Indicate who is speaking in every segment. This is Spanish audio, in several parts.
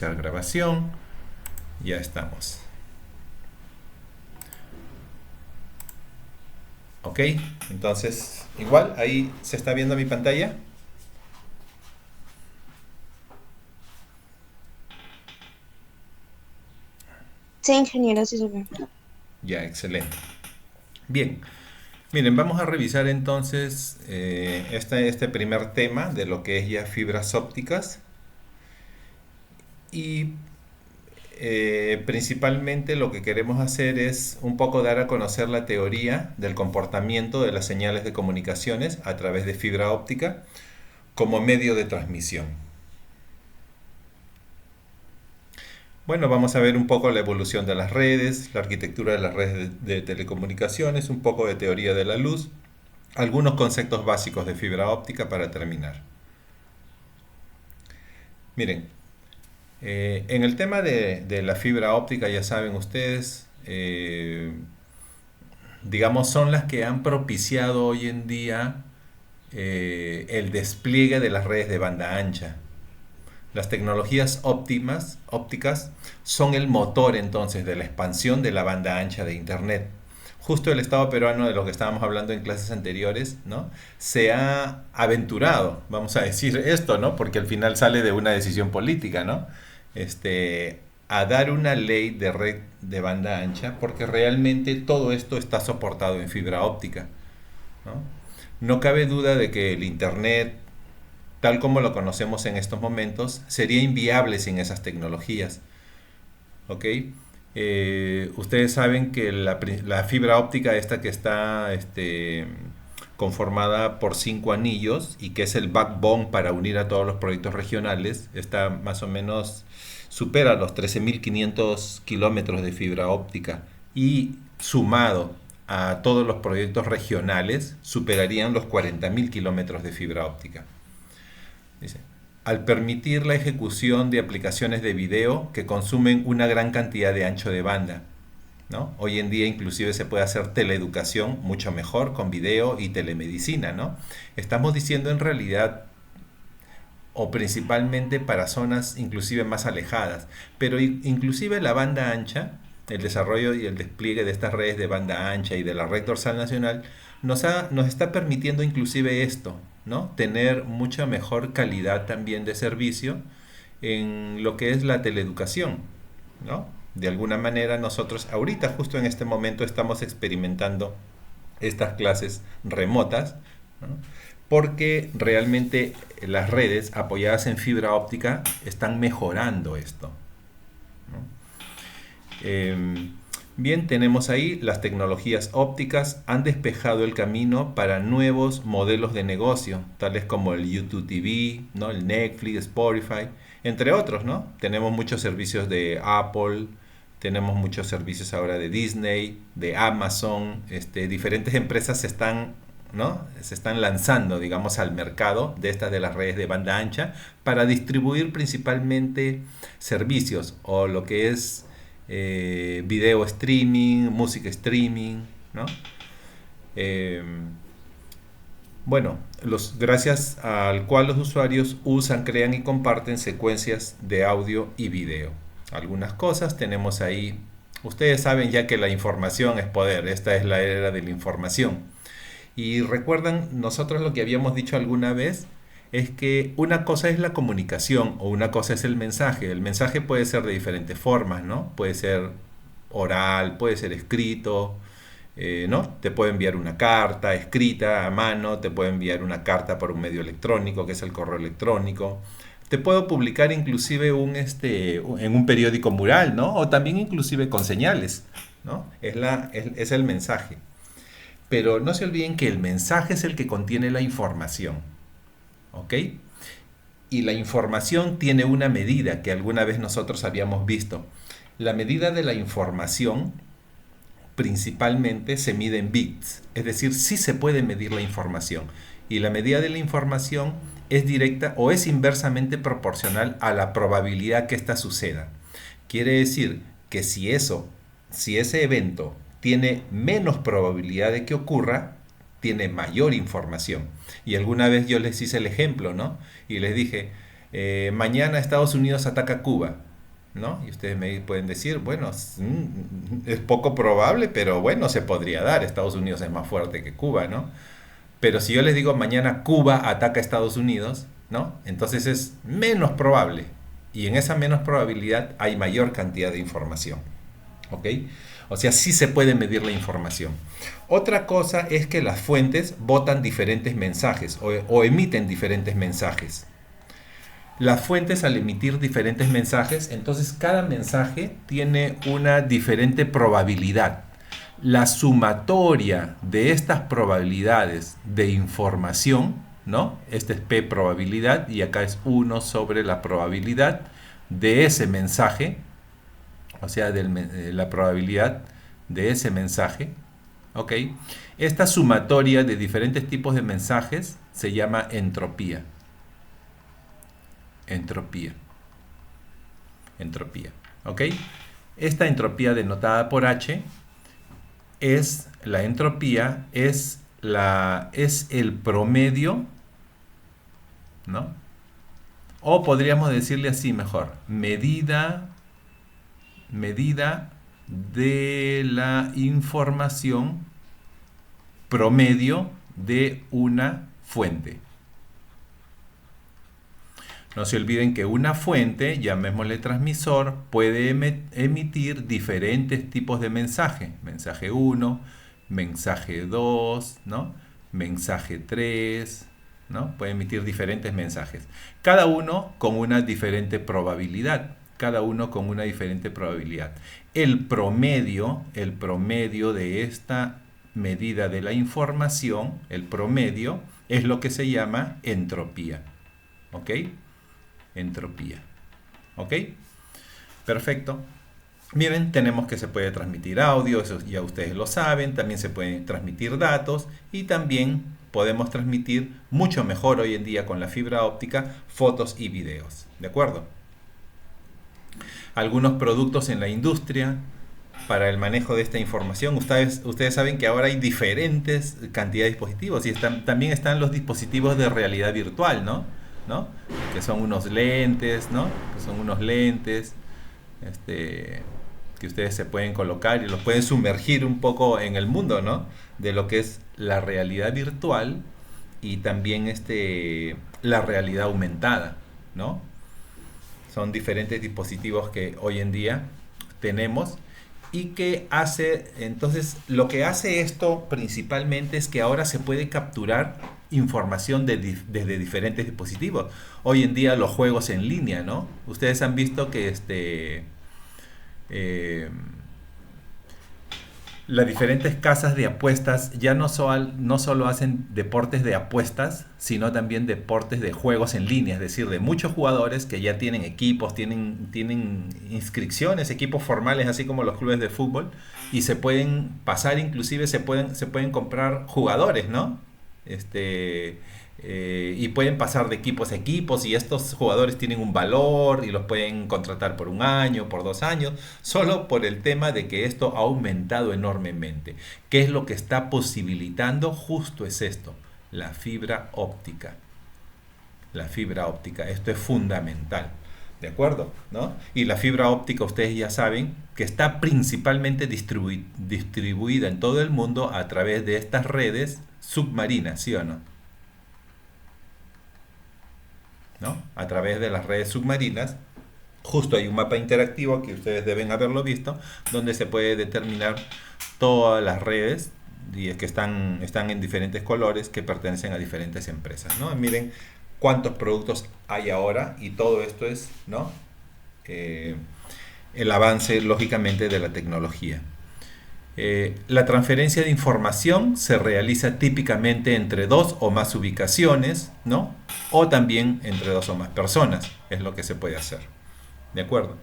Speaker 1: Grabación, ya estamos. Ok, entonces igual ahí se está viendo mi pantalla.
Speaker 2: Sí, ingeniero, sí se ve.
Speaker 1: Ya, excelente. Bien, miren, vamos a revisar entonces este primer tema de lo que es ya fibras ópticas y principalmente lo que queremos hacer es un poco dar a conocer la teoría del comportamiento de las señales de comunicaciones a través de fibra óptica como medio de transmisión. Bueno, vamos a ver un poco la evolución de las redes, la arquitectura de las redes de telecomunicaciones, un poco de teoría de la luz, algunos conceptos básicos de fibra óptica para terminar. Miren, en el tema de la fibra óptica, ya saben ustedes, digamos, son las que han propiciado hoy en día el despliegue de las redes de banda ancha. Las tecnologías ópticas son el motor entonces de la expansión de la banda ancha de Internet. Justo el Estado peruano de lo que estábamos hablando en clases anteriores, ¿no? Se ha aventurado, vamos a decir esto, ¿no? Porque al final sale de una decisión política, ¿no? A dar una ley de red de banda ancha porque realmente todo esto está soportado en fibra óptica, ¿no? No cabe duda de que el Internet tal como lo conocemos en estos momentos, sería inviable sin esas tecnologías. ¿Ok? Ustedes saben que la fibra óptica esta que está conformada por 5 anillos y que es el backbone para unir a todos los proyectos regionales, está más o menos, supera los 13.500 kilómetros de fibra óptica y sumado a todos los proyectos regionales superarían los 40.000 kilómetros de fibra óptica. Dice, al permitir la ejecución de aplicaciones de video que consumen una gran cantidad de ancho de banda, ¿no? Hoy en día inclusive se puede hacer teleeducación mucho mejor con video y telemedicina, ¿no? Estamos diciendo en realidad o principalmente para zonas inclusive más alejadas, pero inclusive la banda ancha, el desarrollo y el despliegue de estas redes de banda ancha y de la red dorsal nacional nos está permitiendo inclusive esto, ¿no? Tener mucha mejor calidad también de servicio en lo que es la teleeducación, ¿no? De alguna manera nosotros ahorita justo en este momento estamos experimentando estas clases remotas, ¿no? Porque realmente las redes apoyadas en fibra óptica están mejorando esto, ¿no? Bien, tenemos ahí las tecnologías ópticas han despejado el camino para nuevos modelos de negocio, tales como el YouTube TV, ¿no? El Netflix, Spotify, entre otros, ¿no? Tenemos muchos servicios de Apple, tenemos muchos servicios ahora de Disney, de Amazon, diferentes empresas ¿no? Se están lanzando, digamos, al mercado de estas de las redes de banda ancha para distribuir principalmente servicios o lo que es video streaming, música streaming, ¿no? Eh, bueno, gracias al cual los usuarios usan, crean y comparten secuencias de audio y video. Algunas cosas tenemos ahí. Ustedes saben ya que la información es poder, esta es la era de la información. Y recuerdan, nosotros lo que habíamos dicho alguna vez es que una cosa es la comunicación o una cosa es el mensaje. El mensaje puede ser de diferentes formas, ¿no? Puede ser oral, puede ser escrito, ¿no? Te puede enviar una carta escrita a mano, te puede enviar una carta por un medio electrónico, que es el correo electrónico. Te puedo publicar inclusive en un periódico mural, ¿no? O también inclusive con señales, ¿no? Es el mensaje. Pero no se olviden que el mensaje es el que contiene la información, ¿ok? Y la información tiene una medida que alguna vez nosotros habíamos visto. La medida de la información principalmente se mide en bits, es decir, sí se puede medir la información. Y la medida de la información es directa o es inversamente proporcional a la probabilidad que ésta suceda. Quiere decir que si ese evento tiene menos probabilidad de que ocurra, tiene mayor información. Y alguna vez yo les hice el ejemplo, ¿no? Y les dije, mañana Estados Unidos ataca Cuba. ¿no? Y ustedes me pueden decir, bueno, es poco probable, pero bueno, se podría dar. Estados Unidos es más fuerte que Cuba, ¿no? Pero si yo les digo mañana Cuba ataca a Estados Unidos, ¿no? Entonces es menos probable. Y en esa menos probabilidad hay mayor cantidad de información. ¿Ok? O sea, sí se puede medir la información. Otra cosa es que las fuentes botan diferentes mensajes o emiten diferentes mensajes. Las fuentes al emitir diferentes mensajes, entonces cada mensaje tiene una diferente probabilidad. La sumatoria de estas probabilidades de información, ¿no? Este es P probabilidad y acá es 1 sobre la probabilidad de ese mensaje, o sea, la probabilidad de ese mensaje, ¿ok? Esta sumatoria de diferentes tipos de mensajes se llama entropía. Entropía. Entropía, ¿ok? Esta entropía denotada por H es la entropía, es el promedio, ¿no? O podríamos decirle así mejor, medida de la información promedio de una fuente. No se olviden que una fuente, llamémosle transmisor, puede emitir diferentes tipos de mensaje. Mensaje 1, mensaje 2, ¿no? Mensaje 3, ¿no? Puede emitir diferentes mensajes. Cada uno con una diferente probabilidad. Cada uno con una diferente probabilidad. El promedio de esta medida de la información, el promedio, es lo que se llama entropía. ¿Ok? Entropía. ¿Ok? Perfecto. Miren, tenemos que se puede transmitir audio, eso ya ustedes lo saben, también se pueden transmitir datos y también podemos transmitir mucho mejor hoy en día con la fibra óptica fotos y videos. ¿De acuerdo? Algunos productos en la industria para el manejo de esta información. Ustedes saben que ahora hay diferentes cantidades de dispositivos y también están los dispositivos de realidad virtual, ¿no? Que son unos lentes, ¿no? Que son unos lentes que ustedes se pueden colocar y los pueden sumergir un poco en el mundo, ¿no? De lo que es la realidad virtual y también la realidad aumentada, ¿no? Son diferentes dispositivos que hoy en día tenemos y que entonces lo que hace esto principalmente es que ahora se puede capturar información desde diferentes dispositivos. Hoy en día los juegos en línea, ¿no? Ustedes han visto que las diferentes casas de apuestas ya no solo hacen deportes de apuestas, sino también deportes de juegos en línea, es decir, de muchos jugadores que ya tienen equipos, tienen inscripciones, equipos formales, así como los clubes de fútbol, y se pueden pasar, inclusive se pueden comprar jugadores, ¿no? Y pueden pasar de equipos a equipos y estos jugadores tienen un valor y los pueden contratar por 1 año, por 2 años, solo por el tema de que esto ha aumentado enormemente. ¿Qué es lo que está posibilitando? Justo es esto, la fibra óptica. La fibra óptica, esto es fundamental. ¿De acuerdo? ¿No? Y la fibra óptica, ustedes ya saben que está principalmente distribuida en todo el mundo a través de estas redes submarinas, ¿sí o no? ¿No? A través de las redes submarinas, justo hay un mapa interactivo que ustedes deben haberlo visto, donde se puede determinar todas las redes y es que están en diferentes colores que pertenecen a diferentes empresas, ¿no? Miren cuántos productos hay ahora y todo esto es, ¿no? El avance lógicamente de la tecnología. La transferencia de información se realiza típicamente entre 2 o más ubicaciones, ¿no? O también entre 2 o más personas, es lo que se puede hacer. ¿De acuerdo?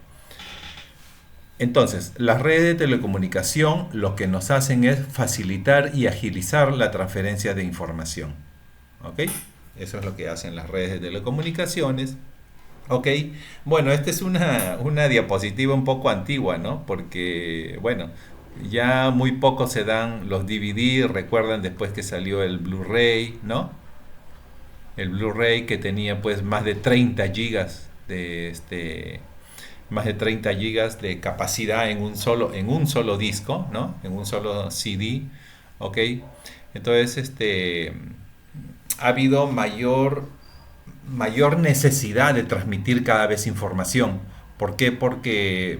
Speaker 1: Entonces, las redes de telecomunicación lo que nos hacen es facilitar y agilizar la transferencia de información. ¿Ok? Eso es lo que hacen las redes de telecomunicaciones. ¿Ok? Bueno, esta es una diapositiva un poco antigua, ¿no? Porque, bueno, ya muy poco se dan los DVD, recuerdan después que salió el Blu-ray, ¿no? El Blu-ray que tenía pues más de 30 gigas más de 30 gigas de capacidad en un solo disco, ¿no? En un solo CD, ¿ok? Entonces, ha habido mayor necesidad de transmitir cada vez información. ¿Por qué? Porque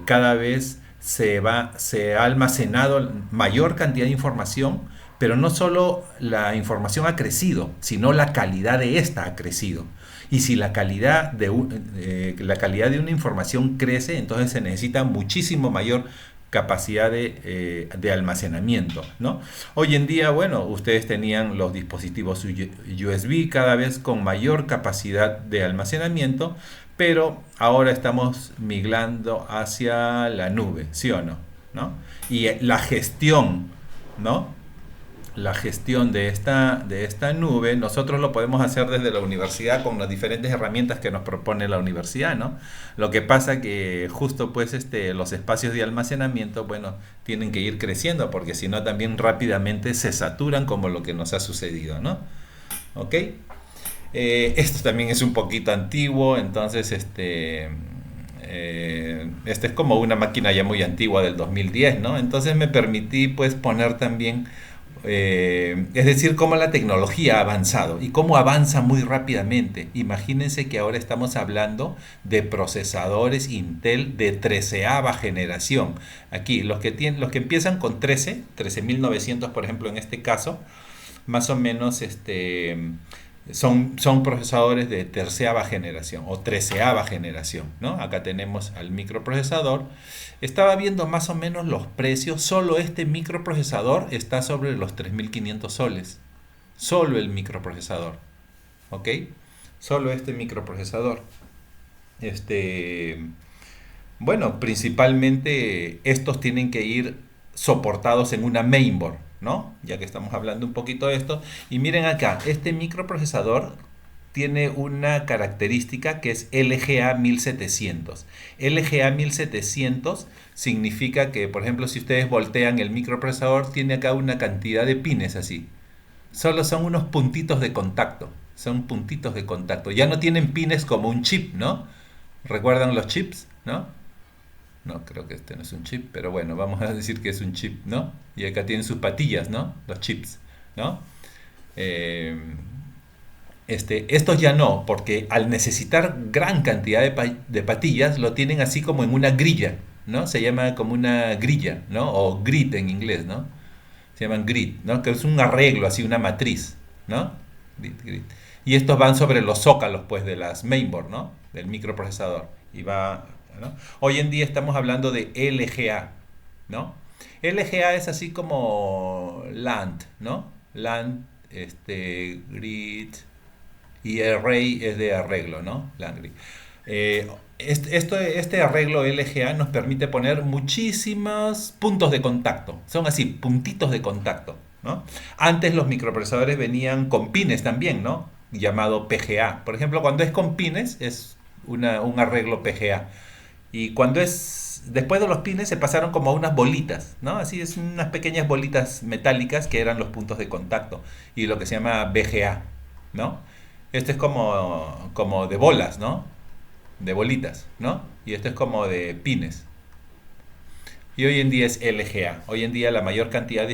Speaker 1: cada vez se ha almacenado mayor cantidad de información, pero no solo la información ha crecido, sino la calidad de esta ha crecido. Y si la calidad de una información crece, entonces se necesita muchísimo mayor capacidad de almacenamiento, ¿no? Hoy en día, bueno, ustedes tenían los dispositivos USB cada vez con mayor capacidad de almacenamiento, pero ahora estamos migrando hacia la nube, ¿sí o no? ¿No? Y la gestión, ¿no? La gestión de esta nube, nosotros lo podemos hacer desde la universidad con las diferentes herramientas que nos propone la universidad, ¿no? Lo que pasa que justo pues los espacios de almacenamiento, bueno, tienen que ir creciendo porque si no también rápidamente se saturan como lo que nos ha sucedido, ¿no? ¿Ok? Esto también es un poquito antiguo, entonces este es como una máquina ya muy antigua del 2010, ¿no? Entonces me permití pues poner también es decir, cómo la tecnología ha avanzado y cómo avanza muy rápidamente. Imagínense que ahora estamos hablando de procesadores Intel de 13ª generación. Aquí, los que empiezan con 13.900 por ejemplo en este caso, más o menos son procesadores de terceava generación o 13ª generación, ¿no? Acá tenemos al microprocesador. Estaba viendo más o menos los precios. Solo este microprocesador está sobre los 3.500 soles. Solo el microprocesador. ¿Ok? Solo este microprocesador. Bueno, principalmente estos tienen que ir soportados en una mainboard, ¿no? Ya que estamos hablando un poquito de esto. Y miren acá, este microprocesador tiene una característica que es LGA 1700. LGA 1700 significa que, por ejemplo, si ustedes voltean el microprocesador, tiene acá una cantidad de pines así. Solo son unos puntitos de contacto. Son puntitos de contacto. Ya no tienen pines como un chip, ¿no? ¿Recuerdan los chips? ¿No? No, creo que este no es un chip, pero bueno, vamos a decir que es un chip, ¿no? Y acá tienen sus patillas, ¿no? Los chips, ¿no? Eh, estos ya no, porque al necesitar gran cantidad de patillas, lo tienen así como en una grilla, ¿no? Se llama como una grilla, ¿no? O grid en inglés, ¿no? Se llaman grid, ¿no? Que es un arreglo, así una matriz, ¿no? Grid. Y estos van sobre los zócalos, pues, de las mainboard, ¿no? Del microprocesador. Y va, ¿no? Hoy en día estamos hablando de LGA, ¿no? LGA es así como LAND, ¿no? LAND, grid, y array es de arreglo, ¿no? LAND. Este arreglo LGA nos permite poner muchísimos puntos de contacto. Son así, puntitos de contacto, ¿no? Antes los microprocesadores venían con pines también, ¿no? Llamado PGA. Por ejemplo, cuando es con pines es un arreglo PGA. Y cuando es después de los pines se pasaron como a unas bolitas, ¿no? Así es, unas pequeñas bolitas metálicas que eran los puntos de contacto. Y lo que se llama VGA, ¿no? Este es como de bolas, ¿no? De bolitas, ¿no? Y esto es como de pines. Y hoy en día es LGA. Hoy en día la mayor cantidad,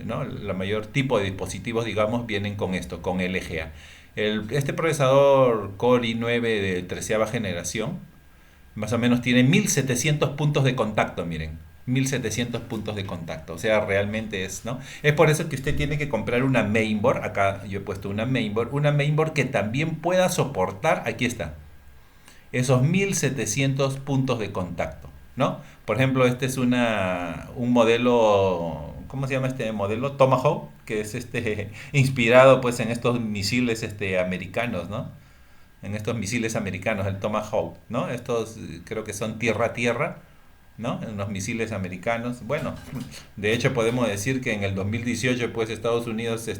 Speaker 1: ¿no? La mayor tipo de dispositivos, digamos, vienen con esto, con LGA. Este procesador Core i9 de 13ª generación, más o menos tiene 1700 puntos de contacto, miren. 1700 puntos de contacto, o sea, realmente es, ¿no? Es por eso que usted tiene que comprar una mainboard. Acá yo he puesto una mainboard que también pueda soportar, aquí está, esos 1700 puntos de contacto, ¿no? Por ejemplo, este es un modelo, ¿cómo se llama este modelo? Tomahawk, que es inspirado pues en estos misiles americanos, ¿no? En estos misiles americanos, el Tomahawk, ¿no? Estos creo que son tierra-tierra, ¿no? En los misiles americanos. Bueno, de hecho podemos decir que en el 2018 pues Estados Unidos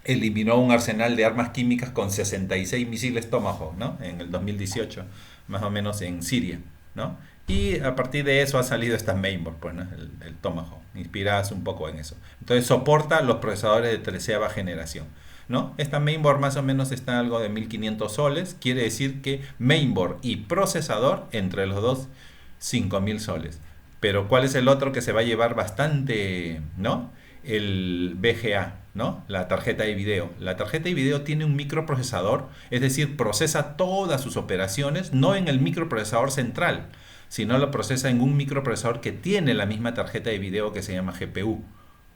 Speaker 1: eliminó un arsenal de armas químicas con 66 misiles Tomahawk, ¿no? En el 2018, más o menos en Siria, ¿no? Y a partir de eso ha salido esta mainboard, pues, ¿no? El Tomahawk, inspiradas un poco en eso. Entonces soporta los procesadores de 13ª generación. ¿no? Esta mainboard más o menos está algo de 1500 soles, quiere decir que mainboard y procesador entre los dos 5000 soles. Pero ¿cuál es el otro que se va a llevar bastante, ¿no? El VGA, ¿no? La tarjeta de video. La tarjeta de video tiene un microprocesador, es decir, procesa todas sus operaciones, no en el microprocesador central, sino lo procesa en un microprocesador que tiene la misma tarjeta de video que se llama GPU,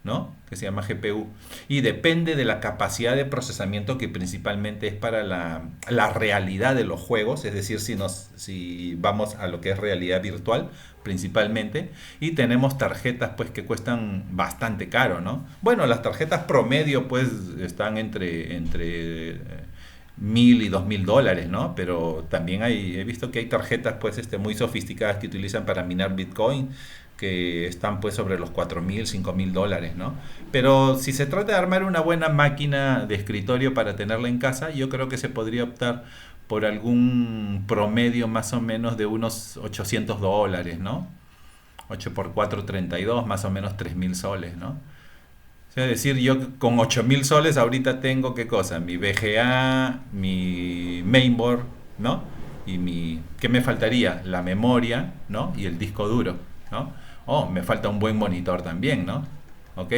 Speaker 1: ¿no? Que se llama GPU. Y depende de la capacidad de procesamiento que principalmente es para la realidad de los juegos, es decir, si vamos a lo que es realidad virtual principalmente, y tenemos tarjetas pues que cuestan bastante caro, ¿no? Bueno, las tarjetas promedio pues están entre 1000 y 2000 dólares, ¿no? Pero también he visto que hay tarjetas pues muy sofisticadas que utilizan para minar Bitcoin que están pues sobre los 4000, 5000 dólares, ¿no? Pero si se trata de armar una buena máquina de escritorio para tenerla en casa, yo creo que se podría optar por algún promedio más o menos de unos 800 dólares, ¿no? 8 por 4, 32, más o menos 3000 soles, ¿no? O sea, es decir, yo con 8000 soles ahorita tengo, ¿qué cosa? Mi VGA, mi mainboard, ¿no? ¿Qué me faltaría? La memoria, ¿no? Y el disco duro, ¿no? Oh, me falta un buen monitor también, ¿no? ¿Ok?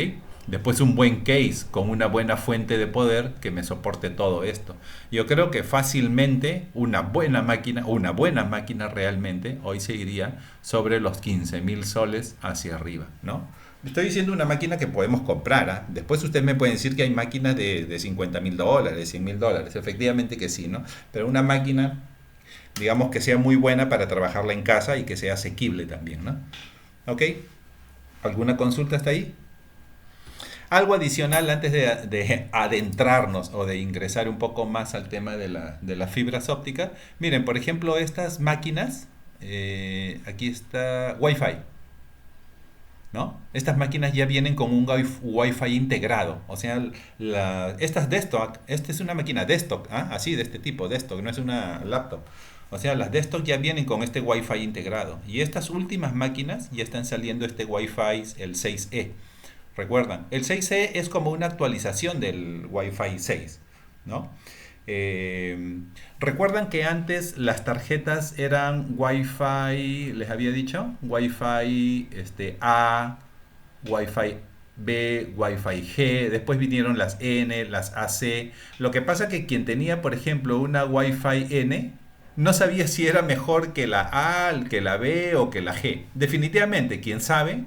Speaker 1: Después un buen case con una buena fuente de poder que me soporte todo esto. Yo creo que fácilmente una buena máquina realmente, hoy se iría sobre los 15.000 soles hacia arriba, ¿no? Estoy diciendo una máquina que podemos comprar, ¿ah? Después usted me puede decir que hay máquinas de 50.000 dólares, 100.000 dólares. Efectivamente que sí, ¿no? Pero una máquina, digamos, que sea muy buena para trabajarla en casa y que sea asequible también, ¿no? ¿Ok? ¿Alguna consulta hasta ahí? Algo adicional antes de adentrarnos o de ingresar un poco más al tema de las fibras ópticas. Miren, por ejemplo, estas máquinas, aquí está Wi-Fi, ¿no? Estas máquinas ya vienen con un Wi-Fi integrado. O sea, estas desktop, esta es una máquina desktop, ¿ah? Así, de este tipo, desktop, no es una laptop. O sea, las desktop ya vienen con este Wi-Fi integrado. Y estas últimas máquinas ya están saliendo este Wi-Fi, el 6E. ¿Recuerdan? El 6E es como una actualización del Wi-Fi 6, ¿no? ¿Recuerdan que antes las tarjetas eran Wi-Fi, les había dicho? Wi-Fi A, Wi-Fi B, Wi-Fi G, después vinieron las N, las AC. Lo que pasa que quien tenía, por ejemplo, una Wi-Fi N, no sabía si era mejor que la A, que la B o que la G. Definitivamente, quien sabe,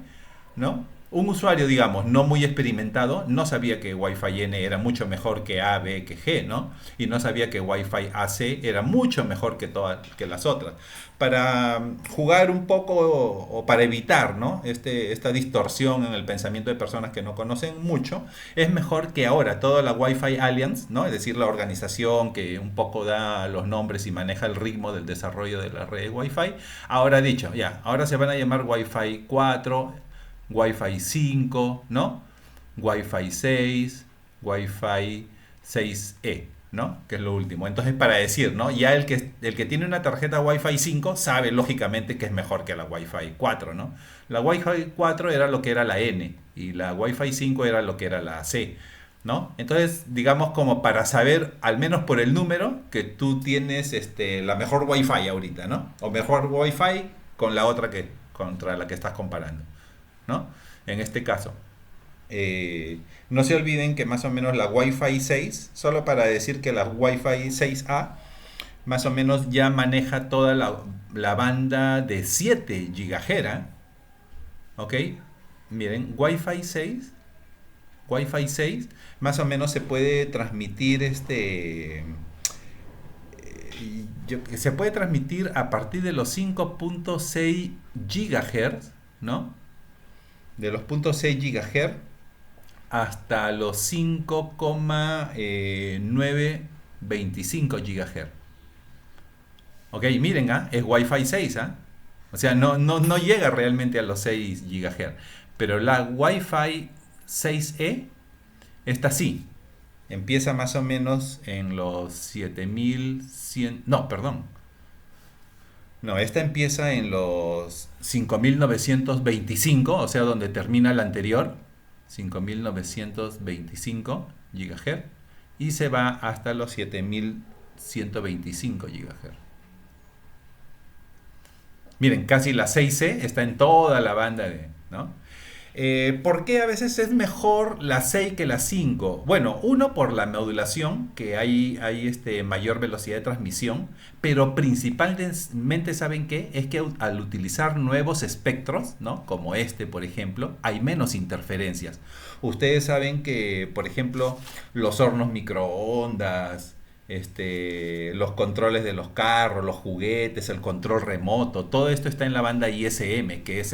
Speaker 1: ¿no? Un usuario, digamos, no muy experimentado, no sabía que Wi-Fi N era mucho mejor que A, B, que G, ¿no? Y no sabía que Wi-Fi AC era mucho mejor que las otras. Para jugar un poco o para evitar, ¿no? Esta distorsión en el pensamiento de personas que no conocen mucho, es mejor que ahora toda la Wi-Fi Alliance, ¿no? Es decir, la organización que un poco da los nombres y maneja el ritmo del desarrollo de las redes Wi-Fi, ahora ha dicho, ya, ahora se van a llamar Wi-Fi 4, Wi-Fi 5, ¿no? Wi-Fi 6, Wi-Fi 6E, ¿no? Que es lo último. Entonces, para decir, ¿no? Ya el que tiene una tarjeta Wi-Fi 5 sabe lógicamente que es mejor que la Wi-Fi 4, ¿no? La Wi-Fi 4 era lo que era la N y la Wi-Fi 5 era lo que era la C, ¿no? Entonces, digamos como para saber, al menos por el número, que tú tienes la mejor Wi-Fi ahorita, ¿no? O mejor Wi-Fi con la otra contra la que estás comparando, ¿no? En este caso, no se olviden que más o menos la Wi-Fi 6, solo para decir que la Wi-Fi 6A más o menos ya maneja toda la banda de 7 GHz, ¿ok? Miren, Wi-Fi 6 más o menos se puede transmitir se puede transmitir a partir de los 5.6 GHz, ¿no? De los 0.6 GHz hasta los 5,925 GHz. Ok, miren, es Wi-Fi 6, ¿ah? O sea, no llega realmente a los 6 GHz. Pero la Wi-Fi 6E está así. Empieza más o menos en los 7100. No, perdón. No, esta empieza en los 5925, o sea, donde termina la anterior, 5925 GHz, y se va hasta los 7125 GHz. Miren, casi la 6C está en toda la banda de, ¿no? ¿Por qué a veces es mejor la 6 que la 5? Bueno, uno por la modulación, que hay mayor velocidad de transmisión, pero principalmente, ¿saben qué? Es que al utilizar nuevos espectros, ¿no? Como este, por ejemplo, hay menos interferencias. Ustedes saben que, por ejemplo, los hornos microondas, los controles de los carros, los juguetes, el control remoto, todo esto está en la banda ISM, que es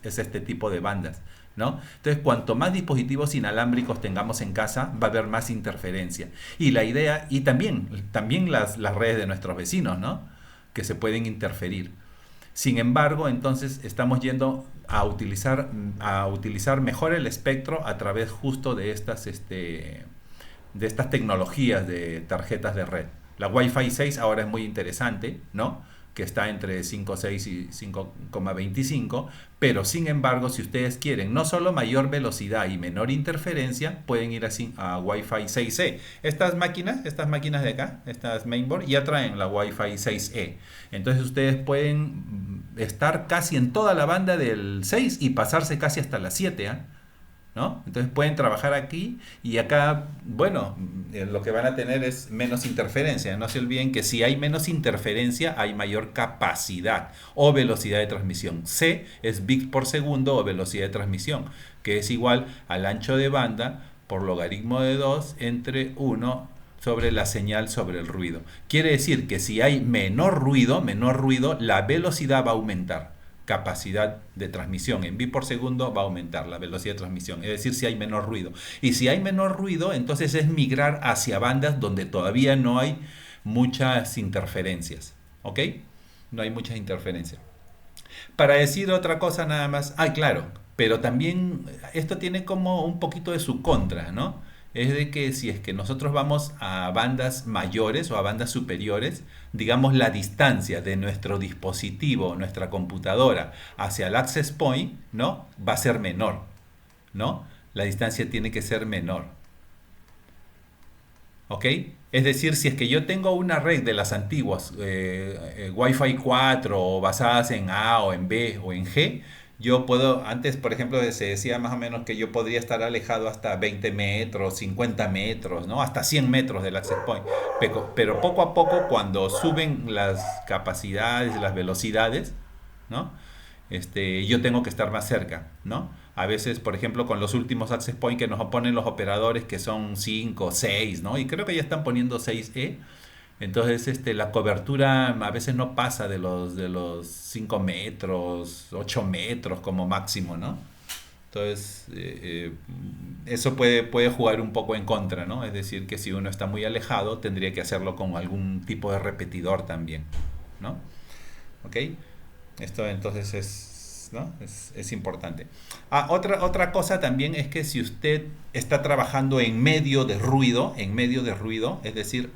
Speaker 1: este tipo de bandas, ¿no? Entonces, cuanto más dispositivos inalámbricos tengamos en casa, va a haber más interferencia. Y la idea, y también las redes de nuestros vecinos, ¿no? Que se pueden interferir. Sin embargo, entonces estamos yendo a utilizar mejor el espectro a través justo de estas tecnologías de tarjetas de red. La Wi-Fi 6 ahora es muy interesante, ¿no? Que está entre 5.6 y 5.25, pero sin embargo, si ustedes quieren no solo mayor velocidad y menor interferencia, pueden ir a Wi-Fi 6E. Estas máquinas de acá, estas mainboard, ya traen la Wi-Fi 6E. Entonces ustedes pueden estar casi en toda la banda del 6 y pasarse casi hasta la 7, ¿eh? ¿No? Entonces pueden trabajar aquí y acá, bueno, lo que van a tener es menos interferencia. No se olviden que si hay menos interferencia, hay mayor capacidad o velocidad de transmisión. C es bits por segundo o velocidad de transmisión, que es igual al ancho de banda por logaritmo de 2 entre 1 sobre la señal sobre el ruido. Quiere decir que si hay menor ruido, la velocidad va a aumentar. Capacidad de transmisión en bits por segundo va a aumentar la velocidad de transmisión, es decir, si hay menor ruido. Y si hay menor ruido, entonces es migrar hacia bandas donde todavía no hay muchas interferencias, ¿ok? No hay muchas interferencias. Para decir otra cosa nada más, claro, pero también esto tiene como un poquito de su contra, ¿no? Es de que si es que nosotros vamos a bandas mayores o a bandas superiores, digamos la distancia de nuestro dispositivo, nuestra computadora hacia el access point, ¿no? Va a ser menor, ¿no? La distancia tiene que ser menor. ¿Ok? Es decir, si es que yo tengo una red de las antiguas, Wi-Fi 4 o basadas en A o en B o en G, yo puedo, antes por ejemplo se decía más o menos que yo podría estar alejado hasta 20 metros, 50 metros, ¿no? Hasta 100 metros del access point. Pero poco a poco cuando suben las capacidades, las velocidades, ¿no? Yo tengo que estar más cerca, ¿no? A veces, por ejemplo, con los últimos access point que nos ponen los operadores que son 5, 6, ¿no? Y creo que ya están poniendo 6E. Entonces, la cobertura a veces no pasa de los 5 metros, 8 metros como máximo, ¿no? Entonces, eso puede jugar un poco en contra, ¿no? Es decir, que si uno está muy alejado, tendría que hacerlo con algún tipo de repetidor también, ¿no? ¿Ok? Esto entonces ¿no? Es importante. Otra cosa también es que si usted está trabajando en medio de ruido, es decir,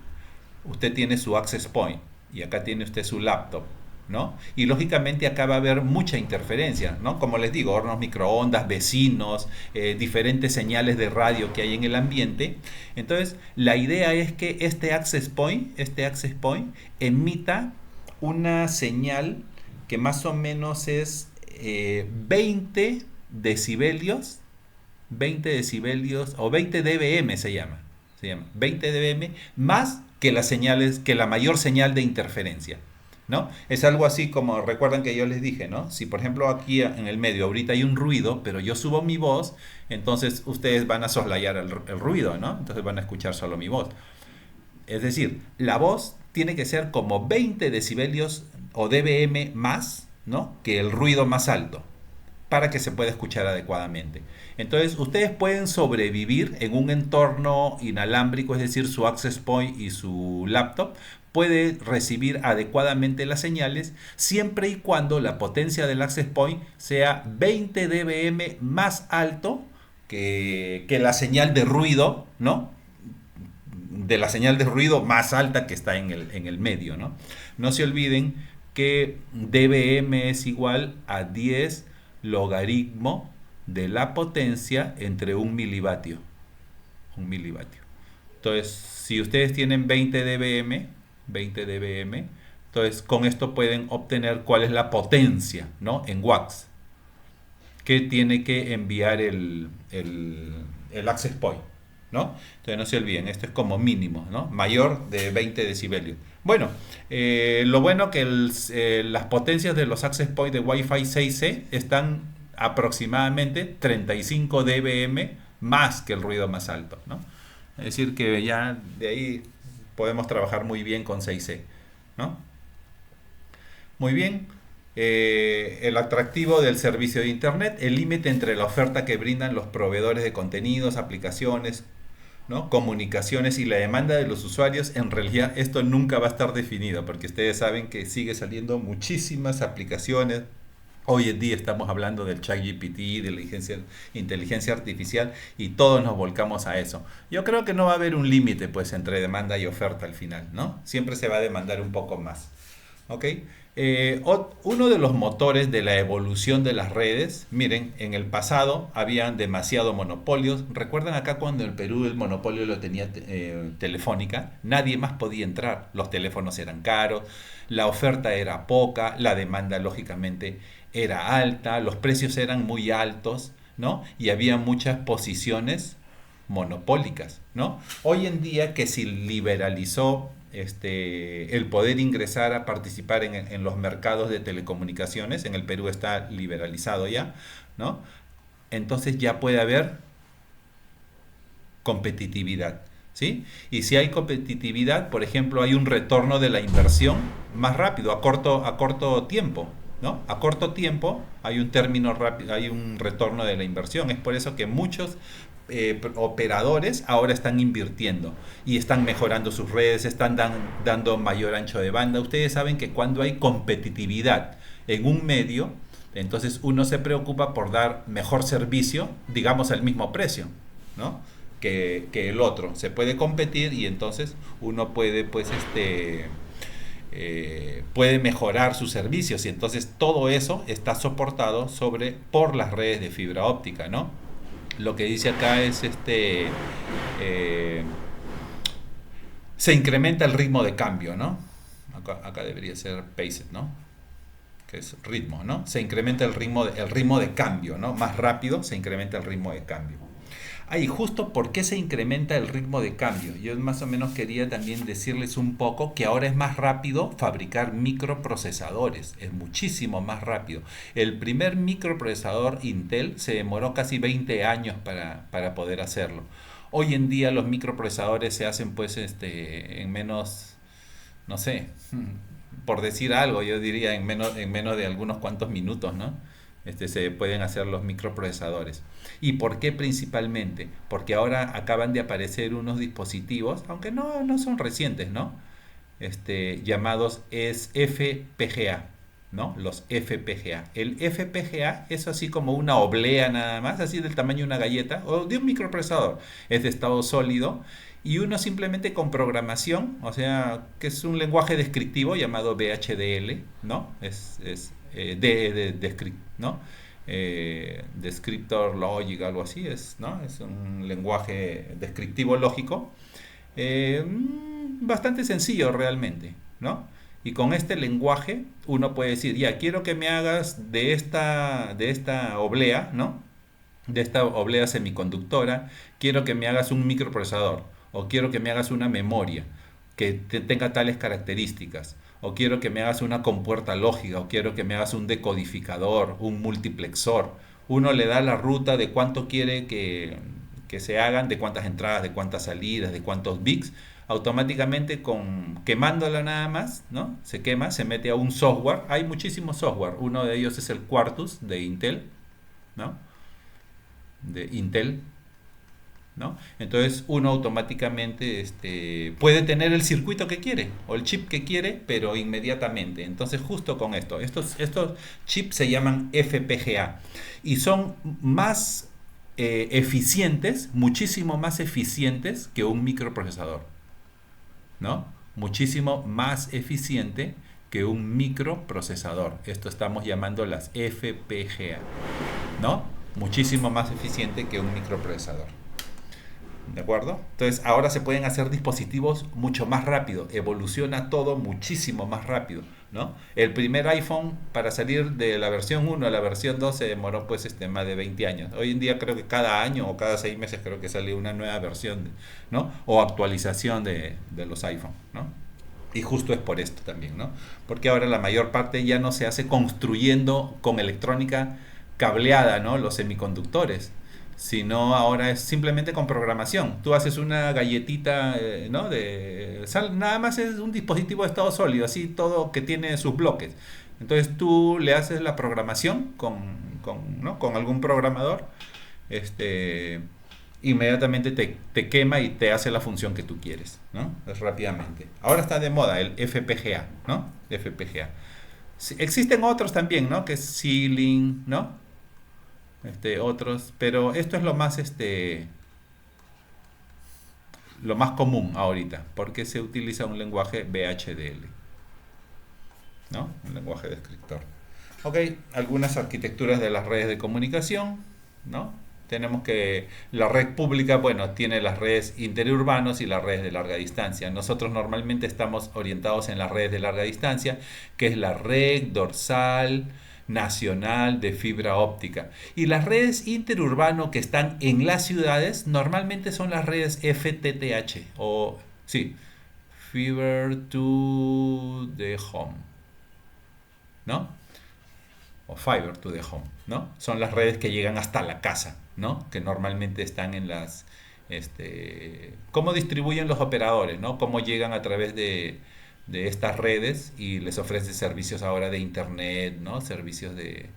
Speaker 1: usted tiene su access point y acá tiene usted su laptop, ¿no? Y lógicamente acá va a haber mucha interferencia, ¿no? Como les digo, hornos microondas, vecinos, diferentes señales de radio que hay en el ambiente. Entonces, la idea es que este access point emita una señal que más o menos es 20 decibelios o 20 dBm se llama 20 dBm más que la mayor señal de interferencia, ¿no? Es algo así como, recuerdan que yo les dije, ¿no? Si por ejemplo aquí en el medio ahorita hay un ruido, pero yo subo mi voz, entonces ustedes van a soslayar el ruido, ¿no? Entonces van a escuchar solo mi voz. Es decir, la voz tiene que ser como 20 decibelios o dBm más, ¿no? Que el ruido más alto, para que se pueda escuchar adecuadamente. Entonces, ustedes pueden sobrevivir en un entorno inalámbrico, es decir, su access point y su laptop puede recibir adecuadamente las señales siempre y cuando la potencia del access point sea 20 dBm más alto que la señal de ruido, ¿no? De la señal de ruido más alta que está en el medio, ¿no? No se olviden que dBm es igual a 10 logaritmo de la potencia entre un milivatio. Entonces, si ustedes tienen 20 dBm, entonces con esto pueden obtener cuál es la potencia, ¿no? En watts que tiene que enviar el access point, ¿no? Entonces no se olviden, esto es como mínimo, ¿no? Mayor de 20 decibelios. Bueno, lo bueno que las potencias de los access point de Wi-Fi 6E están aproximadamente 35 dBm más que el ruido más alto, ¿no? Es decir, que ya de ahí podemos trabajar muy bien con 6E, ¿no? Muy bien. El atractivo del servicio de Internet, el límite entre la oferta que brindan los proveedores de contenidos, aplicaciones, ¿no? Comunicaciones y la demanda de los usuarios, en realidad esto nunca va a estar definido, porque ustedes saben que sigue saliendo muchísimas aplicaciones. Hoy en día estamos hablando del ChatGPT, de la inteligencia artificial, y todos nos volcamos a eso. Yo creo que no va a haber un límite pues entre demanda y oferta al final, ¿no? Siempre se va a demandar un poco más. ¿Ok? Uno de los motores de la evolución de las redes, miren, en el pasado habían demasiados monopolios. ¿Recuerdan acá cuando el Perú el monopolio lo tenía Telefónica? Nadie más podía entrar. Los teléfonos eran caros, la oferta era poca, la demanda lógicamente era alta, los precios eran muy altos, ¿no? Y había muchas posiciones monopólicas, ¿no? Hoy en día que se liberalizó el poder ingresar a participar en los mercados de telecomunicaciones, en el Perú está liberalizado ya, ¿no? Entonces ya puede haber competitividad, ¿sí? Y si hay competitividad, por ejemplo, hay un retorno de la inversión más rápido, a corto tiempo, ¿no? A corto tiempo hay un término rápido, hay un retorno de la inversión. Es por eso que muchos operadores ahora están invirtiendo y están mejorando sus redes, están dando mayor ancho de banda. Ustedes saben que cuando hay competitividad en un medio, entonces uno se preocupa por dar mejor servicio, digamos al mismo precio, ¿no? que el otro. Se puede competir y entonces uno puede pues puede mejorar sus servicios, y entonces todo eso está soportado por las redes de fibra óptica, ¿no? Lo que dice acá es se incrementa el ritmo de cambio, ¿no? Acá debería ser paced, ¿no? Que es ritmo, ¿no? Se incrementa el ritmo de cambio, ¿no? Más rápido se incrementa el ritmo de cambio. Y justo por qué se incrementa el ritmo de cambio. Yo más o menos quería también decirles un poco que ahora es más rápido fabricar microprocesadores. Es muchísimo más rápido. El primer microprocesador Intel se demoró casi 20 años para poder hacerlo. Hoy en día los microprocesadores se hacen pues en menos, no sé, por decir algo, yo diría en menos de algunos cuantos minutos, ¿no? Se pueden hacer los microprocesadores. ¿Y por qué principalmente? Porque ahora acaban de aparecer unos dispositivos, aunque no son recientes, ¿no? Llamados FPGA, ¿no? Los FPGA. El FPGA es así como una oblea nada más, así del tamaño de una galleta o de un microprocesador. Es de estado sólido y uno simplemente con programación, o sea, que es un lenguaje descriptivo llamado VHDL, ¿no? ¿No? Descriptor Logic, algo así es, ¿no? Es un lenguaje descriptivo lógico bastante sencillo realmente, ¿no? Y con este lenguaje uno puede decir, ya, quiero que me hagas de esta oblea, ¿no? De esta oblea semiconductora, quiero que me hagas un microprocesador, o quiero que me hagas una memoria que tenga tales características, o quiero que me hagas una compuerta lógica, o quiero que me hagas un decodificador, un multiplexor. Uno le da la ruta de cuánto quiere que se hagan, de cuántas entradas, de cuántas salidas, de cuántos bits. Automáticamente quemándola nada más, ¿no? Se quema, se mete a un software. Hay muchísimos software. Uno de ellos es el Quartus de Intel, ¿no? De Intel, ¿no? Entonces uno automáticamente puede tener el circuito que quiere o el chip que quiere, pero inmediatamente. Entonces justo con estos chips se llaman FPGA y son más eficientes, muchísimo más eficientes que un microprocesador, ¿no? Muchísimo más eficiente que un microprocesador. Esto estamos llamando las FPGA, ¿no? Muchísimo más eficiente que un microprocesador. ¿De acuerdo? Entonces ahora se pueden hacer dispositivos mucho más rápido, evoluciona todo muchísimo más rápido, ¿no? El primer iPhone para salir de la versión 1 a la versión 2 se demoró pues más de 20 años. Hoy en día creo que cada año o cada 6 meses creo que sale una nueva versión, ¿no? O actualización de los iPhone, ¿no? Y justo es por esto también, ¿no? Porque ahora la mayor parte ya no se hace construyendo con electrónica cableada, ¿no? Los semiconductores, sino ahora es simplemente con programación. Tú haces una galletita, ¿no? Nada más es un dispositivo de estado sólido, así todo que tiene sus bloques. Entonces tú le haces la programación ¿no? Con algún programador, este, inmediatamente te quema y te hace la función que tú quieres, ¿no? Es rápidamente. Ahora está de moda el FPGA, ¿no? FPGA. Sí, existen otros también, ¿no? Que es Sealing, ¿no? Otros, pero esto es lo más común ahorita, porque se utiliza un lenguaje VHDL, ¿no? Un lenguaje descriptor. Ok, algunas arquitecturas de las redes de comunicación, ¿no? Tenemos que la red pública, bueno, tiene las redes interurbanos y las redes de larga distancia. Nosotros normalmente estamos orientados en las redes de larga distancia, que es la red dorsal nacional de fibra óptica. Y las redes interurbano que están en las ciudades normalmente son las redes FTTH o, sí, Fiber to the Home, ¿no? O Fiber to the Home, ¿no? Son las redes que llegan hasta la casa, ¿no? Que normalmente están en las... cómo distribuyen los operadores, ¿no? Cómo llegan a través de estas redes y les ofrece servicios ahora de internet, ¿no? Servicios de...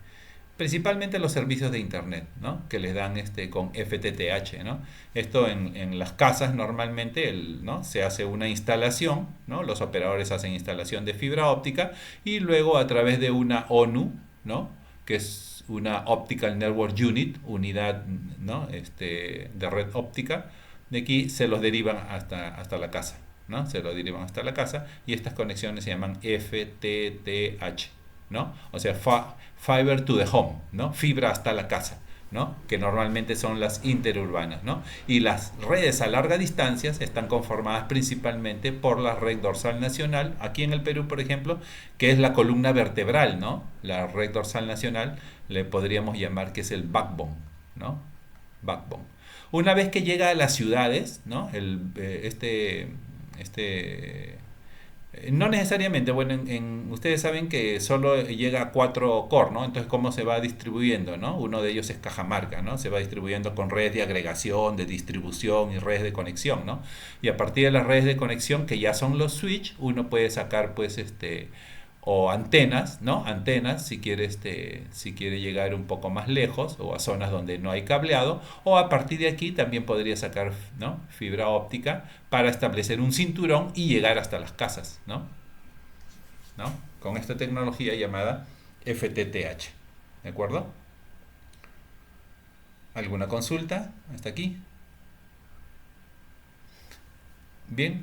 Speaker 1: Principalmente los servicios de internet, ¿no? Que les dan con FTTH, ¿no? Esto en las casas normalmente, ¿no? Se hace una instalación, ¿no? Los operadores hacen instalación de fibra óptica y luego a través de una ONU, ¿no? Que es una Optical Network Unit, unidad, ¿no? De red óptica, de aquí se los derivan hasta la casa, ¿no? Se lo derivan hasta la casa y estas conexiones se llaman FTTH, ¿no? O sea, Fiber to the Home, ¿no? Fibra hasta la casa, ¿no? Que normalmente son las interurbanas, ¿no? Y las redes a larga distancia están conformadas principalmente por la red dorsal nacional, aquí en el Perú, por ejemplo, que es la columna vertebral, ¿no? La red dorsal nacional le podríamos llamar que es el backbone, ¿no? Backbone. Una vez que llega a las ciudades, ¿no? No necesariamente, bueno, ustedes saben que solo llega a 4 core, ¿no? Entonces, ¿cómo se va distribuyendo, no? Uno de ellos es Cajamarca, ¿no? Se va distribuyendo con redes de agregación, de distribución y redes de conexión, ¿no? Y a partir de las redes de conexión, que ya son los switch, uno puede sacar, pues, o antenas, ¿no? Antenas si quiere llegar un poco más lejos o a zonas donde no hay cableado, o a partir de aquí también podría sacar, ¿no? Fibra óptica para establecer un cinturón y llegar hasta las casas, ¿no? ¿No? Con esta tecnología llamada FTTH. ¿De acuerdo? ¿Alguna consulta hasta aquí? Bien.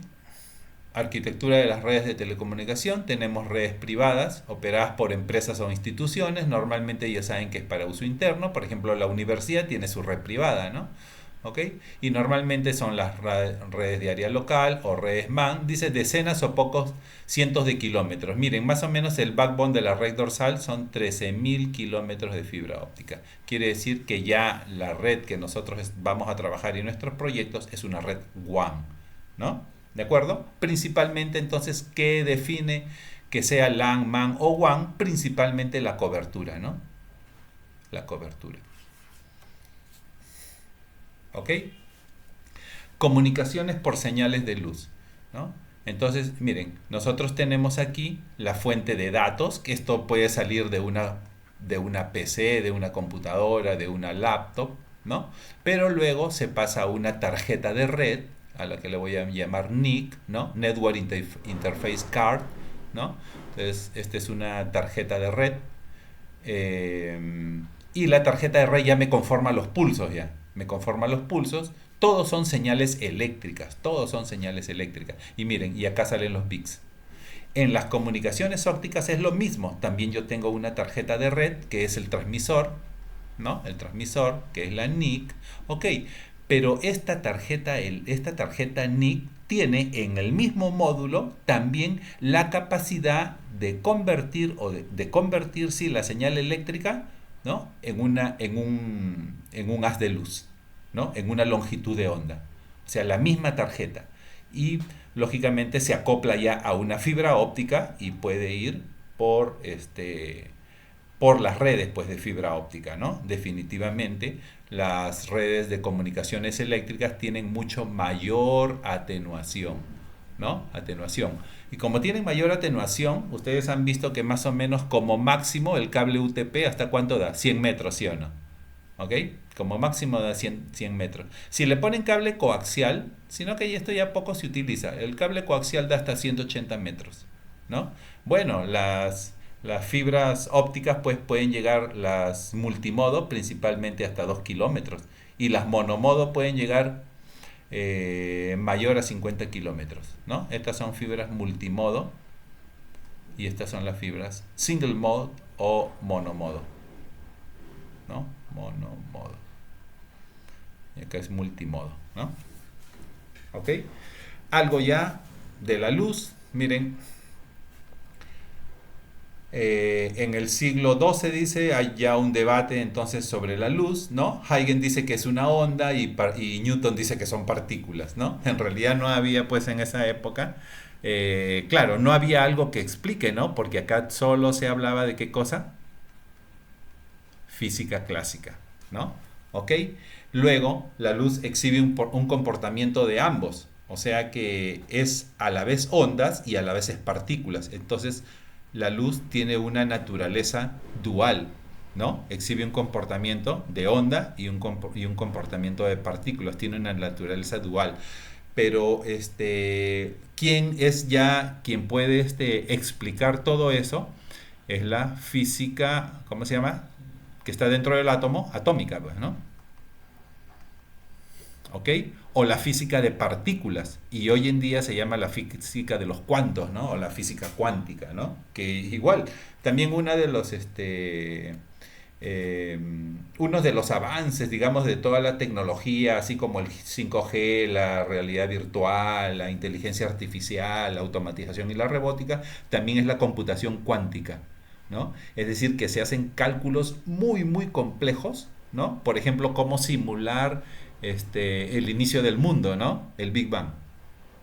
Speaker 1: Arquitectura de las redes de telecomunicación. Tenemos redes privadas operadas por empresas o instituciones. Normalmente ya saben que es para uso interno. Por ejemplo, la universidad tiene su red privada, ¿no? ¿Ok? Y normalmente son las redes de área local o redes MAN. Dice decenas o pocos cientos de kilómetros. Miren, más o menos el backbone de la red dorsal son 13.000 kilómetros de fibra óptica. Quiere decir que ya la red que nosotros vamos a trabajar en nuestros proyectos es una red WAN, ¿no? ¿De acuerdo? Principalmente entonces, ¿qué define que sea LAN, MAN o WAN? Principalmente la cobertura, ¿no? La cobertura. ¿Ok? Comunicaciones por señales de luz, ¿no? Entonces, miren, nosotros tenemos aquí la fuente de datos, que esto puede salir de una PC, de una computadora, de una laptop, ¿no? Pero luego se pasa a una tarjeta de red, a la que le voy a llamar NIC, ¿no? Network Interface Card, ¿no? Entonces, esta es una tarjeta de red. Y la tarjeta de red ya me conforma los pulsos, ya. Me conforma los pulsos. Todos son señales eléctricas. Todos son señales eléctricas. Y miren, y acá salen los bits. En las comunicaciones ópticas es lo mismo. También yo tengo una tarjeta de red, que es el transmisor, ¿no? El transmisor, que es la NIC. Ok.
Speaker 3: Pero esta tarjeta NIC tiene en el mismo módulo también la capacidad de convertir de convertir sí, la señal eléctrica, ¿no? en un haz de luz, ¿no? En una longitud de onda. O sea, la misma tarjeta. Y lógicamente se acopla ya a una fibra óptica y puede ir por las redes pues, de fibra óptica, ¿no? Definitivamente las redes de comunicaciones eléctricas tienen mucho mayor atenuación, ¿no? Atenuación. Y como tienen mayor atenuación, ustedes han visto que más o menos como máximo el cable UTP, ¿hasta cuánto da? 100 metros, ¿sí o no? ¿Ok? Como máximo da 100 metros. Si le ponen cable coaxial, sino que esto ya poco se utiliza, el cable coaxial da hasta 180 metros, ¿no? Bueno, las fibras ópticas pues pueden llegar, las multimodo principalmente hasta 2 kilómetros y las monomodo pueden llegar mayor a 50 kilómetros, ¿no? Estas son fibras multimodo y estas son las fibras single mode o monomodo, ¿no? Monomodo. Y acá es multimodo, ¿no? ¿Ok? Algo ya de la luz, miren. En el siglo XII dice hay ya un debate entonces sobre la luz, ¿no? Huygens dice que es una onda y Newton dice que son partículas, ¿no? En realidad no había pues en esa época, claro, no había algo que explique, ¿no? Porque acá solo se hablaba de qué cosa, física clásica, ¿no? ¿Ok? Luego la luz exhibe un comportamiento de ambos, o sea que es a la vez ondas y a la vez es partículas, entonces la luz tiene una naturaleza dual, ¿no? Exhibe un comportamiento de onda y un comportamiento de partículas, tiene una naturaleza dual. Pero quien puede explicar todo eso es la física, ¿cómo se llama? Que está dentro del átomo, atómica, pues, ¿no? ¿Ok? O la física de partículas, y hoy en día se llama la física de los cuantos, ¿no? O la física cuántica, ¿no? Que igual, también uno de los avances, digamos, de toda la tecnología, así como el 5G, la realidad virtual, la inteligencia artificial, la automatización y la robótica, también es la computación cuántica, ¿no? Es decir, que se hacen cálculos muy, muy complejos, ¿no? Por ejemplo, cómo simular el inicio del mundo, ¿no? El Big Bang,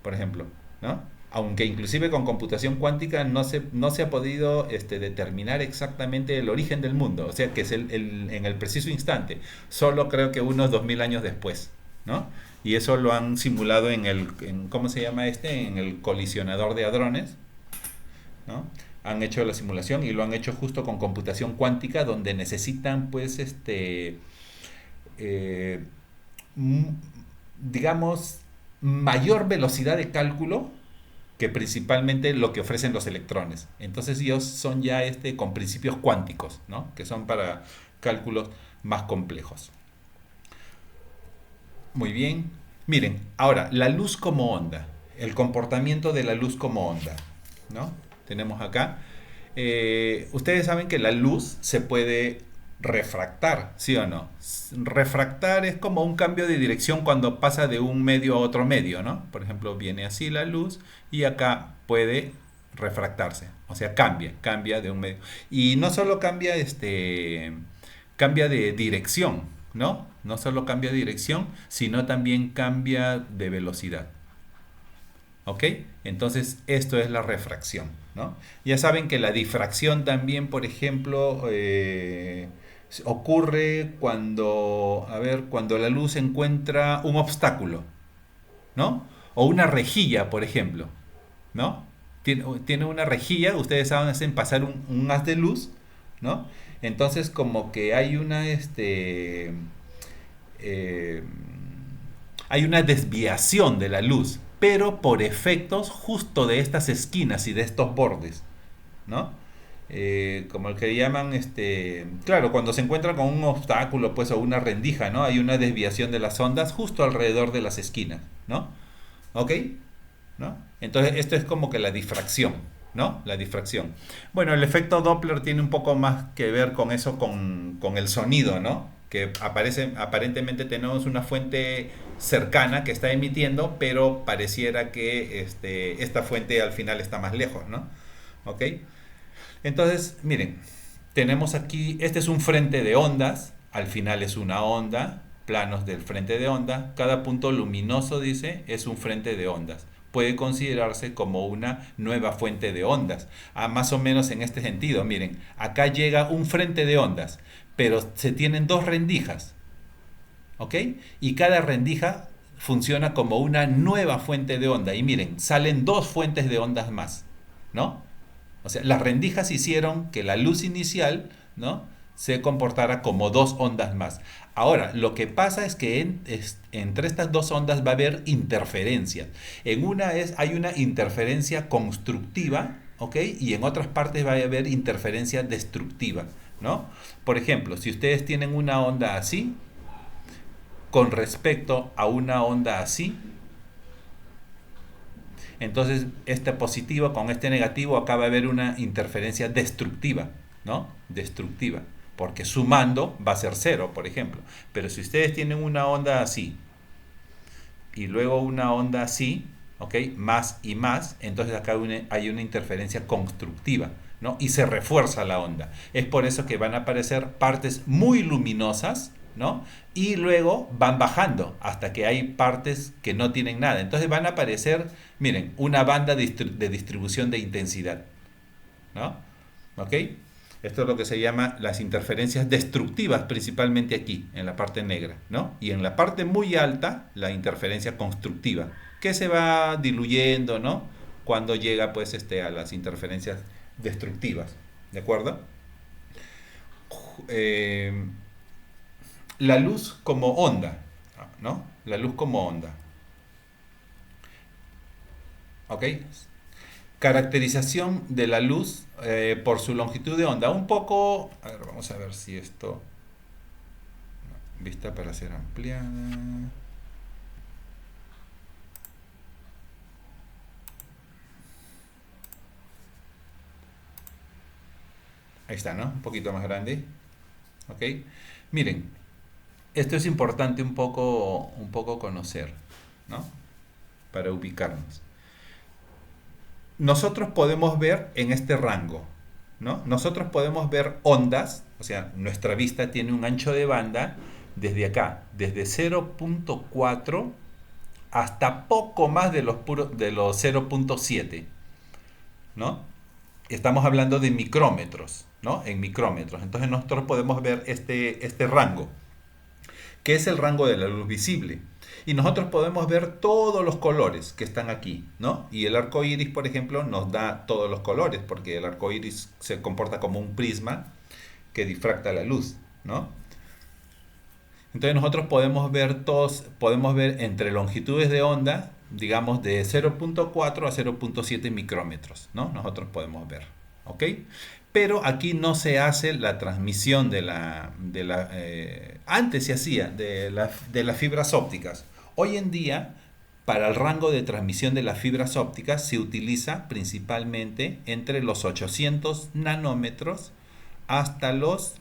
Speaker 3: por ejemplo, ¿no? Aunque inclusive con computación cuántica no se ha podido determinar exactamente el origen del mundo, o sea que es en el preciso instante, solo creo que unos 2000 años después, ¿no? Y eso lo han simulado ¿cómo se llama en el colisionador de hadrones, ¿no? Han hecho la simulación y lo han hecho justo con computación cuántica, donde necesitan pues digamos, mayor velocidad de cálculo que principalmente lo que ofrecen los electrones. Entonces ellos son ya con principios cuánticos, ¿no? Que son para cálculos más complejos. Muy bien. Miren, ahora, la luz como onda, el comportamiento de la luz como onda, ¿no? Tenemos acá. Ustedes saben que la luz se puede refractar, ¿sí o no? Refractar es como un cambio de dirección cuando pasa de un medio a otro medio, ¿no? Por ejemplo, viene así la luz y acá puede refractarse, o sea, cambia de un medio. Y no solo cambia de dirección, ¿no? No solo cambia de dirección, sino también cambia de velocidad. ¿Ok? Entonces, esto es la refracción, ¿no? Ya saben que la difracción también, por ejemplo, ocurre cuando la luz encuentra un obstáculo, ¿no? O una rejilla, por ejemplo, ¿no? Tiene una rejilla, ustedes saben, hacen pasar un haz de luz, ¿no? Entonces, como que hay hay una desviación de la luz, pero por efectos justo de estas esquinas y de estos bordes, ¿no? Como el que llaman, claro, cuando se encuentra con un obstáculo, pues, o una rendija, ¿no? Hay una desviación de las ondas justo alrededor de las esquinas, ¿no? ¿Ok? ¿No? Entonces, esto es como que la difracción, ¿no? La difracción. Bueno, el efecto Doppler tiene un poco más que ver con eso, con el sonido, ¿no?
Speaker 1: que aparentemente tenemos una fuente cercana que está emitiendo, pero pareciera que esta fuente al final está más lejos, ¿no? ¿Ok? Entonces, miren, tenemos aquí, este es un frente de ondas, al final es una onda, planos del frente de onda, cada punto luminoso, dice, es un frente de ondas. Puede considerarse como una nueva fuente de ondas. Más o menos en este sentido, miren, acá llega un frente de ondas, pero se tienen dos rendijas, ¿ok? Y cada rendija funciona como una nueva fuente de onda. Y miren, salen dos fuentes de ondas más, ¿no? O sea, las rendijas hicieron que la luz inicial, ¿no?, se comportara como dos ondas más. Ahora, lo que pasa es que entre estas dos ondas va a haber interferencias. En una hay una interferencia constructiva, ¿ok? Y en otras partes va a haber interferencia destructiva, ¿no? Por ejemplo, si ustedes tienen una onda así, con respecto a una onda así, entonces este positivo con este negativo acá va a haber una interferencia destructiva, ¿no? Destructiva, porque sumando va a ser cero, por ejemplo. Pero si ustedes tienen una onda así y luego una onda así, ¿ok? Más y más, entonces acá hay una interferencia constructiva, ¿no? Y se refuerza la onda. Es por eso que van a aparecer partes muy luminosas, ¿no? Y luego van bajando hasta que hay partes que no tienen nada. Entonces van a aparecer, miren, una banda de distribución de intensidad, ¿no? ¿Ok? Esto es lo que se llama las interferencias destructivas, principalmente aquí, en la parte negra, ¿no? Y en la parte muy alta, la interferencia constructiva, que se va diluyendo, ¿no? Cuando llega, pues, a las interferencias destructivas, ¿de acuerdo? La luz como onda, ¿no? La luz como onda. ¿Ok? Caracterización de la luz por su longitud de onda. Un poco, a ver, vamos a ver si esto, vista para ser ampliada. Ahí está, ¿no? Un poquito más grande. ¿Ok? Miren, esto es importante un poco conocer, ¿no? Para ubicarnos. Nosotros podemos ver en este rango, ¿no? Nosotros podemos ver ondas, o sea, nuestra vista tiene un ancho de banda desde acá, desde 0.4 hasta poco más de los 0.7, ¿no? Estamos hablando de micrómetros, ¿no? En micrómetros. Entonces nosotros podemos ver este rango, que es el rango de la luz visible. Y nosotros podemos ver todos los colores que están aquí, ¿no? Y el arco iris, por ejemplo, nos da todos los colores, porque el arco iris se comporta como un prisma que difracta la luz, ¿no? Entonces nosotros podemos ver entre longitudes de onda, digamos de 0.4 a 0.7 micrómetros, ¿no? Nosotros podemos ver, ¿ok? Pero aquí no se hace la transmisión antes se hacía de las fibras ópticas. Hoy en día, para el rango de transmisión de las fibras ópticas se utiliza principalmente entre los 800 nanómetros hasta los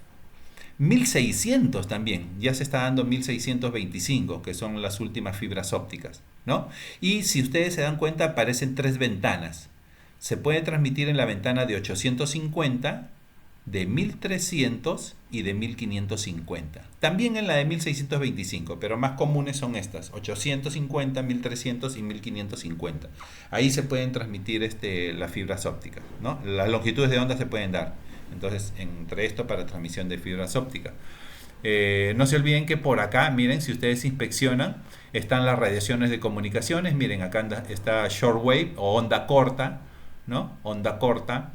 Speaker 1: 1600 también. Ya se está dando 1625, que son las últimas fibras ópticas, ¿no? Y si ustedes se dan cuenta, aparecen tres ventanas. Se puede transmitir en la ventana de 850, de 1300 y de 1550. También en la de 1625, pero más comunes son estas, 850, 1300 y 1550. Ahí se pueden transmitir las fibras ópticas, ¿no? Las longitudes de onda se pueden dar. Entonces, entre esto para transmisión de fibras ópticas. No se olviden que por acá, miren, si ustedes inspeccionan, están las radiaciones de comunicaciones. Miren, acá está shortwave o onda corta, ¿no? Onda corta.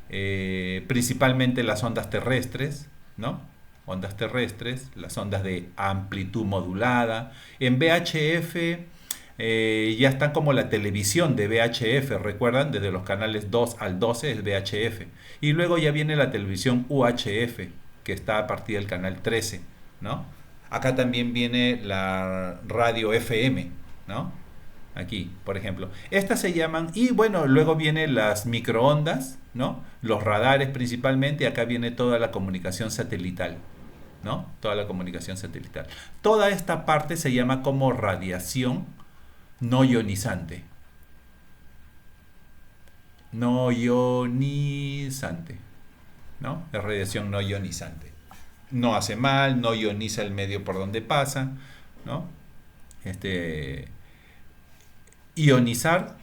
Speaker 1: Principalmente las ondas terrestres, ¿no? Ondas terrestres, las ondas de amplitud modulada. En VHF ya están como la televisión de VHF, recuerdan, desde los canales 2 al 12 es VHF. Y luego ya viene la televisión UHF, que está a partir del canal 13, ¿no? Acá también viene la radio FM, ¿no? Aquí, por ejemplo. Estas se llaman, y bueno, luego vienen las microondas, ¿no? Los radares principalmente, y acá viene toda la comunicación satelital,
Speaker 3: ¿no? Toda la comunicación satelital. Toda esta parte se llama como radiación no ionizante. No ionizante, ¿no? Es radiación no ionizante. No hace mal, no ioniza el medio por donde pasa, ¿no? Ionizar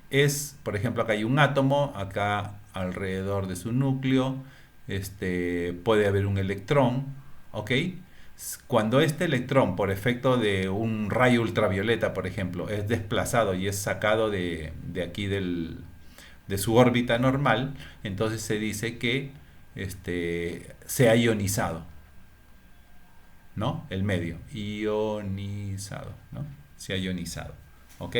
Speaker 3: es, por ejemplo, acá hay un átomo, acá alrededor de su núcleo, puede haber un electrón, ¿ok? Cuando este electrón, por efecto de un rayo ultravioleta, por ejemplo, es desplazado y es sacado de aquí de su órbita normal, entonces se dice que se ha ionizado, ¿no? El medio, ionizado, ¿no? Se ha ionizado, ¿ok?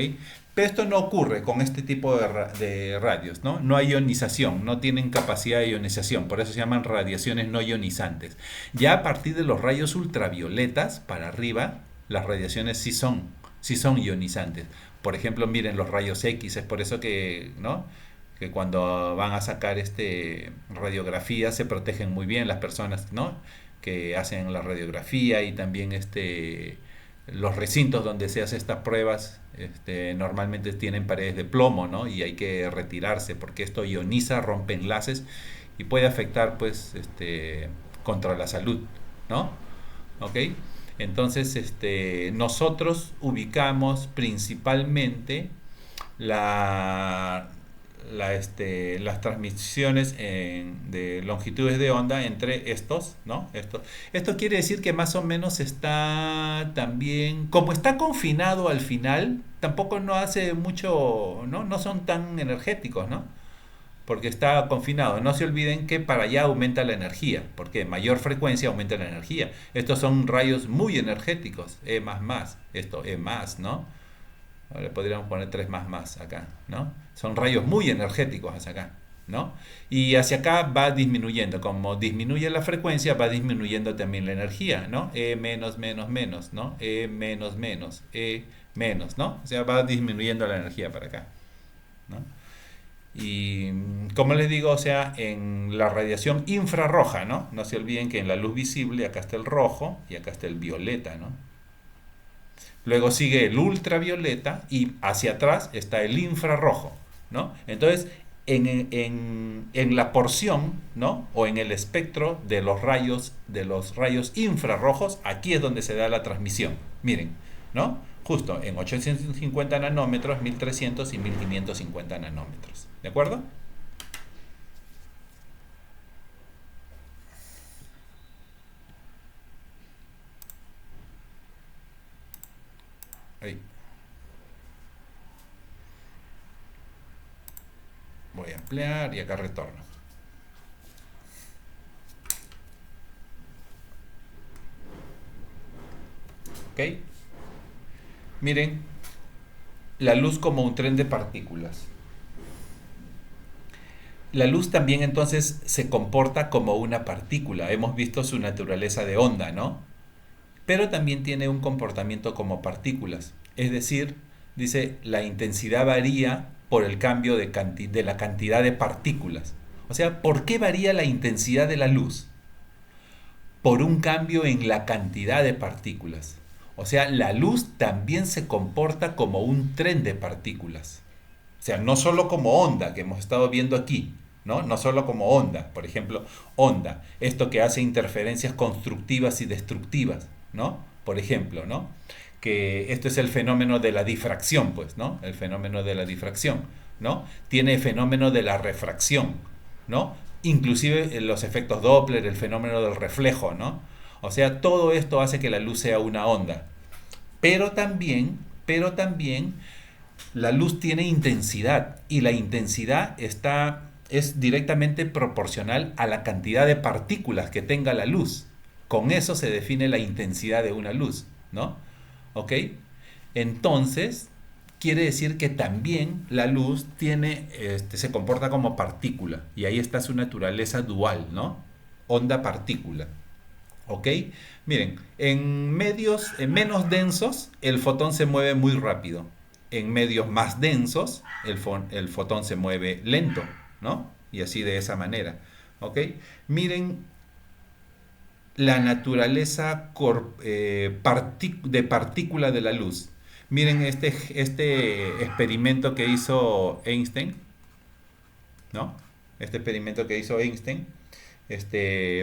Speaker 3: Pero esto no ocurre con este tipo de radios, ¿no? No hay ionización, no tienen capacidad de ionización, por eso se llaman radiaciones no ionizantes. Ya a partir de los rayos ultravioletas para arriba, las radiaciones sí son ionizantes. Por ejemplo, miren los rayos X, es por eso que, ¿no? Que cuando van a sacar radiografía se protegen muy bien las personas, ¿no? Que hacen la radiografía, y también los recintos donde se hacen estas pruebas normalmente tienen paredes de plomo, ¿no? Y hay que retirarse porque esto ioniza, rompe enlaces y puede afectar, pues, contra la salud, ¿no? ¿Ok? Entonces, nosotros ubicamos principalmente las transmisiones de longitudes de onda entre estos, ¿no? Esto quiere decir que más o menos está también, como está confinado al final, tampoco no hace mucho, ¿no? No son tan energéticos, ¿no? Porque está confinado. No se olviden que para allá aumenta la energía, porque mayor frecuencia aumenta la energía. Estos son rayos muy energéticos, esto E más, ¿no? Le podríamos poner 3 más acá, ¿no? Son rayos muy energéticos hacia acá, ¿no? Y hacia acá va disminuyendo. Como disminuye la frecuencia, va disminuyendo también la energía, ¿no? E menos, menos, menos, ¿no? E menos, menos, E menos, ¿no? O sea, va disminuyendo la energía para acá, ¿no? Y como les digo, o sea, en la radiación infrarroja, ¿no? No se olviden que en la luz visible acá está el rojo y acá está el violeta, ¿no? Luego sigue el ultravioleta y hacia atrás está el infrarrojo, ¿no? Entonces, en la porción, ¿no? O en el espectro de los rayos infrarrojos, aquí es donde se da la transmisión. Miren, ¿no? Justo en 850 nanómetros, 1300 y 1550 nanómetros. ¿De acuerdo? Ahí. Voy a ampliar y acá retorno. ¿Ok? Miren, la luz como un tren de partículas. La luz también entonces se comporta como una partícula. Hemos visto su naturaleza de onda, ¿no? Pero también tiene un comportamiento como partículas. Es decir, dice, la intensidad varía por el cambio de la cantidad de partículas. O sea, ¿por qué varía la intensidad de la luz? Por un cambio en la cantidad de partículas. O sea, la luz también se comporta como un tren de partículas. O sea, no solo como onda, que hemos estado viendo aquí, ¿no? No solo como onda, por ejemplo, onda, esto que hace interferencias constructivas y destructivas, ¿no? Por ejemplo, ¿no? Que esto es el fenómeno de la difracción, pues, ¿no? El fenómeno de la difracción, ¿no? Tiene el fenómeno de la refracción, ¿no? Inclusive los efectos Doppler, el fenómeno del reflejo, ¿no? O sea, todo esto hace que la luz sea una onda. Pero también la luz tiene intensidad, y la intensidad es directamente proporcional a la cantidad de partículas que tenga la luz. Con eso se define la intensidad de una luz, ¿no? ¿Ok? Entonces, quiere decir que también la luz se comporta como partícula, y ahí está su naturaleza dual, ¿no? Onda-partícula. ¿Ok? Miren, en menos densos, el fotón se mueve muy rápido. En medios más densos, el fotón se mueve lento, ¿no? Y así de esa manera. ¿Ok? Miren la naturaleza de partícula de la luz. Miren este experimento que hizo Einstein, ¿no? Este experimento que hizo Einstein,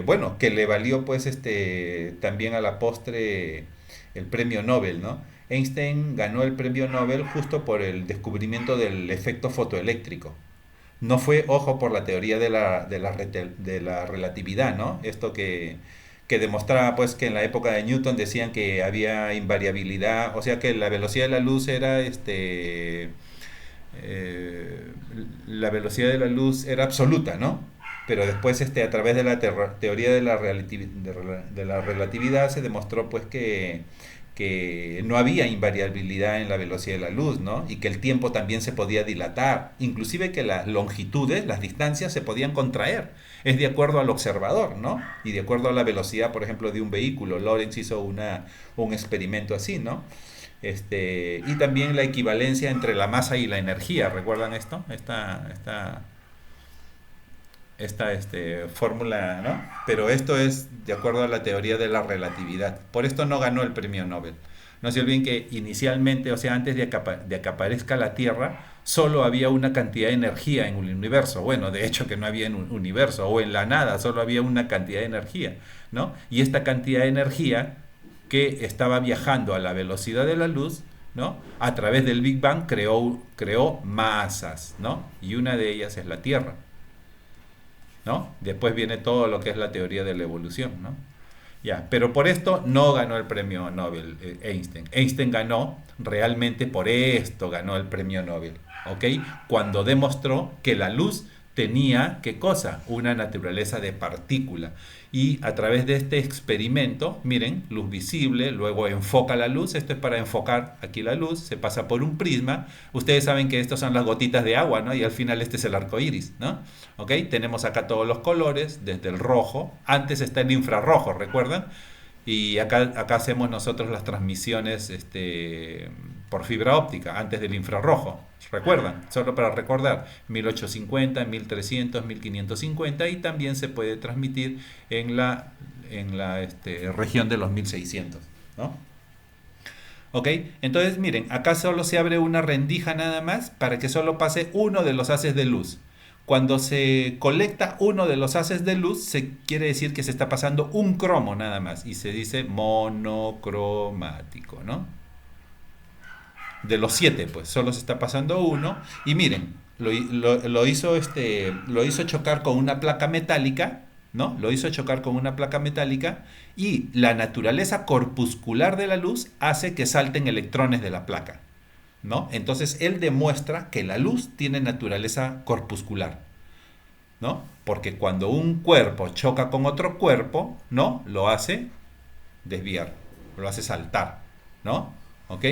Speaker 3: bueno, que le valió pues también a la postre el premio Nobel, ¿no? Einstein ganó el premio Nobel justo por el descubrimiento del efecto fotoeléctrico. No fue, ojo, por la teoría de la relatividad, ¿no? Esto que demostraba pues que en la época de Newton decían que había invariabilidad, o sea que la velocidad de la luz era eh, la velocidad de la luz era absoluta, ¿no? Pero después a través de la teoría de la relatividad se demostró pues que no había invariabilidad en la velocidad de la luz, ¿no? Y que el tiempo también se podía dilatar, inclusive que las longitudes, las distancias se podían contraer. Es de acuerdo al observador, ¿no? Y de acuerdo a la velocidad, por ejemplo, de un vehículo. Lorentz hizo un experimento así, ¿no? Y también la equivalencia entre la masa y la energía. ¿Recuerdan esto? Esta fórmula, ¿no? Pero esto es de acuerdo a la teoría de la relatividad. Por esto no ganó el premio Nobel. No se olviden que inicialmente, o sea, antes de que aparezca la Tierra, solo había una cantidad de energía en un universo. Bueno, de hecho que no había en un universo, o en la nada, solo había una cantidad de energía, ¿no? Y esta cantidad de energía que estaba viajando a la velocidad de la luz, ¿no? A través del Big Bang creó masas, ¿no? Y una de ellas es la Tierra, ¿no? Después viene todo lo que es la teoría de la evolución, ¿no? Ya, pero por esto no ganó el premio Nobel Einstein. Einstein ganó, realmente por esto ganó el premio Nobel, ¿ok? Cuando demostró que la luz tenía, ¿qué cosa? Una naturaleza de partícula. Y a través de este experimento, miren, luz visible, luego enfoca la luz, esto es para enfocar aquí la luz, se pasa por un prisma. Ustedes saben que estos son las gotitas de agua, ¿no? Y al final este es el arco iris, ¿no? ¿Ok? Tenemos acá todos los colores, desde el rojo, antes está el infrarrojo, ¿recuerdan? Y acá hacemos nosotros las transmisiones por fibra óptica, antes del infrarrojo. ¿Recuerdan? Solo para recordar, 1850, 1300, 1550 y también se puede transmitir en la región de los 1600, ¿no? ¿Ok? Entonces, miren, acá solo se abre una rendija nada más para que solo pase uno de los haces de luz. Cuando se colecta uno de los haces de luz, se quiere decir que se está pasando un cromo nada más y se dice monocromático, ¿no? De los 7, pues solo se está pasando uno. Y miren, lo hizo chocar con una placa metálica, ¿no? Lo hizo chocar con una placa metálica y la naturaleza corpuscular de la luz hace que salten electrones de la placa, ¿no? Entonces él demuestra que la luz tiene naturaleza corpuscular, ¿no? Porque cuando un cuerpo choca con otro cuerpo, ¿no? Lo hace desviar, lo hace saltar, ¿no? ¿Ok?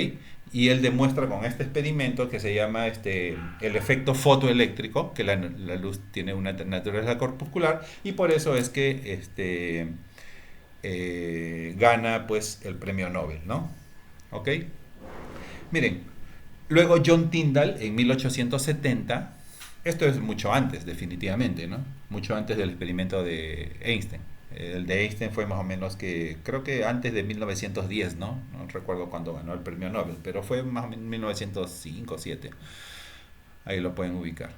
Speaker 3: Y él demuestra con este experimento que se llama el efecto fotoeléctrico, que la luz tiene una naturaleza corpuscular y por eso es que gana pues el premio Nobel, ¿no? ¿Ok? Miren, luego John Tyndall en 1870, esto es mucho antes definitivamente, ¿no? Mucho antes del experimento de Einstein. El de Einstein fue más o menos que, creo que antes de 1910, ¿no? No recuerdo cuándo ganó el premio Nobel, pero fue más o menos 1905 o 7. Ahí lo pueden ubicar.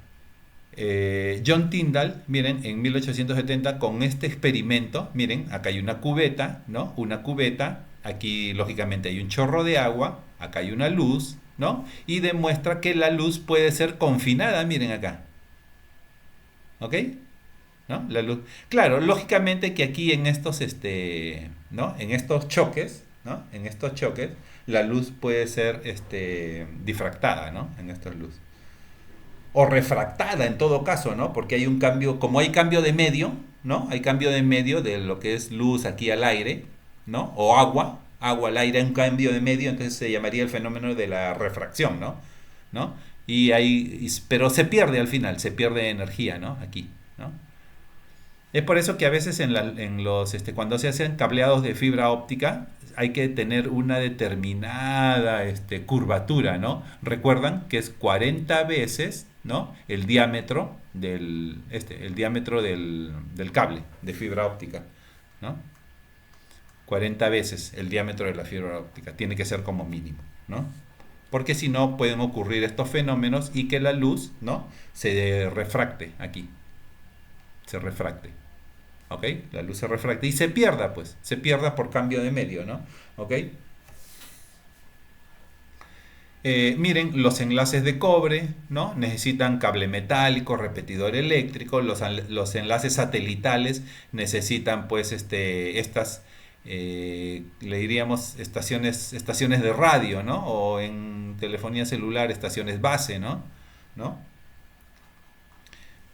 Speaker 3: John Tyndall, miren, en 1870 con este experimento, miren, acá hay una cubeta, ¿no? Una cubeta, aquí lógicamente hay un chorro de agua, acá hay una luz, ¿no? Y demuestra que la luz puede ser confinada, miren acá. ¿Ok? ¿No? La luz. Claro, lógicamente que aquí en estos, ¿no? En estos choques, ¿no? En estos choques, la luz puede ser, difractada, ¿no? En estas luz. O refractada en todo caso, ¿no? Porque hay un cambio, como hay cambio de medio, ¿no? Hay cambio de medio de lo que es luz aquí al aire, ¿no? O agua al aire, un cambio de medio, entonces se llamaría el fenómeno de la refracción, ¿no? ¿No? Pero se pierde al final, se pierde energía, ¿no? Aquí, ¿no? Es por eso que a veces cuando se hacen cableados de fibra óptica hay que tener una determinada curvatura, ¿no? Recuerdan que es 40 veces, ¿no? El diámetro del cable de fibra óptica, ¿no? 40 veces el diámetro de la fibra óptica. Tiene que ser como mínimo, ¿no? Porque si no pueden ocurrir estos fenómenos y que la luz, ¿no?, se refracte aquí. Se refracte. ¿Ok? La luz se refracte y se pierda, pues. Se pierda por cambio de medio, ¿no? ¿Ok? Miren, los enlaces de cobre, ¿no?, necesitan cable metálico, repetidor eléctrico. Los enlaces satelitales necesitan, pues, estas, le diríamos, estaciones de radio, ¿no? O en telefonía celular, estaciones base, ¿no?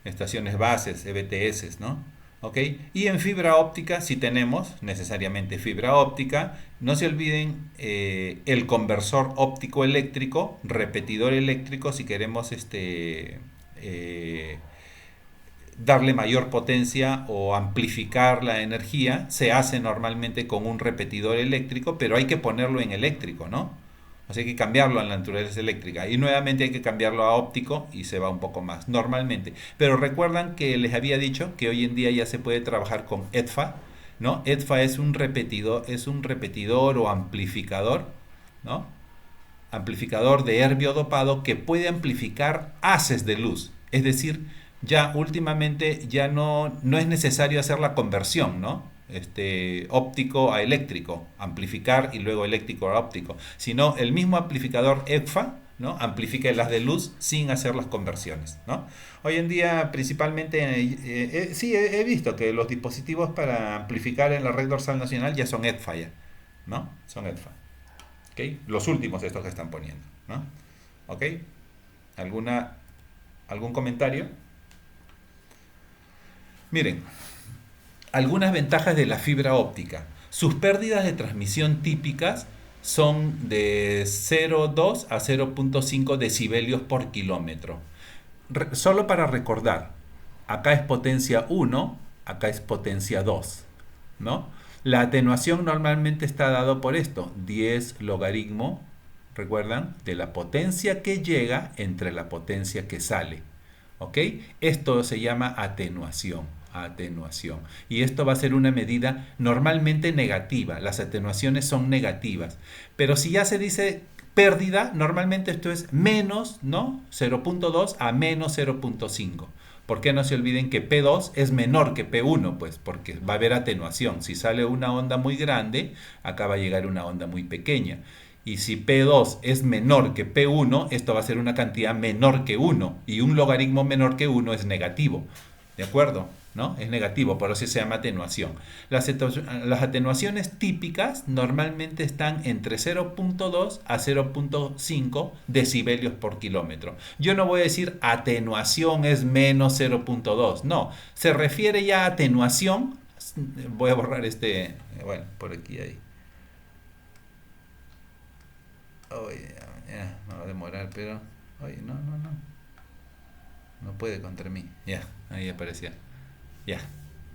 Speaker 3: Estaciones bases, EBTS, ¿no? ¿Ok? Y en fibra óptica, si tenemos necesariamente fibra óptica, no se olviden el conversor óptico eléctrico, repetidor eléctrico, si queremos darle mayor potencia o amplificar la energía, se hace normalmente con un repetidor eléctrico, pero hay que ponerlo en eléctrico, ¿no? O sea, hay que cambiarlo a la naturaleza eléctrica. Y nuevamente hay que cambiarlo a óptico y se va un poco más, normalmente. Pero recuerdan que les había dicho que hoy en día ya se puede trabajar con EDFA, ¿no? EDFA es un repetidor o amplificador, ¿no? Amplificador de herbio dopado que puede amplificar haces de luz. Es decir, ya últimamente ya no es necesario hacer la conversión, ¿no? Óptico a eléctrico, amplificar y luego eléctrico a óptico, sino el mismo amplificador EDFA, ¿no?, amplifica el haz de luz sin hacer las conversiones, ¿no? Hoy en día principalmente sí he visto que los dispositivos para amplificar en la red dorsal nacional ya son EDFA ya, ¿no? Son EDFA. ¿Okay? Los últimos estos que están poniendo, ¿no? ¿Ok? ¿Algún comentario? Miren, algunas ventajas de la fibra óptica. Sus pérdidas de transmisión típicas son de 0,2 a 0,5 decibelios por kilómetro. Solo para recordar, acá es potencia 1, acá es potencia 2, ¿no? La atenuación normalmente está dado por esto, 10 logaritmo, ¿recuerdan?, de la potencia que llega entre la potencia que sale. ¿Ok? Esto se llama atenuación. Y esto va a ser una medida normalmente negativa. Las atenuaciones son negativas. Pero si ya se dice pérdida, normalmente esto es menos, ¿no?, 0,2 a menos 0,5. ¿Por qué no se olviden que P2 es menor que P1? Pues porque va a haber atenuación. Si sale una onda muy grande, acá va a llegar una onda muy pequeña. Y si P2 es menor que P1, esto va a ser una cantidad menor que 1. Y un logaritmo menor que 1 es negativo. ¿De acuerdo? ¿No? Es negativo, por eso se llama atenuación. Las atenuaciones típicas normalmente están entre 0,2 a 0,5 decibelios por kilómetro. Yo no voy a decir atenuación es menos 0,2. No, se refiere ya a atenuación. Voy a borrar bueno, por aquí ahí. Oye, ya, me va a demorar, pero... Oye, no. No puede contra mí. Ya, ahí aparecía. Ya.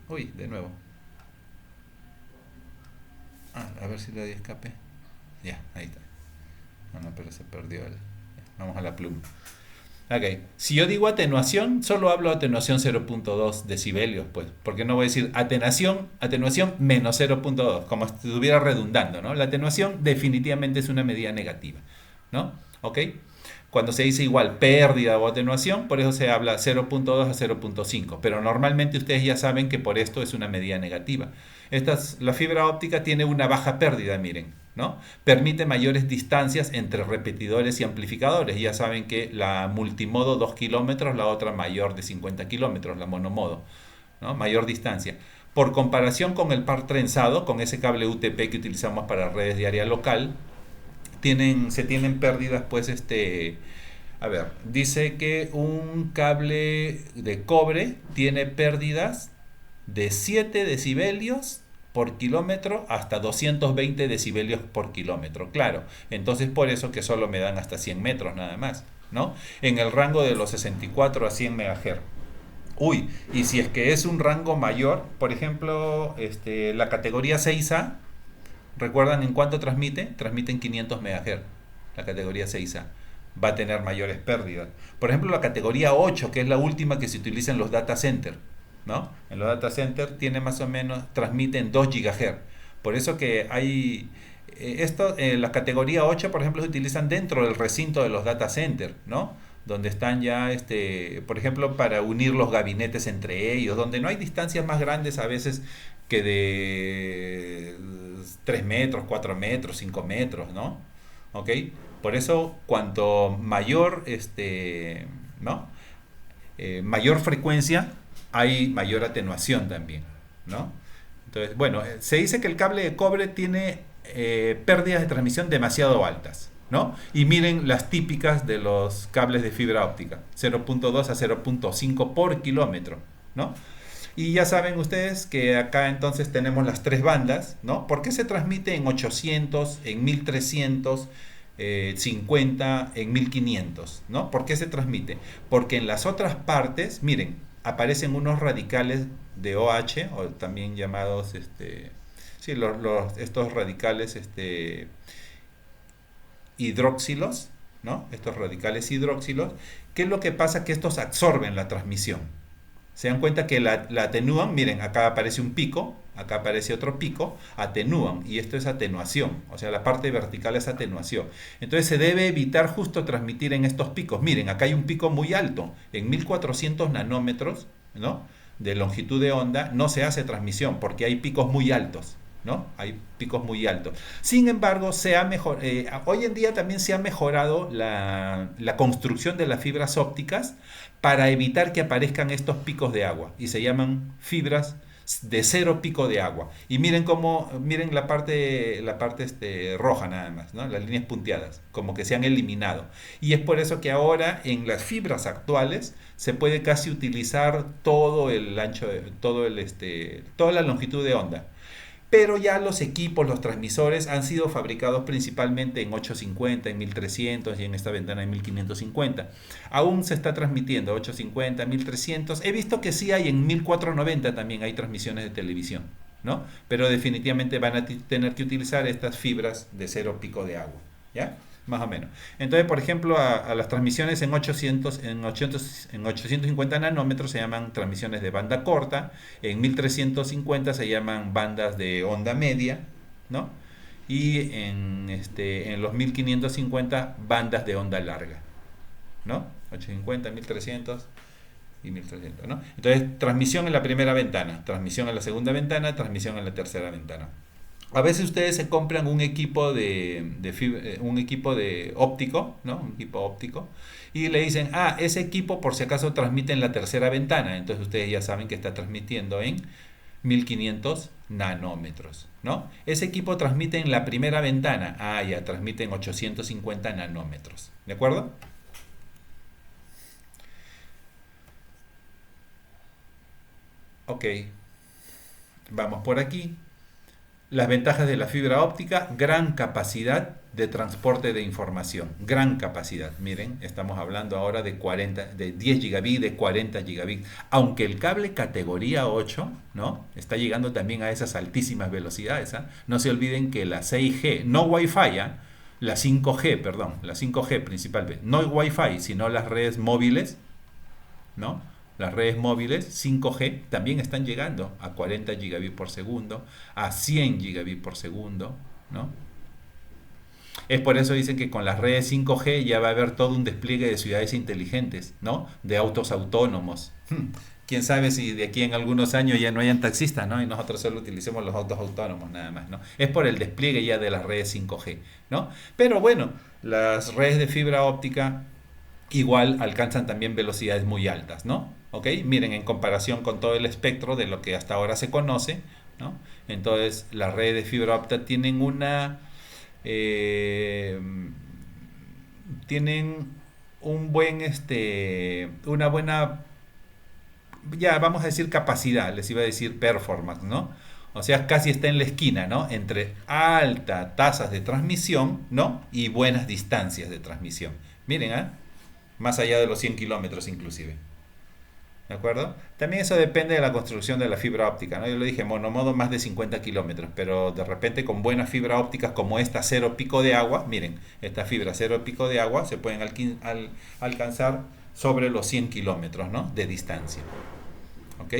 Speaker 3: Uy, de nuevo. A ver si le doy escape. Ya, ahí está. No, pero se perdió Vamos a la pluma. Ok. Si yo digo atenuación, solo hablo de atenuación 0,2 decibelios, pues. Porque no voy a decir atenuación menos 0,2, como si estuviera redundando, ¿no? La atenuación definitivamente es una medida negativa, ¿no? ¿Ok? Cuando se dice igual pérdida o atenuación, por eso se habla 0,2 a 0,5. Pero normalmente ustedes ya saben que por esto es una medida negativa. La fibra óptica tiene una baja pérdida, miren, ¿no? Permite mayores distancias entre repetidores y amplificadores. Ya saben que la multimodo 2 kilómetros, la otra mayor de 50 kilómetros, la monomodo, ¿no? Mayor distancia. Por comparación con el par trenzado, con ese cable UTP que utilizamos para redes de área local, se tienen pérdidas, pues, a ver, dice que un cable de cobre tiene pérdidas de 7 decibelios por kilómetro hasta 220 decibelios por kilómetro, claro, entonces por eso que solo me dan hasta 100 metros nada más, ¿no? En el rango de los 64 a 100 MHz. Uy, y si es que es un rango mayor, por ejemplo, la categoría 6A, ¿recuerdan en cuánto transmite? Transmite en 500 MHz, la categoría 6A. Va a tener mayores pérdidas. Por ejemplo, la categoría 8, que es la última que se utiliza en los data centers, ¿no? En los data centers tiene más o menos, transmite en 2 GHz. Por eso que hay... esto, la categoría 8, por ejemplo, se utilizan dentro del recinto de los data centers, ¿no? Donde están ya, por ejemplo, para unir los gabinetes entre ellos, donde no hay distancias más grandes a veces que de 3 metros, 4 metros, 5 metros, ¿no? ¿Ok? Por eso, cuanto mayor, ¿no? Mayor frecuencia, hay mayor atenuación también, ¿no? Entonces, bueno, se dice que el cable de cobre tiene pérdidas de transmisión demasiado altas, ¿no? Y miren las típicas de los cables de fibra óptica, 0.2 a 0.5 por kilómetro, ¿no? Y ya saben ustedes que acá entonces tenemos las tres bandas, ¿no? ¿Por qué se transmite en 800, en 1300, 50, en 1500, ¿no? ¿Por qué se transmite? Porque en las otras partes, miren, aparecen unos radicales de OH, o también llamados, sí, estos radicales, hidróxilos, ¿no? Estos radicales hidróxilos. ¿Qué es lo que pasa? Que estos absorben la transmisión. Se dan cuenta que la atenúan, miren, acá aparece un pico, acá aparece otro pico, atenúan, y esto es atenuación, o sea, la parte vertical es atenuación. Entonces se debe evitar justo transmitir en estos picos. Miren, acá hay un pico muy alto, en 1400 nanómetros, ¿no? De longitud de onda, no se hace transmisión porque hay picos muy altos, ¿no? Hay picos muy altos. Sin embargo, hoy en día también se ha mejorado la construcción de las fibras ópticas para evitar que aparezcan estos picos de agua, y se llaman fibras de cero pico de agua. Y miren miren la parte roja nada más, ¿no? Las líneas punteadas, como que se han eliminado. Y es por eso que ahora en las fibras actuales se puede casi utilizar todo el ancho, toda la longitud de onda. Pero ya los equipos, los transmisores han sido fabricados principalmente en 850, en 1300 y en esta ventana en 1550. Aún se está transmitiendo 850, 1300. He visto que sí hay en 1490 también hay transmisiones de televisión, ¿no? Pero definitivamente van a tener que utilizar estas fibras de cero pico de agua, ¿ya? Más o menos. Entonces, por ejemplo, a las transmisiones en 850 nanómetros se llaman transmisiones de banda corta, en 1350 se llaman bandas de onda media, ¿no? Y en los 1550 bandas de onda larga, ¿no? 850, 1300 y 1300, ¿no? Entonces, transmisión en la primera ventana, transmisión en la segunda ventana, transmisión en la tercera ventana. A veces ustedes se compran un equipo un equipo de óptico, ¿no? Un equipo óptico, y le dicen, ese equipo por si acaso transmite en la tercera ventana. Entonces ustedes ya saben que está transmitiendo en 1500 nanómetros, ¿no? Ese equipo transmite en la primera ventana. Ya transmite en 850 nanómetros. ¿De acuerdo? Ok. Vamos por aquí. Las ventajas de la fibra óptica: gran capacidad de transporte de información, gran capacidad. Miren, estamos hablando ahora de 10 gigabits, de 40 gigabits. Aunque el cable categoría 8, ¿no? Está llegando también a esas altísimas velocidades, ¿eh? No se olviden que la 6G, no Wi-Fi, la 5G, perdón, la 5G principalmente, no Wi-Fi, sino las redes móviles, ¿no? Las redes móviles 5G también están llegando a 40 gigabits por segundo, a 100 gigabits por segundo, ¿no? Es por eso dicen que con las redes 5G ya va a haber todo un despliegue de ciudades inteligentes, ¿no? De autos autónomos. Quién sabe si de aquí en algunos años ya no hayan taxistas, ¿no? Y nosotros solo utilicemos los autos autónomos nada más, ¿no? Es por el despliegue ya de las redes 5G, ¿no? Pero bueno, las redes de fibra óptica igual alcanzan también velocidades muy altas, ¿no? ¿Ok? Miren, en comparación con todo el espectro de lo que hasta ahora se conoce, ¿no? Entonces, las redes de fibra óptica tienen una buena, ya vamos a decir capacidad, les iba a decir performance, ¿no? O sea, casi está en la esquina, ¿no? Entre altas tasas de transmisión, ¿no? Y buenas distancias de transmisión. Miren, más allá de los 100 kilómetros inclusive. ¿De acuerdo? También eso depende de la construcción de la fibra óptica, ¿no? Yo le dije monomodo más de 50 kilómetros, pero de repente con buenas fibras ópticas como esta cero pico de agua, miren, esta fibra cero pico de agua se pueden alcanzar sobre los 100 kilómetros, ¿no? De distancia. ¿Ok?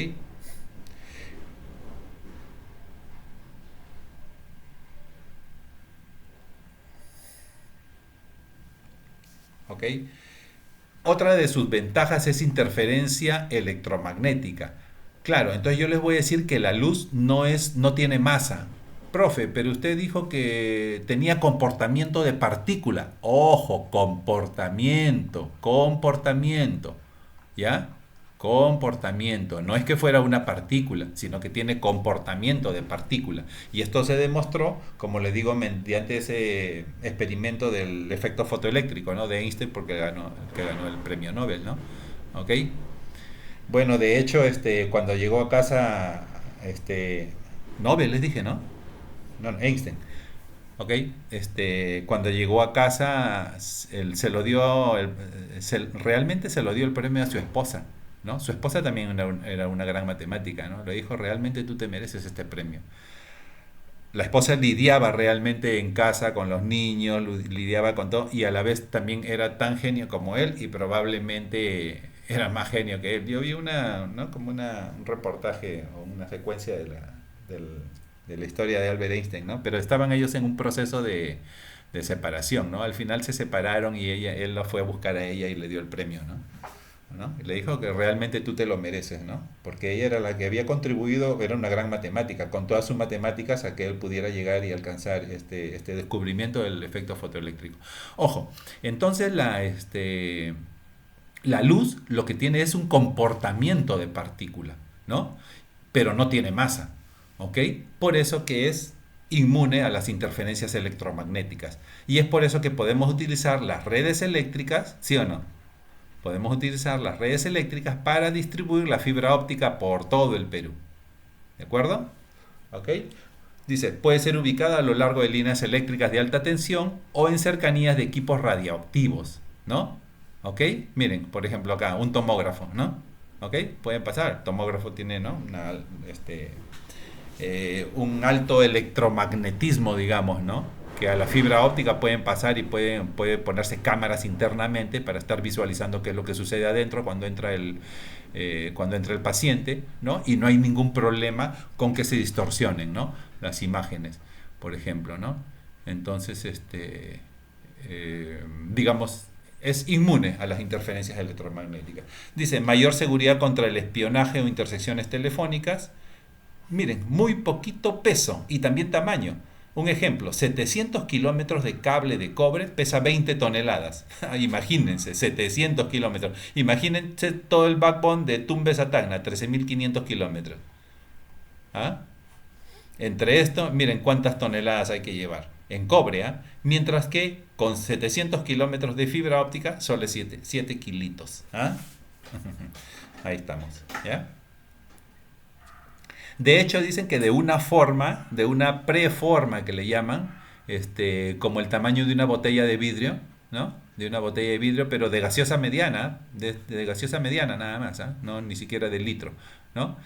Speaker 3: ¿ok? Otra de sus ventajas es interferencia electromagnética. Claro, entonces yo les voy a decir que la luz no tiene masa. Profe, pero usted dijo que tenía comportamiento de partícula. Ojo, comportamiento, ¿ya? Comportamiento. No es que fuera una partícula, sino que tiene comportamiento de partícula. Y esto se demostró, como les digo, mediante ese experimento del efecto fotoeléctrico, ¿no? De Einstein, porque que ganó el premio Nobel, ¿no? ¿Ok? Bueno, de hecho, cuando llegó a casa, Nobel les dije, ¿no? No, Einstein. ¿Ok? Cuando llegó a casa, él se lo dio, realmente se lo dio el premio a su esposa, ¿no? Su esposa también era una gran matemática, ¿no? Le dijo, realmente tú te mereces este premio. La esposa lidiaba realmente en casa con los niños, lidiaba con todo, y a la vez también era tan genio como él, y probablemente era más genio que él. Yo vi ¿no? Como un reportaje o una secuencia de la historia de Albert Einstein, ¿no? Pero estaban ellos en un proceso de separación, ¿no? Al final se separaron y él la fue a buscar a ella y le dio el premio, ¿no? Y le dijo que realmente tú te lo mereces, ¿no? Porque ella era la que había contribuido, era una gran matemática, con todas sus matemáticas a que él pudiera llegar y alcanzar este descubrimiento del efecto fotoeléctrico. Ojo, entonces la luz lo que tiene es un comportamiento de partícula, ¿no? Pero no tiene masa, ¿ok? Por eso que es inmune a las interferencias electromagnéticas. Y es por eso que podemos utilizar las redes eléctricas, ¿sí o no? Podemos utilizar las redes eléctricas para distribuir la fibra óptica por todo el Perú. ¿De acuerdo? ¿Ok? Dice, puede ser ubicada a lo largo de líneas eléctricas de alta tensión o en cercanías de equipos radioactivos, ¿no? ¿Ok? Miren, por ejemplo acá, un tomógrafo, ¿no? ¿Ok? Pueden pasar. El tomógrafo tiene, ¿no? Un alto electromagnetismo, digamos, ¿no? Que a la fibra óptica pueden pasar y puede ponerse cámaras internamente para estar visualizando qué es lo que sucede adentro cuando entra el paciente, ¿no? Y no hay ningún problema con que se distorsionen, ¿no? Las imágenes, por ejemplo, ¿no? Entonces, digamos, es inmune a las interferencias electromagnéticas. Dice, mayor seguridad contra el espionaje o intersecciones telefónicas. Miren, muy poquito peso y también tamaño. Un ejemplo, 700 kilómetros de cable de cobre pesa 20 toneladas. Imagínense, 700 kilómetros. Imagínense todo el backbone de Tumbes a Tacna, 13.500 kilómetros. ¿Ah? Entre esto, miren cuántas toneladas hay que llevar en cobre, ¿ah? Mientras que con 700 kilómetros de fibra óptica, solo 7 kilitos. ¿Ah? Ahí estamos, ¿ya? De hecho, dicen que de una preforma que le llaman, como el tamaño de una botella de vidrio, ¿no? De una botella de vidrio, pero de gaseosa mediana, de gaseosa mediana nada más, ¿eh? No, ni siquiera de litro, ¿no?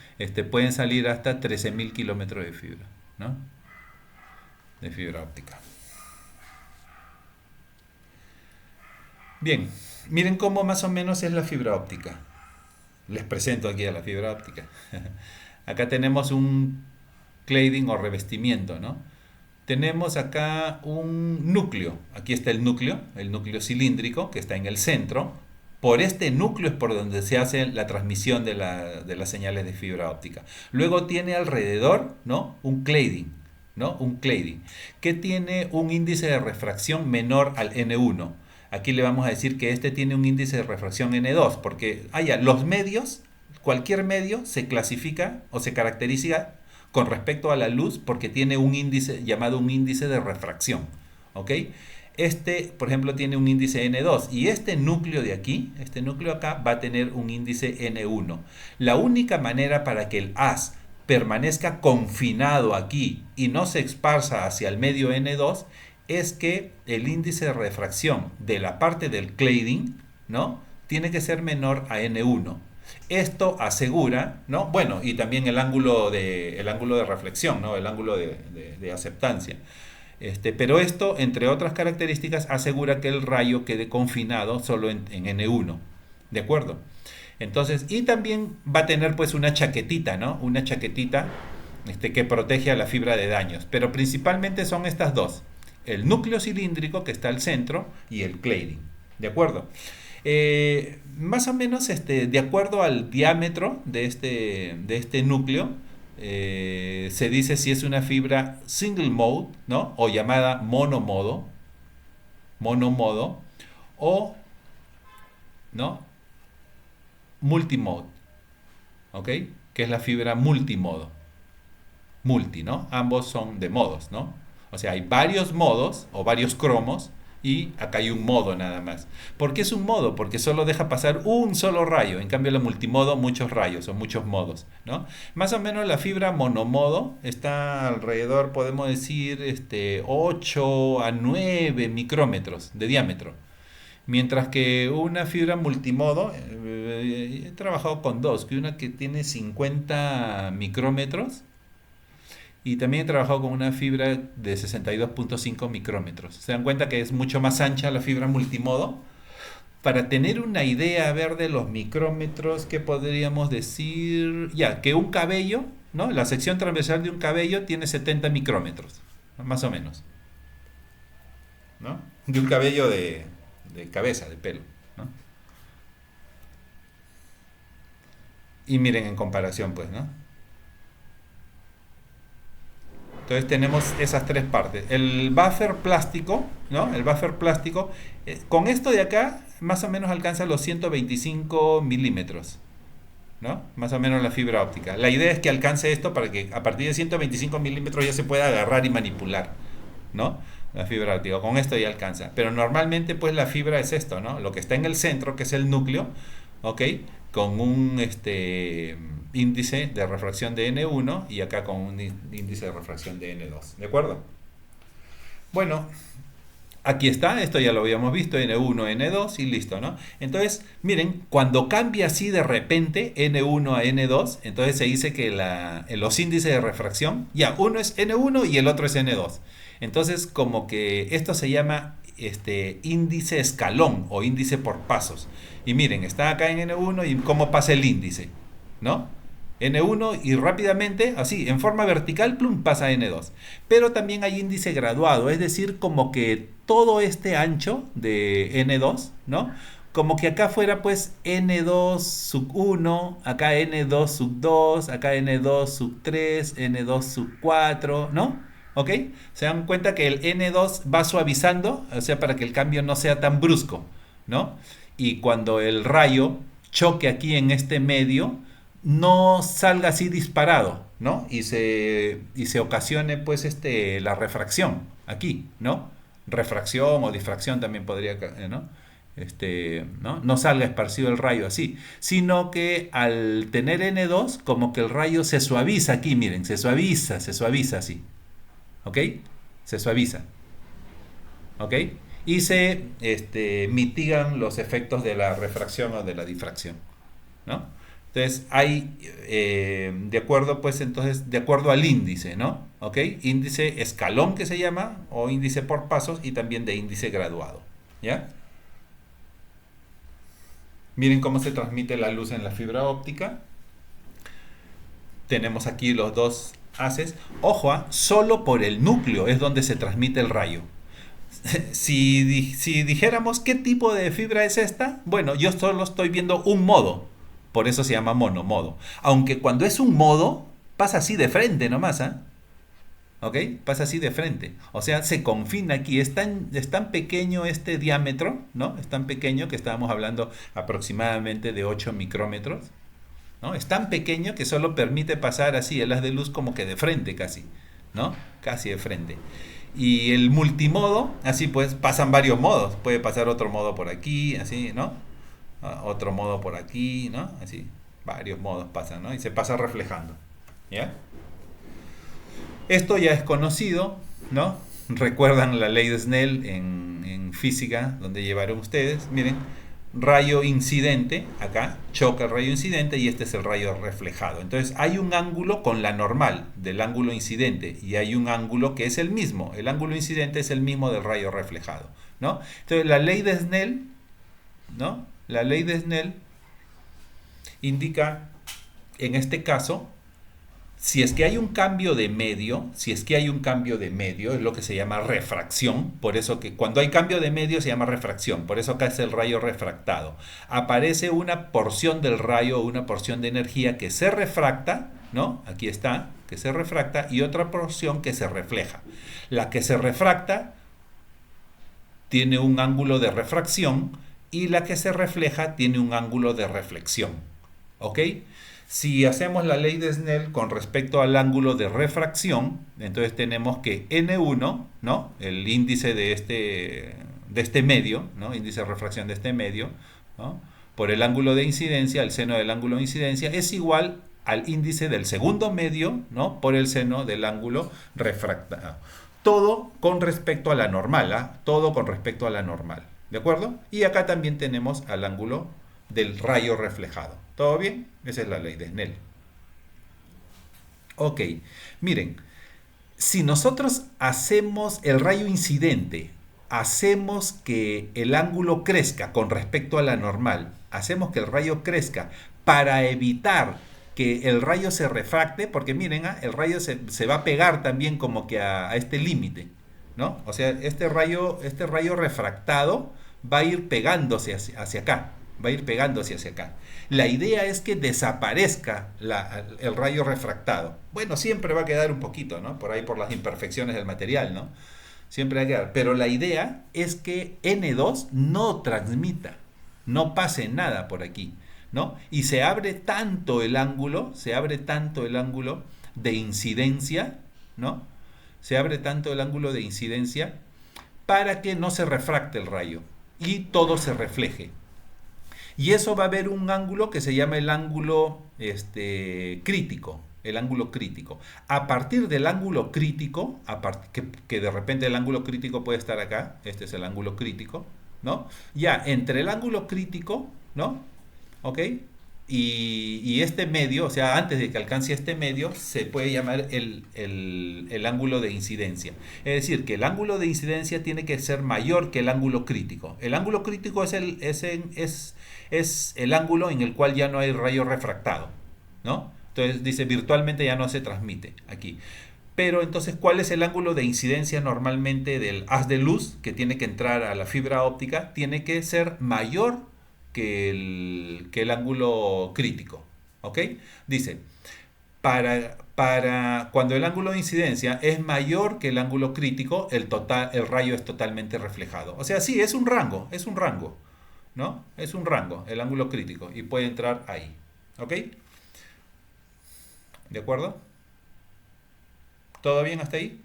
Speaker 3: Pueden salir hasta 13.000 kilómetros de fibra, ¿no? De fibra óptica. Bien, miren cómo más o menos es la fibra óptica. Les presento aquí a la fibra óptica. Acá tenemos un cladding o revestimiento, ¿no? Tenemos acá un núcleo. Aquí está el núcleo cilíndrico que está en el centro. Por este núcleo es por donde se hace la transmisión de las señales de fibra óptica. Luego tiene alrededor, ¿no? Un cladding, ¿no? Un cladding que tiene un índice de refracción menor al N1. Aquí le vamos a decir que tiene un índice de refracción N2 porque los medios, cualquier medio se clasifica o se caracteriza con respecto a la luz porque tiene un índice llamado un índice de refracción, ¿ok? Por ejemplo, tiene un índice N2 y este núcleo de aquí, este núcleo acá, va a tener un índice N1. La única manera para que el haz permanezca confinado aquí y no se esparza hacia el medio N2 es que el índice de refracción de la parte del cladding, ¿no? Tiene que ser menor a N1. Esto asegura, ¿no? Bueno, y también el ángulo de reflexión, ¿no? El ángulo de aceptancia. Pero esto, entre otras características, asegura que el rayo quede confinado solo en N1. ¿De acuerdo? Entonces, y también va a tener pues una chaquetita, ¿no? Una chaquetita que protege a la fibra de daños. Pero principalmente son estas dos. El núcleo cilíndrico que está al centro y el cladding. ¿De acuerdo? Más o menos de acuerdo al diámetro de este núcleo, se dice si es una fibra single mode, ¿no? O llamada monomodo, o, ¿no? Multimode, ¿ok? Que es la fibra multimodo. Multi, ¿no? Ambos son de modos, ¿no? O sea, hay varios modos o varios cromos y acá hay un modo nada más. ¿Por qué es un modo? Porque solo deja pasar un solo rayo. En cambio, la multimodo, muchos rayos o muchos modos, ¿no? Más o menos la fibra monomodo está alrededor, podemos decir, 8 a 9 micrómetros de diámetro. Mientras que una fibra multimodo, he trabajado con dos, que una que tiene 50 micrómetros y también he trabajado con una fibra de 62.5 micrómetros. Se dan cuenta que es mucho más ancha la fibra multimodo. Para tener una idea, a ver, de los micrómetros, ¿qué podríamos decir? Ya, que un cabello, ¿no? La sección transversal de un cabello tiene 70 micrómetros, ¿no? Más o menos, ¿no? De un cabello de cabeza, de pelo, ¿no? Y miren en comparación, pues, ¿no? Entonces tenemos esas tres partes. El buffer plástico, ¿no? El buffer plástico, con esto de acá, más o menos alcanza los 125 milímetros, ¿no? Más o menos la fibra óptica. La idea es que alcance esto para que a partir de 125 milímetros ya se pueda agarrar y manipular, ¿no? La fibra óptica. Con esto ya alcanza. Pero normalmente, pues, la fibra es esto, ¿no? Lo que está en el centro, que es el núcleo, ¿ok? Con un índice de refracción de N1 y acá con un índice de refracción de N2. ¿De acuerdo? Bueno, aquí está, esto ya lo habíamos visto, N1, N2 y listo, ¿no? Entonces, miren, cuando cambia así de repente N1 a N2, entonces se dice que los índices de refracción, ya, uno es N1 y el otro es N2. Entonces, como que esto se llama índice escalón o índice por pasos. Y miren, está acá en N1 y cómo pasa el índice, ¿no? N1 y rápidamente, así, en forma vertical, plum, pasa a N2. Pero también hay índice graduado, es decir, como que todo este ancho de N2, ¿no? Como que acá fuera pues N2 sub 1, acá N2 sub 2, acá N2 sub 3, N2 sub 4, ¿no? ¿Ok? Se dan cuenta que el N2 va suavizando, o sea, para que el cambio no sea tan brusco, ¿no? Y cuando el rayo choque aquí en este medio, no salga así disparado, ¿no? Y se ocasione pues la refracción aquí, ¿no? Refracción o difracción también podría, ¿no? ¿No? No salga esparcido el rayo así, sino que al tener N2, como que el rayo se suaviza aquí, miren, se suaviza así, ¿ok? Se suaviza, ¿ok? Y se mitigan los efectos de la refracción o de la difracción, ¿no? Entonces hay, de acuerdo pues entonces, de acuerdo al índice, ¿no? ¿Ok? Índice escalón que se llama, o índice por pasos, y también de índice graduado, ¿ya? Miren cómo se transmite la luz en la fibra óptica. Tenemos aquí los dos haces. Ojo, solo por el núcleo es donde se transmite el rayo. Si dijéramos qué tipo de fibra es esta, bueno, yo solo estoy viendo un modo. Por eso se llama monomodo. Aunque cuando es un modo, pasa así de frente nomás, ¿ah? ¿Ok? Pasa así de frente. O sea, se confina aquí. Es tan pequeño este diámetro, ¿no? Es tan pequeño que estábamos hablando aproximadamente de 8 micrómetros, ¿no? Es tan pequeño que solo permite pasar así el haz de luz como que de frente casi, ¿no? Casi de frente. Y el multimodo, así pues, pasan varios modos. Puede pasar otro modo por aquí, así, ¿no? Otro modo por aquí, ¿no? Así, varios modos pasan, ¿no? Y se pasa reflejando, ¿ya? Esto ya es conocido, ¿no? Recuerdan la ley de Snell en física, donde llevaron ustedes, miren, rayo incidente, acá, choca el rayo incidente y este es el rayo reflejado. Entonces hay un ángulo con la normal del ángulo incidente y hay un ángulo que es el mismo, el ángulo incidente es el mismo del rayo reflejado, ¿no? Entonces la ley de Snell, ¿no? La ley de Snell indica, en este caso, Si es que hay un cambio de medio, si es que hay un cambio de medio, es lo que se llama refracción, por eso que cuando hay cambio de medio se llama refracción, por eso acá es el rayo refractado. Aparece una porción del rayo, una porción de energía que se refracta, ¿no? Aquí está, que se refracta, y otra porción que se refleja. La que se refracta tiene un ángulo de refracción y la que se refleja tiene un ángulo de reflexión, ¿ok? Si hacemos la ley de Snell con respecto al ángulo de refracción, entonces tenemos que N1, ¿no? El índice de este medio, ¿no? Índice de refracción de este medio, ¿no? Por el ángulo de incidencia, el seno del ángulo de incidencia, es igual al índice del segundo medio, ¿no? Por el seno del ángulo refractado. Todo con respecto a la normal, ¿ah? Todo con respecto a la normal, ¿de acuerdo? Y acá también tenemos al ángulo del rayo reflejado. ¿Todo bien? Esa es la ley de Snell. Ok, miren, si nosotros hacemos el rayo incidente, hacemos que el ángulo crezca con respecto a la normal, hacemos que el rayo crezca para evitar que el rayo se refracte, porque miren, el rayo se va a pegar también como que a este límite, ¿no? O sea, este rayo refractado va a ir pegándose hacia acá, va a ir pegándose hacia acá. La idea es que desaparezca el rayo refractado. Bueno, siempre va a quedar un poquito, ¿no? Por ahí por las imperfecciones del material, ¿no? Siempre va a quedar. Pero la idea es que N2 no transmita, no pase nada por aquí, ¿no? Y se abre tanto el ángulo de incidencia, ¿no? Se abre tanto el ángulo de incidencia para que no se refracte el rayo y todo se refleje. Y eso va a haber un ángulo que se llama el ángulo crítico. El ángulo crítico. A partir del ángulo crítico, que de repente el ángulo crítico puede estar acá, este es el ángulo crítico, ¿no? Ya, entre el ángulo crítico, ¿no? ¿Ok? Y este medio, o sea, antes de que alcance este medio, se puede llamar el ángulo de incidencia. Es decir, que el ángulo de incidencia tiene que ser mayor que el ángulo crítico. El ángulo crítico es el ángulo en el cual ya no hay rayo refractado, ¿no? Entonces dice, virtualmente ya no se transmite aquí. Pero entonces, ¿cuál es el ángulo de incidencia normalmente del haz de luz que tiene que entrar a la fibra óptica? Tiene que ser mayor que el ángulo crítico, ¿ok? Dice, para cuando el ángulo de incidencia es mayor que el ángulo crítico, el rayo es totalmente reflejado. O sea, sí, es un rango, ¿no? Es un rango, el ángulo crítico, y puede entrar ahí, ¿ok? ¿De acuerdo? ¿Todo bien hasta ahí?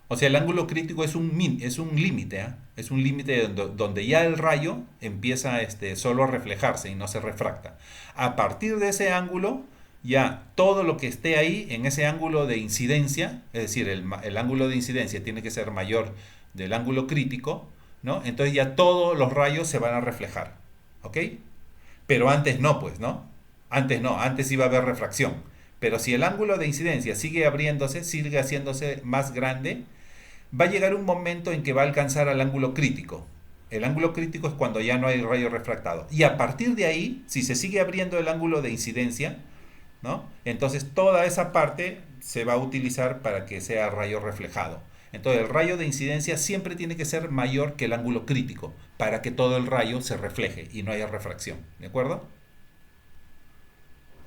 Speaker 3: O sea, el ángulo crítico es un límite, ¿eh? Es un límite donde ya el rayo empieza solo a reflejarse y no se refracta. A partir de ese ángulo, ya todo lo que esté ahí en ese ángulo de incidencia, es decir, el ángulo de incidencia tiene que ser mayor del ángulo crítico, ¿no? Entonces ya todos los rayos se van a reflejar, ¿ok? Pero antes no, pues, ¿no? Antes no, antes iba a haber refracción. Pero si el ángulo de incidencia sigue abriéndose, sigue haciéndose más grande, va a llegar un momento en que va a alcanzar al ángulo crítico. El ángulo crítico es cuando ya no hay rayo refractado. Y a partir de ahí, si se sigue abriendo el ángulo de incidencia, ¿no? Entonces toda esa parte se va a utilizar para que sea rayo reflejado. Entonces el rayo de incidencia siempre tiene que ser mayor que el ángulo crítico para que todo el rayo se refleje y no haya refracción. ¿De acuerdo?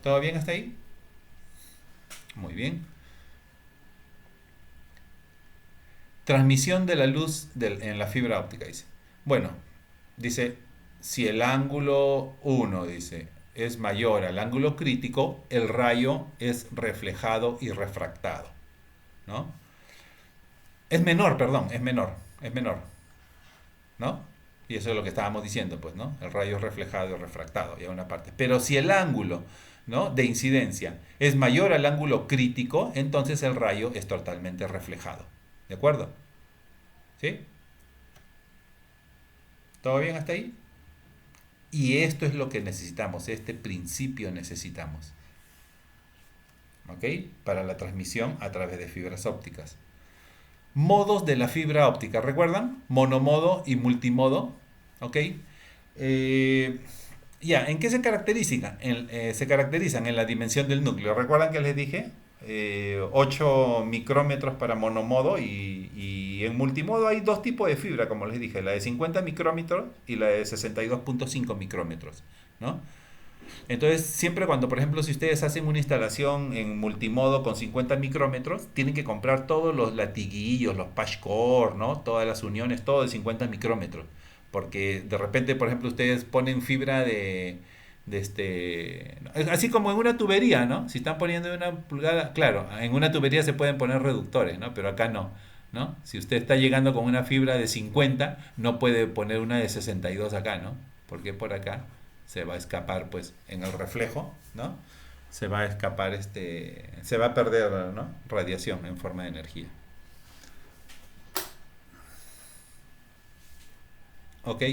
Speaker 3: ¿Todo bien hasta ahí? Muy bien. Transmisión de la luz en la fibra óptica, dice. Bueno, dice, si el ángulo 1, dice, es mayor al ángulo crítico, el rayo es reflejado y refractado, ¿no? Es menor, ¿no? Y eso es lo que estábamos diciendo, pues, ¿no? El rayo es reflejado y refractado, y a una parte. Pero si el ángulo, ¿no?, de incidencia es mayor al ángulo crítico, entonces el rayo es totalmente reflejado. ¿De acuerdo? ¿Sí? ¿Todo bien hasta ahí? Y esto es lo que necesitamos, este principio necesitamos, ¿ok? Para la transmisión a través de fibras ópticas. Modos de la fibra óptica, ¿recuerdan? Monomodo y multimodo, ¿ok? Ya, ¿en qué se caracterizan? Se caracterizan en la dimensión del núcleo. ¿Recuerdan que les dije? 8 micrómetros para monomodo y en multimodo hay dos tipos de fibra, como les dije, la de 50 micrómetros y la de 62,5 micrómetros, ¿no? Entonces, siempre cuando, por ejemplo, si ustedes hacen una instalación en multimodo con 50 micrómetros, tienen que comprar todos los latiguillos, los patch core, ¿no? Todas las uniones, todo de 50 micrómetros. Porque de repente, por ejemplo, ustedes ponen fibra así como en una tubería, ¿no? Si están poniendo una pulgada, claro, en una tubería se pueden poner reductores, ¿no? Pero acá no, ¿no? Si usted está llegando con una fibra de 50, no puede poner una de 62 acá, ¿no? Porque por acá se va a escapar, pues, en el reflejo, ¿no? Se va a escapar, se va a perder, ¿no? Radiación en forma de energía. ¿Ok?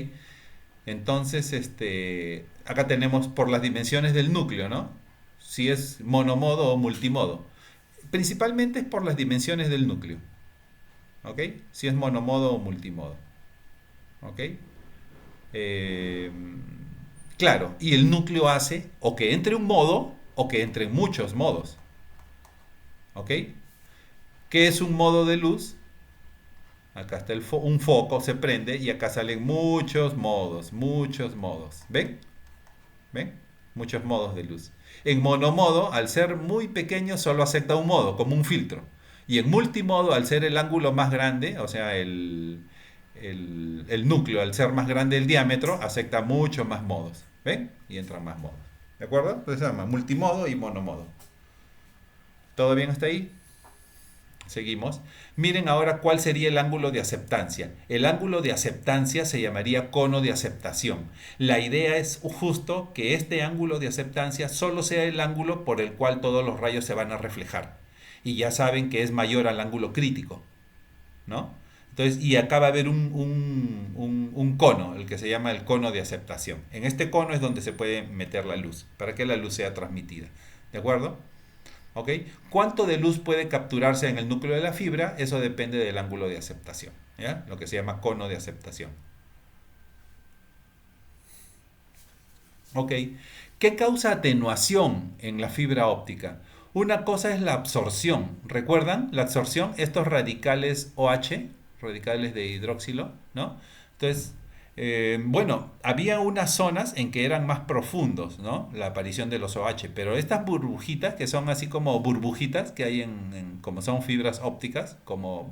Speaker 3: Entonces, acá tenemos por las dimensiones del núcleo, ¿no? Si es monomodo o multimodo. Principalmente es por las dimensiones del núcleo, ¿ok? Si es monomodo o multimodo, ¿ok? Eh, claro, y el núcleo hace o que entre un modo o que entre muchos modos, ¿ok? ¿Qué es un modo de luz? Acá está un foco, se prende y acá salen muchos modos, muchos modos. ¿Ven? ¿Ven? Muchos modos de luz. En monomodo, al ser muy pequeño, solo acepta un modo, como un filtro. Y en multimodo, al ser el ángulo más grande, o sea, el núcleo, al ser más grande el diámetro, acepta muchos más modos. ¿Ven? Y entran más modos. ¿De acuerdo? Entonces se llama multimodo y monomodo. ¿Todo bien hasta ahí? Seguimos. Miren ahora cuál sería el ángulo de aceptancia. El ángulo de aceptancia se llamaría cono de aceptación. La idea es justo que este ángulo de aceptancia solo sea el ángulo por el cual todos los rayos se van a reflejar. Y ya saben que es mayor al ángulo crítico, ¿no? Entonces, y acá va a haber un cono, el que se llama el cono de aceptación. En este cono es donde se puede meter la luz, para que la luz sea transmitida. ¿De acuerdo? ¿Ok? ¿Cuánto de luz puede capturarse en el núcleo de la fibra? Eso depende del ángulo de aceptación, ¿ya? Lo que se llama cono de aceptación. ¿Ok? ¿Qué causa atenuación en la fibra óptica? Una cosa es la absorción. ¿Recuerdan? La absorción, estos radicales OH, radicales de hidroxilo, ¿no? Entonces, bueno, había unas zonas en que eran más profundos, ¿no? La aparición de los OH, pero estas burbujitas, que son así como burbujitas que hay como son fibras ópticas, como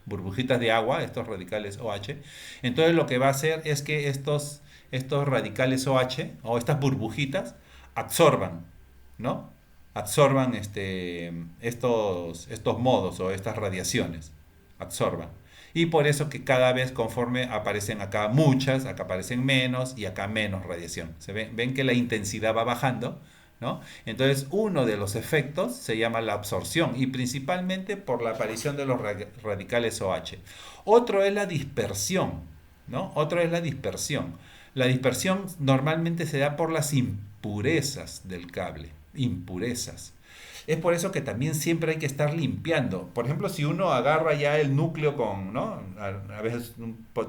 Speaker 3: burbujitas de agua, estos radicales OH, entonces lo que va a hacer es que estos radicales OH o estas burbujitas absorban, ¿no? Absorban estos modos o estas radiaciones, absorban. Y por eso que cada vez conforme aparecen acá muchas, acá aparecen menos y acá menos radiación. ¿Ven que la intensidad va bajando? ¿No? Entonces uno de los efectos se llama la absorción y principalmente por la aparición de los radicales OH. Otro es la dispersión, ¿no? Otro es la dispersión. La dispersión normalmente se da por las impurezas del cable, impurezas. Es por eso que también siempre hay que estar limpiando. Por ejemplo, si uno agarra ya el núcleo ¿no? A veces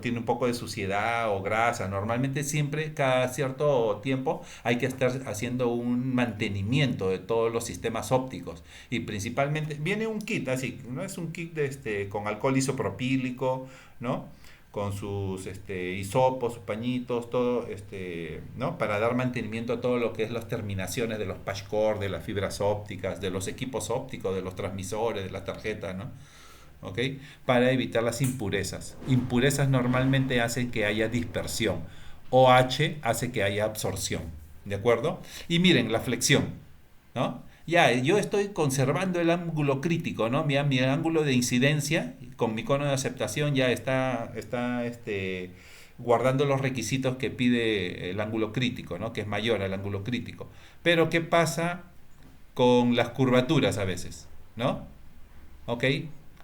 Speaker 3: tiene un poco de suciedad o grasa. Normalmente siempre, cada cierto tiempo, hay que estar haciendo un mantenimiento de todos los sistemas ópticos. Y principalmente, viene un kit así, ¿no? Es un kit con alcohol isopropílico, ¿no? Con sus hisopos, sus pañitos, todo, ¿no? Para dar mantenimiento a todo lo que es las terminaciones de los patch cord, de las fibras ópticas, de los equipos ópticos, de los transmisores, de las tarjetas, ¿no? ¿Ok? Para evitar las impurezas. Impurezas normalmente hacen que haya dispersión. OH hace que haya absorción, ¿de acuerdo? Y miren, la flexión, ¿no? Ya, yo estoy conservando el ángulo crítico, ¿no? Mi ángulo de incidencia con mi cono de aceptación ya está guardando los requisitos que pide el ángulo crítico, ¿no? Que es mayor al ángulo crítico. Pero ¿qué pasa con las curvaturas a veces, ¿no? ¿Ok?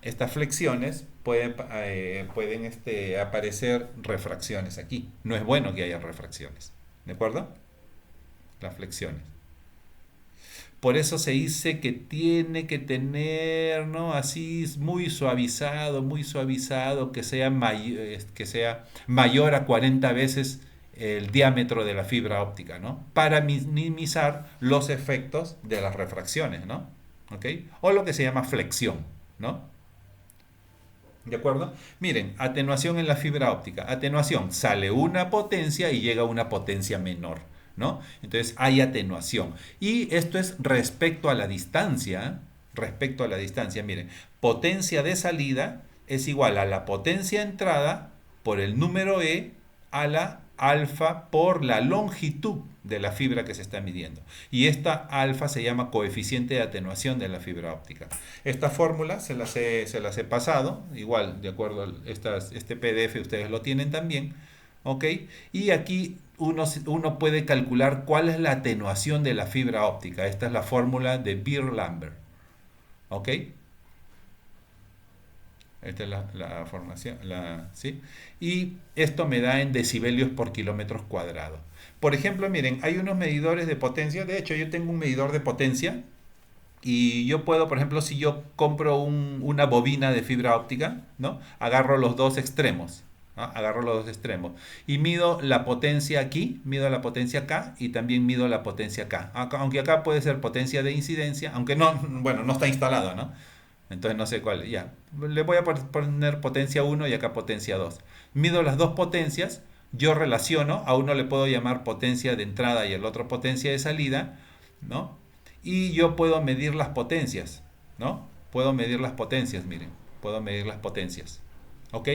Speaker 3: Estas flexiones pueden aparecer refracciones aquí. No es bueno que haya refracciones, ¿de acuerdo? Las flexiones. Por eso se dice que tiene que tener, ¿no? Así muy suavizado, que sea mayor a 40 veces el diámetro de la fibra óptica, ¿no? Para minimizar los efectos de las refracciones, ¿no? ¿Ok? O lo que se llama flexión, ¿no? ¿De acuerdo? Miren, atenuación en la fibra óptica. Atenuación, sale una potencia y llega a una potencia menor, ¿no? Entonces hay atenuación. Y esto es respecto a la distancia, ¿eh? Respecto a la distancia, miren, potencia de salida es igual a la potencia entrada por el número E a la alfa por la longitud de la fibra que se está midiendo. Y esta alfa se llama coeficiente de atenuación de la fibra óptica. Esta fórmula se las he pasado, igual, de acuerdo a este PDF ustedes lo tienen también, ¿ok? Y aquí uno puede calcular cuál es la atenuación de la fibra óptica. Esta es la fórmula de Beer-Lambert, ¿ok? Esta es la formación, ¿sí? Y esto me da en decibelios por kilómetros cuadrados. Por ejemplo, miren, hay unos medidores de potencia. De hecho, yo tengo un medidor de potencia y yo puedo, por ejemplo, si yo compro una bobina de fibra óptica, ¿no? Agarro los dos extremos, ¿no? Agarro los dos extremos y mido la potencia aquí, mido la potencia acá y también mido la potencia acá. Aunque acá puede ser potencia de incidencia, aunque no, bueno, no está instalado, ¿no? Entonces no sé cuál, ya. Le voy a poner potencia 1 y acá potencia 2. Mido las dos potencias, yo relaciono, a uno le puedo llamar potencia de entrada y al otro potencia de salida, ¿no? Y yo puedo medir las potencias, ¿no? Puedo medir las potencias, miren, puedo medir las potencias. ¿Ok?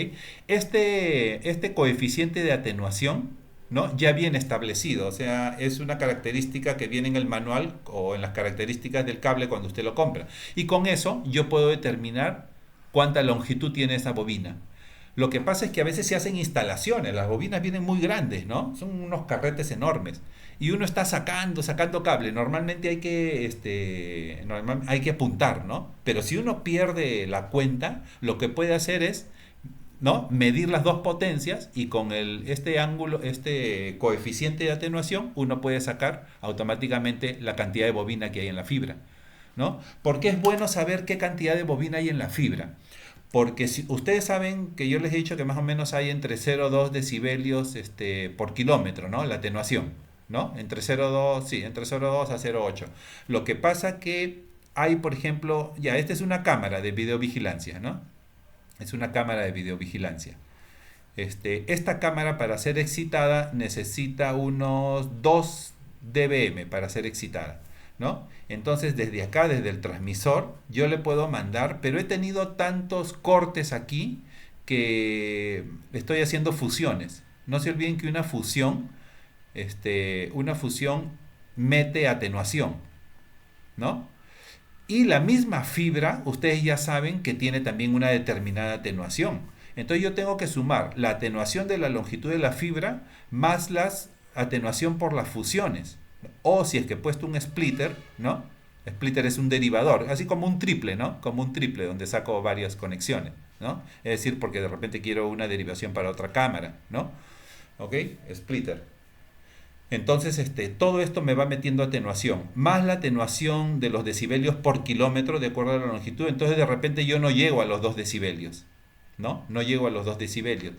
Speaker 3: Este coeficiente de atenuación, ¿no? Ya viene establecido, o sea, es una característica que viene en el manual o en las características del cable cuando usted lo compra. Y con eso yo puedo determinar cuánta longitud tiene esa bobina. Lo que pasa es que a veces se hacen instalaciones, las bobinas vienen muy grandes, ¿no? Son unos carretes enormes. Y uno está sacando cable. Normalmente hay que apuntar, ¿no? Pero si uno pierde la cuenta, lo que puede hacer es, ¿no? Medir las dos potencias y con este coeficiente de atenuación uno puede sacar automáticamente la cantidad de bobina que hay en la fibra, ¿no? ¿Por qué es bueno saber qué cantidad de bobina hay en la fibra? Porque si ustedes saben que yo les he dicho que más o menos hay entre 0,2 decibelios por kilómetro, ¿no? La atenuación, ¿no? Entre 0,2, sí, entre 0,2 a 0,8. Lo que pasa que hay, por ejemplo, ya, esta es una cámara de videovigilancia, ¿no? Es una cámara de videovigilancia. Esta cámara para ser excitada necesita unos 2 dBm para ser excitada, ¿no? Entonces desde acá, desde el transmisor, yo le puedo mandar, pero he tenido tantos cortes aquí que estoy haciendo fusiones. No se olviden que una fusión mete atenuación, ¿no? Y la misma fibra, ustedes ya saben que tiene también una determinada atenuación. Entonces yo tengo que sumar la atenuación de la longitud de la fibra más la atenuación por las fusiones. O si es que he puesto un splitter, ¿no? Splitter es un derivador, así como un triple, ¿no? Como un triple donde saco varias conexiones, ¿no? Es decir, porque de repente quiero una derivación para otra cámara, ¿no? ¿Ok? Splitter. Entonces, todo esto me va metiendo atenuación, más la atenuación de los decibelios por kilómetro de acuerdo a la longitud. Entonces, de repente yo no llego a los 2 decibelios, ¿no? No llego a los 2 decibelios.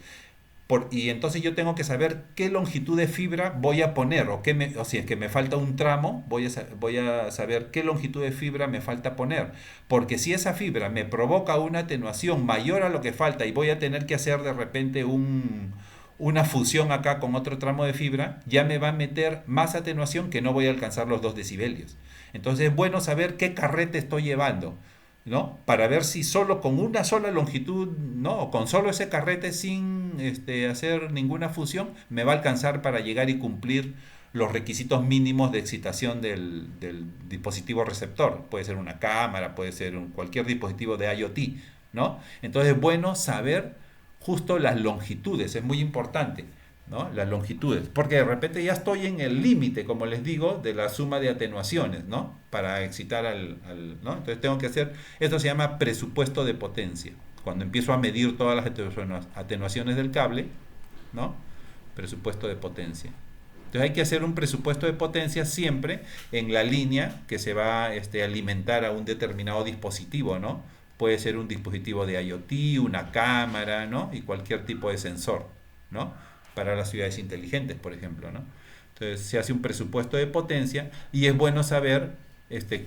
Speaker 3: Y entonces yo tengo que saber qué longitud de fibra voy a poner, o si es que me falta un tramo, voy a saber qué longitud de fibra me falta poner. Porque si esa fibra me provoca una atenuación mayor a lo que falta y voy a tener que hacer de repente una fusión acá con otro tramo de fibra, ya me va a meter más atenuación que no voy a alcanzar los 2 decibelios. Entonces es bueno saber qué carrete estoy llevando, ¿no? Para ver si solo con una sola longitud, ¿no? O con solo ese carrete sin hacer ninguna fusión, me va a alcanzar para llegar y cumplir los requisitos mínimos de excitación del dispositivo receptor. Puede ser una cámara, puede ser cualquier dispositivo de IoT, ¿no? Entonces es bueno saber justo las longitudes, es muy importante, ¿no? Las longitudes, porque de repente ya estoy en el límite, como les digo, de la suma de atenuaciones, ¿no? Para excitar ¿no? Entonces tengo que hacer, esto se llama presupuesto de potencia. Cuando empiezo a medir todas las atenuaciones del cable, ¿no? Presupuesto de potencia. Entonces hay que hacer un presupuesto de potencia siempre en la línea que se va a alimentar a un determinado dispositivo, ¿no? Puede ser un dispositivo de IoT, una cámara, ¿no? Y cualquier tipo de sensor, ¿no? para las ciudades inteligentes, por ejemplo, ¿no? Entonces se hace un presupuesto de potencia y es bueno saber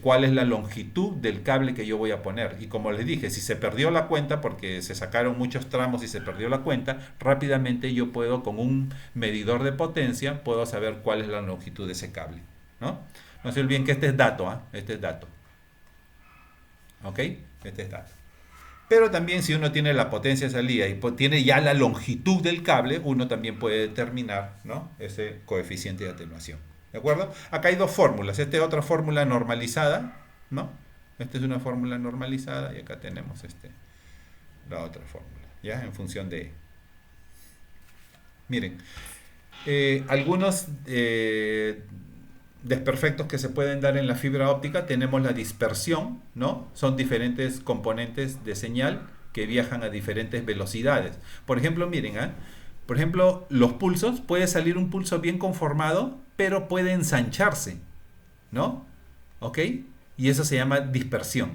Speaker 3: cuál es la longitud del cable que yo voy a poner. Y como les dije, si se perdió la cuenta porque se sacaron muchos tramos y se perdió la cuenta, rápidamente yo puedo, con un medidor de potencia, puedo saber cuál es la longitud de ese cable, ¿no? No se olviden que este es dato, ¿eh? Este es dato. ¿Ok? Este es dato. Pero también si uno tiene la potencia de salida y tiene ya la longitud del cable, uno también puede determinar, ¿no?, ese coeficiente de atenuación. ¿De acuerdo? Acá hay dos fórmulas. Esta es otra fórmula normalizada, ¿no? Esta es una fórmula normalizada y acá tenemos la otra fórmula, ¿ya? En función de E. Miren, algunos desperfectos que se pueden dar en la fibra óptica, tenemos la dispersión, ¿no? Son diferentes componentes de señal que viajan a diferentes velocidades. Por ejemplo, miren, por ejemplo, los pulsos, puede salir un pulso bien conformado, pero puede ensancharse, ¿no? ¿Ok? Y eso se llama dispersión,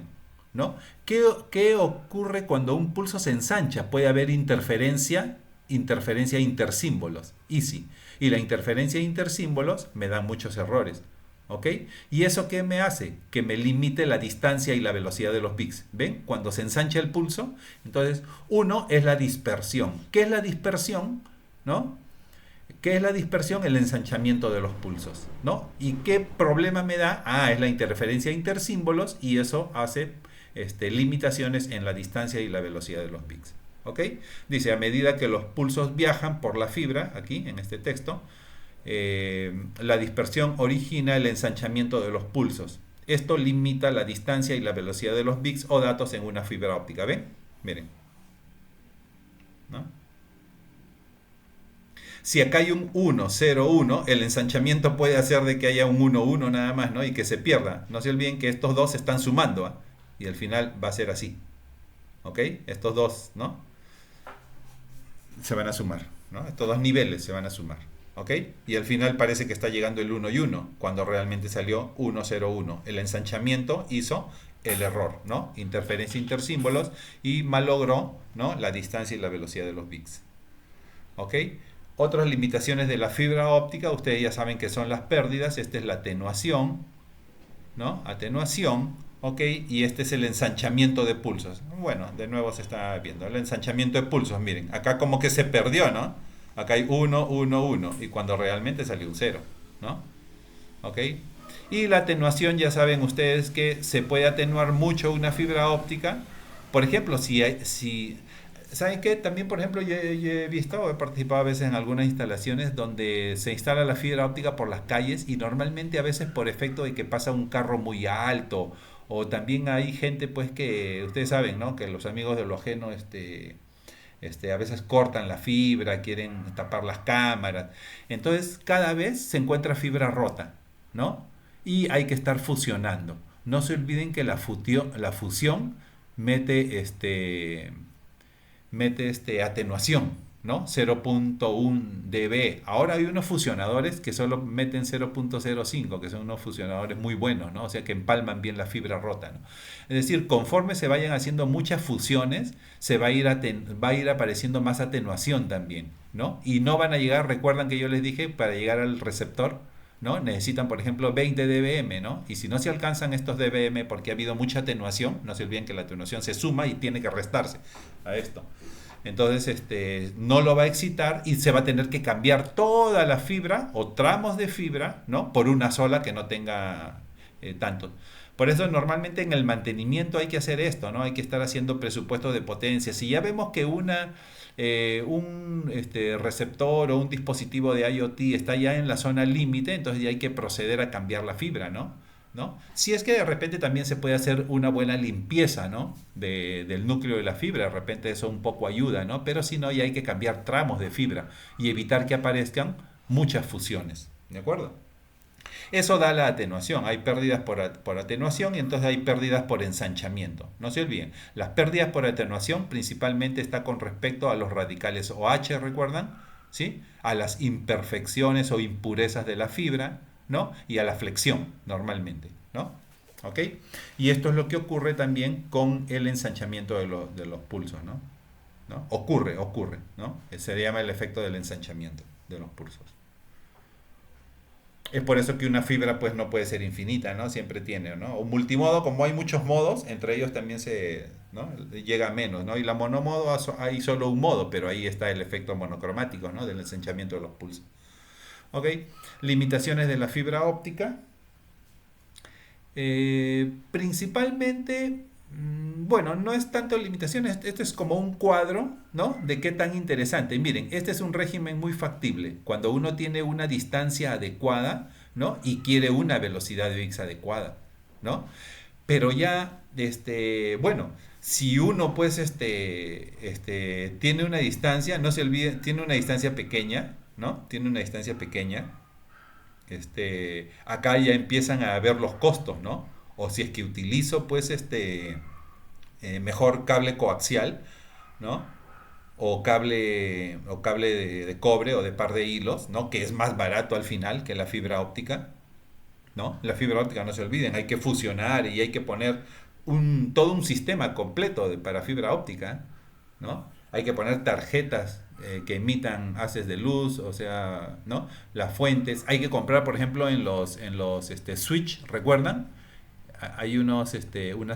Speaker 3: ¿no? ¿Qué ocurre cuando un pulso se ensancha? Puede haber interferencia intersímbolos, easy. Y la interferencia intersímbolos me da muchos errores, ¿ok? ¿Y eso qué me hace? Que me limite la distancia y la velocidad de los bits. ¿Ven? Cuando se ensancha el pulso, entonces uno es la dispersión. ¿Qué es la dispersión? ¿No? ¿Qué es la dispersión? El ensanchamiento de los pulsos, ¿no? ¿Y qué problema me da? Es la interferencia intersímbolos y eso hace limitaciones en la distancia y la velocidad de los bits. ¿Ok? Dice, a medida que los pulsos viajan por la fibra, aquí en este texto, la dispersión origina el ensanchamiento de los pulsos. Esto limita la distancia y la velocidad de los bits o datos en una fibra óptica. ¿Ven? Miren. ¿No? Si acá hay un 1, 0, 1, el ensanchamiento puede hacer de que haya un 1, 1 nada más, ¿no? Y que se pierda. No se olviden que estos dos se están sumando, ¿ah? Y al final va a ser así. ¿Ok? Estos dos, ¿no?, se van a sumar, ¿no? Estos dos niveles se van a sumar, ¿ok? Y al final parece que está llegando el 1 y 1, cuando realmente salió 1, 0, 1. El ensanchamiento hizo el error, ¿no? Interferencia intersímbolos y malogró, ¿no?, la distancia y la velocidad de los bits, ¿ok? Otras limitaciones de la fibra óptica, ustedes ya saben que son las pérdidas. Esta es la atenuación, ¿no? Atenuación. ¿Ok? Y este es el ensanchamiento de pulsos. Bueno, de nuevo se está viendo el ensanchamiento de pulsos. Miren, acá como que se perdió, ¿no? Acá hay 1, 1, 1 y cuando realmente salió un 0, ¿no? ¿Ok? Y la atenuación, ya saben ustedes que se puede atenuar mucho una fibra óptica. Por ejemplo, ¿saben qué? También, por ejemplo, yo he participado a veces en algunas instalaciones donde se instala la fibra óptica por las calles y normalmente a veces por efecto de que pasa un carro muy alto. O también hay gente, pues, que ustedes saben, ¿no?, que los amigos de lo ajeno a veces cortan la fibra, quieren tapar las cámaras. Entonces, cada vez se encuentra fibra rota, ¿no? Y hay que estar fusionando. No se olviden que la fusión mete atenuación, ¿no? 0.1 dB. Ahora hay unos fusionadores que solo meten 0.05, que son unos fusionadores muy buenos, ¿no? O sea que empalman bien la fibra rota, ¿no? Es decir, conforme se vayan haciendo muchas fusiones, va a ir apareciendo más atenuación también, ¿no? Y no van a llegar, recuerdan que yo les dije, para llegar al receptor, ¿no?, necesitan, por ejemplo, 20 dBm, ¿no? Y si no se alcanzan estos dBm porque ha habido mucha atenuación, no se olviden que la atenuación se suma y tiene que restarse a esto. Entonces, no lo va a excitar y se va a tener que cambiar toda la fibra o tramos de fibra, ¿no?, por una sola que no tenga tanto. Por eso normalmente en el mantenimiento hay que hacer esto, ¿no? Hay que estar haciendo presupuestos de potencia. Si ya vemos que un receptor o un dispositivo de IoT está ya en la zona límite, entonces ya hay que proceder a cambiar la fibra, ¿no? Si es que de repente también se puede hacer una buena limpieza, ¿no?, del núcleo de la fibra, de repente eso un poco ayuda, ¿no? Pero si no, ya hay que cambiar tramos de fibra y evitar que aparezcan muchas fusiones, ¿de acuerdo? Eso da la atenuación. Hay pérdidas por atenuación y entonces hay pérdidas por ensanchamiento. No se olviden, las pérdidas por atenuación principalmente está con respecto a los radicales OH, ¿recuerdan? ¿Sí? A las imperfecciones o impurezas de la fibra, ¿no?, y a la flexión normalmente, ¿no? ¿Ok? Y esto es lo que ocurre también con el ensanchamiento de los pulsos, ¿no? ¿no? Ocurre, ¿no? Se llama el efecto del ensanchamiento de los pulsos. Es por eso que una fibra pues no puede ser infinita, ¿no? Siempre tiene, ¿no? Un multimodo, como hay muchos modos, entre ellos también ¿no? Llega a menos, ¿no? Y la monomodo hay solo un modo, pero ahí está el efecto monocromático, ¿no? Del ensanchamiento de los pulsos. ¿Ok? Limitaciones de la fibra óptica. Principalmente, bueno, no es tanto limitaciones, esto es como un cuadro, ¿no? De qué tan interesante. Miren, este es un régimen muy factible. Cuando uno tiene una distancia adecuada, ¿no? Y quiere una velocidad de VIX adecuada, ¿no? Pero ya, bueno, si uno pues tiene una distancia, no se olvide, tiene una distancia pequeña, ¿no? Tiene una distancia pequeña, acá ya empiezan a ver los costos, ¿no? O si es que utilizo, pues, mejor cable coaxial, ¿no? O cable de cobre o de par de hilos, ¿no? Que es más barato al final que la fibra óptica, ¿no? La fibra óptica, no se olviden, hay que fusionar y hay que poner todo un sistema completo para fibra óptica, ¿no? Hay que poner tarjetas que emitan haces de luz, o sea, ¿no? Las fuentes. Hay que comprar, por ejemplo, en los switch, ¿recuerdan? Hay unas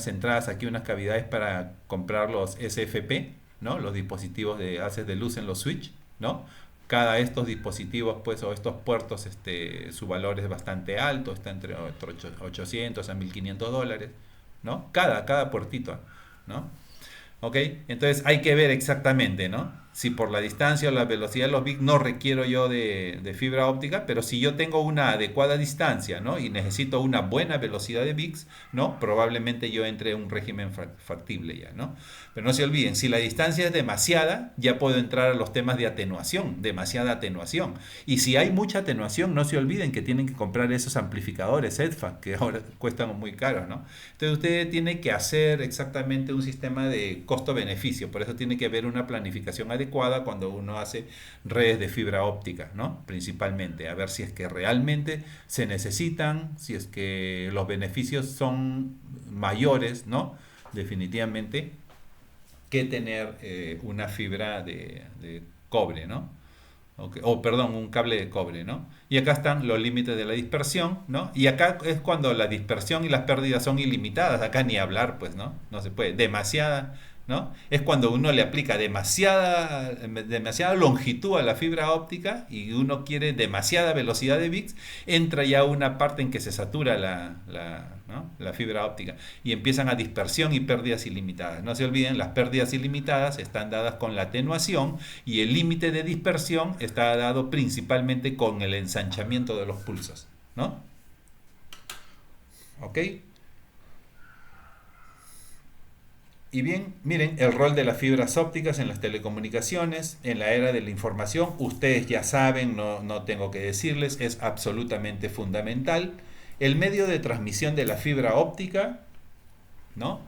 Speaker 3: entradas aquí, unas cavidades para comprar los SFP, ¿no? Los dispositivos de haces de luz en los switch, ¿no? Cada de estos dispositivos, pues, o estos puertos, su valor es bastante alto, está entre 800 a $1,500, ¿no? Cada puertito, ¿no? ¿Ok? Entonces hay que ver exactamente, ¿no? Si por la distancia o la velocidad de los bits no requiero yo de fibra óptica, pero si yo tengo una adecuada distancia, ¿no? Y necesito una buena velocidad de bits, ¿no? Probablemente yo entre en un régimen factible ya, ¿no? Pero no se olviden, si la distancia es demasiada, ya puedo entrar a los temas de atenuación, demasiada atenuación. Y si hay mucha atenuación, no se olviden que tienen que comprar esos amplificadores EDFA, que ahora cuestan muy caros, ¿no? Entonces usted tiene que hacer exactamente un sistema de costo-beneficio, por eso tiene que haber una planificación adecuada cuando uno hace redes de fibra óptica, ¿no? Principalmente, a ver si es que realmente se necesitan, si es que los beneficios son mayores, ¿no? Definitivamente, que tener una fibra de cobre, ¿no? O perdón, un cable de cobre, ¿no? Y acá están los límites de la dispersión, ¿no? Y acá es cuando la dispersión y las pérdidas son ilimitadas, acá ni hablar, pues, ¿no? No se puede, demasiada, ¿no? Es cuando uno le aplica demasiada longitud a la fibra óptica y uno quiere demasiada velocidad de bits, entra ya una parte en que se satura ¿no? La fibra óptica y empiezan a dispersión y pérdidas ilimitadas. No se olviden, las pérdidas ilimitadas están dadas con la atenuación y el límite de dispersión está dado principalmente con el ensanchamiento de los pulsos, ¿no? ¿Ok? Y bien, miren, el rol de las fibras ópticas en las telecomunicaciones, en la era de la información, ustedes ya saben, no tengo que decirles, es absolutamente fundamental. El medio de transmisión de la fibra óptica, ¿no?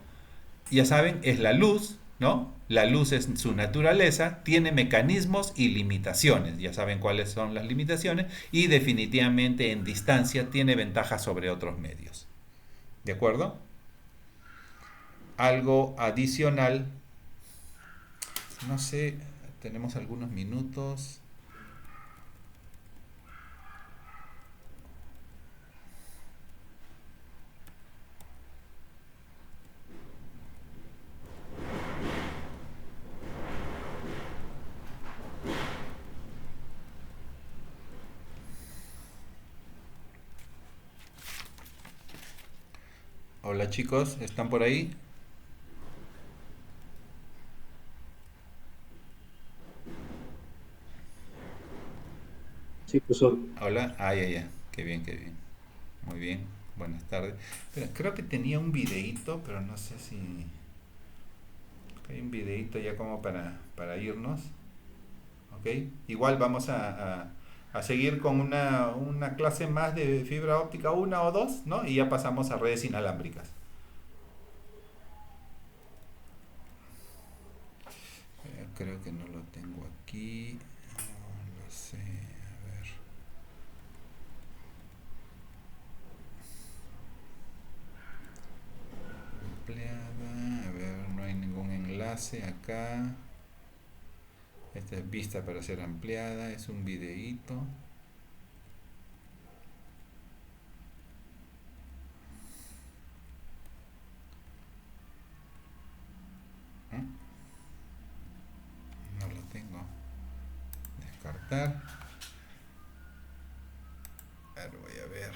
Speaker 3: Ya saben, es la luz, ¿no? La luz es su naturaleza, tiene mecanismos y limitaciones, ya saben cuáles son las limitaciones, y definitivamente en distancia tiene ventajas sobre otros medios. ¿De acuerdo? Algo adicional, no sé, tenemos algunos minutos. Hola chicos, ¿están por ahí?
Speaker 4: Sí, profesor.
Speaker 3: Hola, ya, qué bien, qué bien. Muy bien, buenas tardes. Pero creo que tenía un videíto, pero no sé si... Hay un videíto ya como para irnos. ¿Ok? Igual vamos a seguir con una clase más de fibra óptica, una o dos, ¿no? Y ya pasamos a redes inalámbricas. Creo que no lo tengo aquí. No sé, a ver. Empleada, a ver, no hay ningún enlace acá. Esta es vista para ser ampliada, es un videíto. No lo tengo. Descartar. A ver, voy a ver.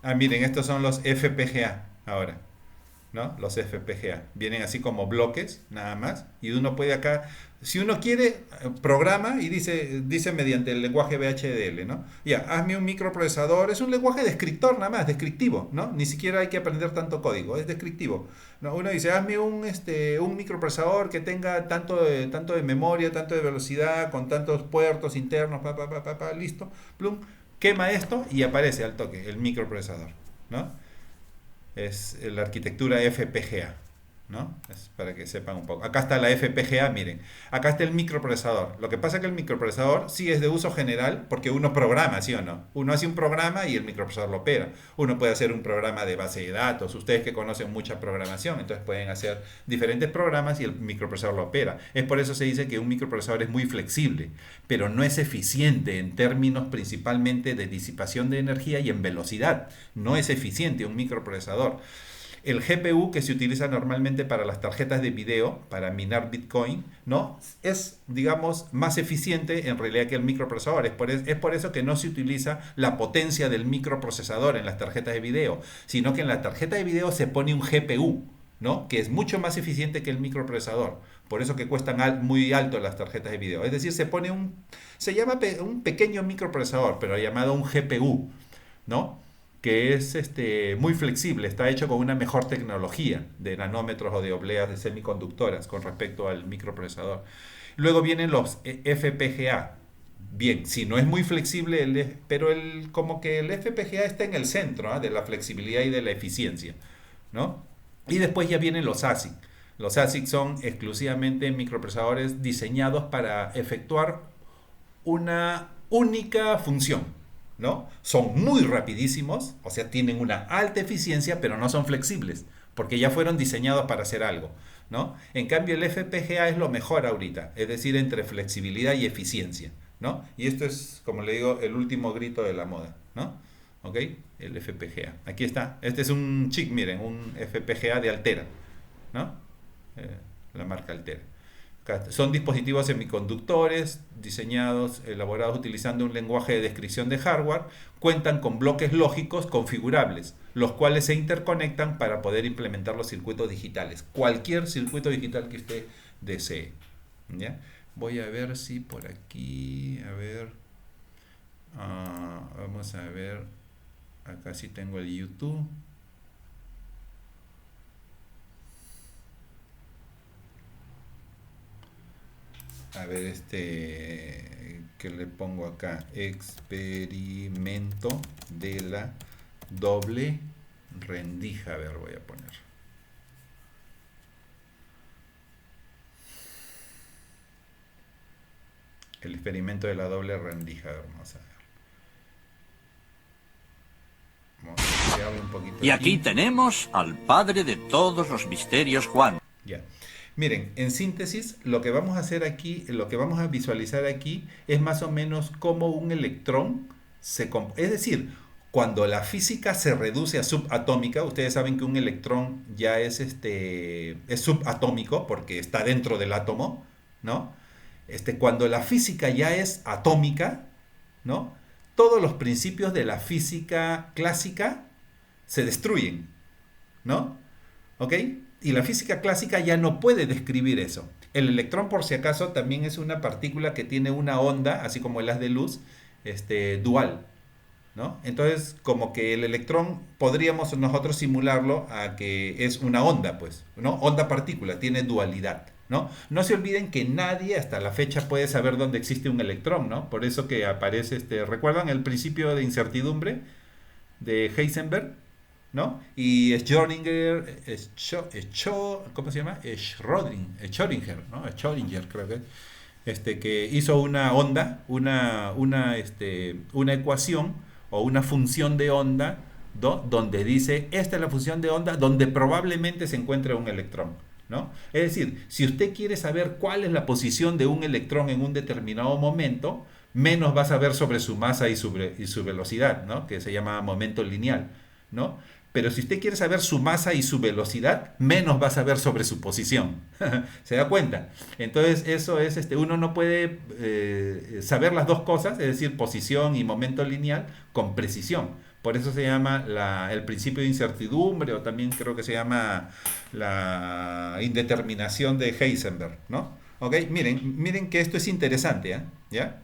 Speaker 3: Ah, miren, estos son los FPGA ahora, ¿no? Los FPGA. Vienen así como bloques, nada más. Y uno puede acá, si uno quiere, programa y dice mediante el lenguaje VHDL, ¿no? Ya, hazme un microprocesador. Es un lenguaje descriptor nada más, descriptivo, ¿no? Ni siquiera hay que aprender tanto código, es descriptivo, ¿no? Uno dice, hazme un microprocesador que tenga tanto de memoria, tanto de velocidad, con tantos puertos internos, listo, plum. Quema esto y aparece al toque el microprocesador, ¿no? Es la arquitectura FPGA, ¿no? Es para que sepan un poco. Acá está la FPGA, miren. Acá está el microprocesador. Lo que pasa es que el microprocesador sí es de uso general porque uno programa, ¿sí o no? Uno hace un programa y el microprocesador lo opera. Uno puede hacer un programa de base de datos. Ustedes que conocen mucha programación, entonces pueden hacer diferentes programas y el microprocesador lo opera. Es por eso se dice que un microprocesador es muy flexible, pero no es eficiente en términos principalmente de disipación de energía y en velocidad. No es eficiente un microprocesador. El GPU que se utiliza normalmente para las tarjetas de video, para minar Bitcoin, ¿no? Es, digamos, más eficiente en realidad que el microprocesador. Es por eso que no se utiliza la potencia del microprocesador en las tarjetas de video, sino que en la tarjeta de video se pone un GPU, ¿no? Que es mucho más eficiente que el microprocesador. Por eso que cuestan muy alto las tarjetas de video. Es decir, se llama un pequeño microprocesador, pero llamado un GPU, ¿no? Que es muy flexible, está hecho con una mejor tecnología de nanómetros o de obleas de semiconductoras con respecto al microprocesador. Luego vienen los FPGA. Bien, si no es muy flexible, pero como que el FPGA está en el centro, ¿ah?, de la flexibilidad y de la eficiencia, ¿no? Y después ya vienen los ASIC. Los ASIC son exclusivamente microprocesadores diseñados para efectuar una única función, ¿no? Son muy rapidísimos, o sea, tienen una alta eficiencia, pero no son flexibles, porque ya fueron diseñados para hacer algo, ¿no? En cambio, el FPGA es lo mejor ahorita, es decir, entre flexibilidad y eficiencia, ¿no? Y esto es, como le digo, el último grito de la moda, ¿no? ¿Ok? El FPGA. Aquí está. Este es un chip, miren, un FPGA de Altera, ¿no? La marca Altera. Son dispositivos semiconductores diseñados, elaborados utilizando un lenguaje de descripción de hardware, cuentan con bloques lógicos configurables, los cuales se interconectan para poder implementar los circuitos digitales, cualquier circuito digital que usted desee, ¿ya? Voy a ver si por aquí, a ver, vamos a ver, acá sí tengo el YouTube. A ver, que le pongo acá, experimento de la doble rendija. A ver, voy a poner. El experimento de la doble rendija. A ver, vamos a ver. Vamos a ver, un poquito
Speaker 5: y aquí tenemos al padre de todos los misterios, Juan.
Speaker 3: Ya. Miren, en síntesis, lo que vamos a hacer aquí, lo que vamos a visualizar aquí es más o menos cómo un electrón es decir, cuando la física se reduce a subatómica, ustedes saben que un electrón ya es subatómico porque está dentro del átomo, ¿no? Cuando la física ya es atómica, ¿no? Todos los principios de la física clásica se destruyen, ¿no? ¿Ok? Y la física clásica ya no puede describir eso. El electrón, por si acaso, también es una partícula que tiene una onda, así como el haz de luz, dual, ¿no? Entonces, como que el electrón podríamos nosotros simularlo a que es una onda, pues, ¿no? Onda-partícula, tiene dualidad, ¿no? No se olviden que nadie hasta la fecha puede saber dónde existe un electrón, ¿no? Por eso que aparece, ¿recuerdan el principio de incertidumbre de Heisenberg? ¿No? Y Schrödinger, ¿cómo se llama? Schrödinger, ¿no? Schrödinger, creo que hizo una onda, una ecuación o una función de onda donde dice, esta es la función de onda donde probablemente se encuentre un electrón,
Speaker 1: ¿no? Es decir, si usted quiere saber cuál es la posición de un electrón en un determinado momento, menos va a saber sobre su masa y su velocidad, ¿no? Que se llama momento lineal, ¿no? Pero si usted quiere saber su masa y su velocidad, menos va a saber sobre su posición. ¿Se da cuenta? Entonces, eso es, uno no puede saber las dos cosas, es decir, posición y momento lineal, con precisión. Por eso se llama el principio de incertidumbre, o también creo que se llama la indeterminación de Heisenberg, ¿no? ¿Ok? Miren que esto es interesante, ¿eh? ¿Ya?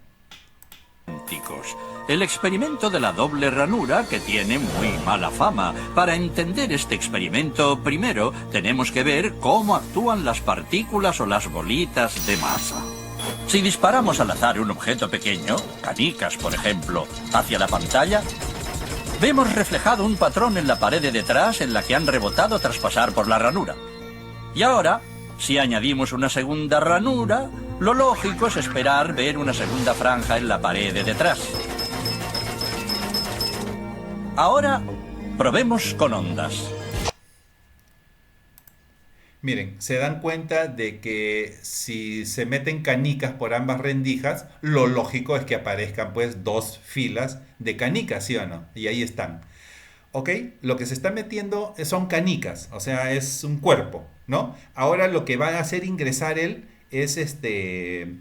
Speaker 5: El experimento de la doble ranura, que tiene muy mala fama. Para entender este experimento, primero tenemos que ver cómo actúan las partículas o las bolitas de masa. Si disparamos al azar un objeto pequeño, canicas por ejemplo, hacia la pantalla, vemos reflejado un patrón en la pared de detrás en la que han rebotado tras pasar por la ranura. Y ahora, si añadimos una segunda ranura, lo lógico es esperar ver una segunda franja en la pared de detrás. Ahora, probemos con ondas.
Speaker 1: Miren, se dan cuenta de que si se meten canicas por ambas rendijas, lo lógico es que aparezcan pues dos filas de canicas, ¿sí o no? Y ahí están. ¿Ok? Lo que se está metiendo son canicas, o sea, es un cuerpo, ¿no? Ahora lo que va a hacer ingresar él es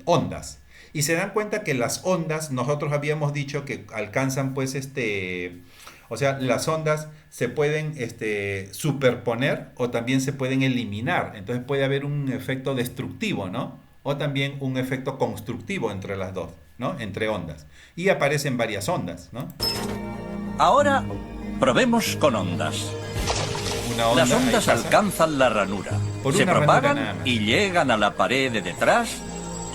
Speaker 1: ondas. Y se dan cuenta que las ondas, nosotros habíamos dicho que alcanzan pues o sea, las ondas se pueden superponer o también se pueden eliminar. Entonces puede haber un efecto destructivo, ¿no? O también un efecto constructivo entre las dos, ¿no? Entre ondas. Y aparecen varias ondas, ¿no?
Speaker 5: Ahora, probemos con ondas. Las ondas alcanzan la ranura, se propagan y llegan a la pared de detrás,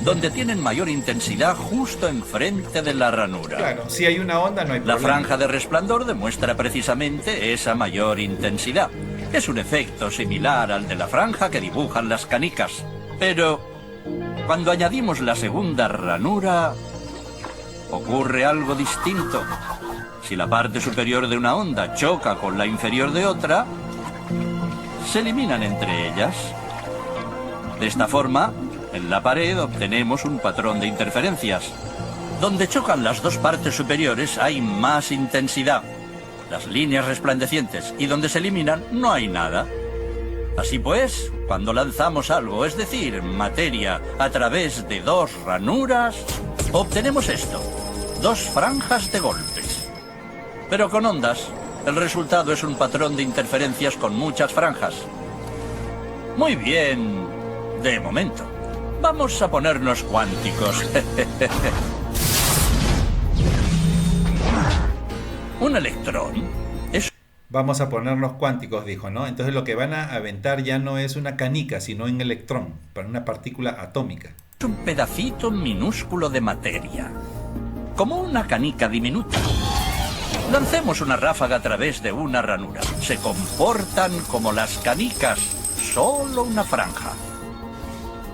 Speaker 5: donde tienen mayor intensidad justo enfrente de la ranura.
Speaker 1: Claro, si hay una onda no hay problema.
Speaker 5: La franja de resplandor demuestra precisamente esa mayor intensidad. Es un efecto similar al de la franja que dibujan las canicas. Pero cuando añadimos la segunda ranura, ocurre algo distinto. Si la parte superior de una onda choca con la inferior de otra, se eliminan entre ellas. De esta forma, en la pared obtenemos un patrón de interferencias. Donde chocan las dos partes superiores hay más intensidad, las líneas resplandecientes, y donde se eliminan no hay nada. Así pues, cuando lanzamos algo, es decir, materia, a través de dos ranuras, obtenemos esto, dos franjas de golpes. Pero con ondas, el resultado es un patrón de interferencias con muchas franjas. Muy bien, de momento. Vamos a ponernos cuánticos. Un electrón es...
Speaker 1: Vamos a ponernos cuánticos, dijo, ¿no? Entonces lo que van a aventar ya no es una canica, sino un electrón, para una partícula atómica.
Speaker 5: un pedacito minúsculo de materia, como una canica diminuta. Lancemos una ráfaga a través de una ranura. Se comportan como las canicas, solo una franja.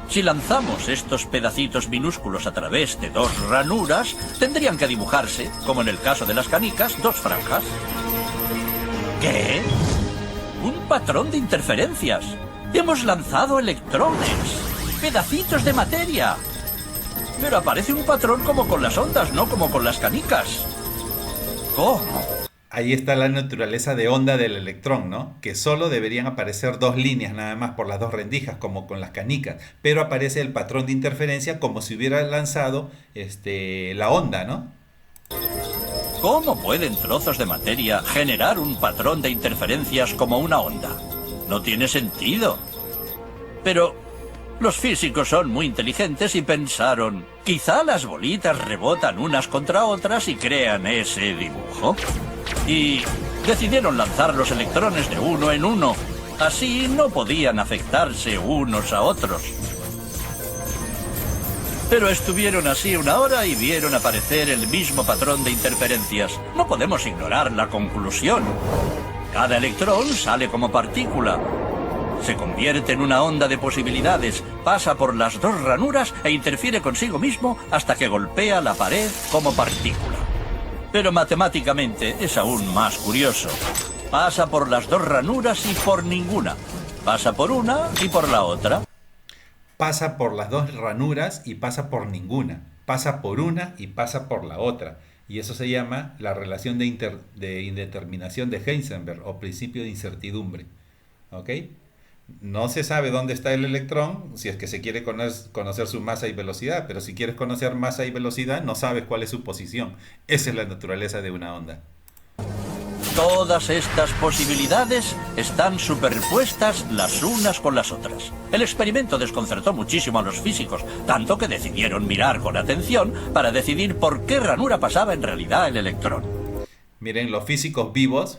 Speaker 5: Si lanzamos estos pedacitos minúsculos a través de dos ranuras, tendrían que dibujarse, como en el caso de las canicas, dos franjas. ¿Qué? Un patrón de interferencias. Hemos lanzado electrones, pedacitos de materia. Pero aparece un patrón como con las ondas, no como con las canicas. ¿Cómo?
Speaker 1: Ahí está la naturaleza de onda del electrón, ¿no? Que solo deberían aparecer dos líneas nada más por las dos rendijas, como con las canicas. Pero aparece el patrón de interferencia como si hubiera lanzado la onda, ¿no?
Speaker 5: ¿Cómo pueden trozos de materia generar un patrón de interferencias como una onda? No tiene sentido. Pero los físicos son muy inteligentes y pensaron, quizá las bolitas rebotan unas contra otras y crean ese dibujo. Y decidieron lanzar los electrones de uno en uno. Así no podían afectarse unos a otros. Pero estuvieron así una hora y vieron aparecer el mismo patrón de interferencias. No podemos ignorar la conclusión. Cada electrón sale como partícula. Se convierte en una onda de posibilidades, pasa por las dos ranuras e interfiere consigo mismo hasta que golpea la pared como partícula. Pero matemáticamente es aún más curioso. Pasa por las dos ranuras y por ninguna. Pasa por una y por la otra.
Speaker 3: Pasa por las dos ranuras y pasa por ninguna. Pasa por una y pasa por la otra. Y eso se llama la relación de indeterminación de Heisenberg o principio de incertidumbre. ¿Ok? No se sabe dónde está el electrón si es que se quiere conocer su masa y velocidad, pero si quieres conocer masa y velocidad no sabes cuál es su posición. Esa es la naturaleza de una onda.
Speaker 5: Todas estas posibilidades están superpuestas las unas con las otras. El experimento desconcertó muchísimo a los físicos, tanto que decidieron mirar con atención para decidir por qué ranura pasaba en realidad el electrón.
Speaker 3: Miren, los físicos vivos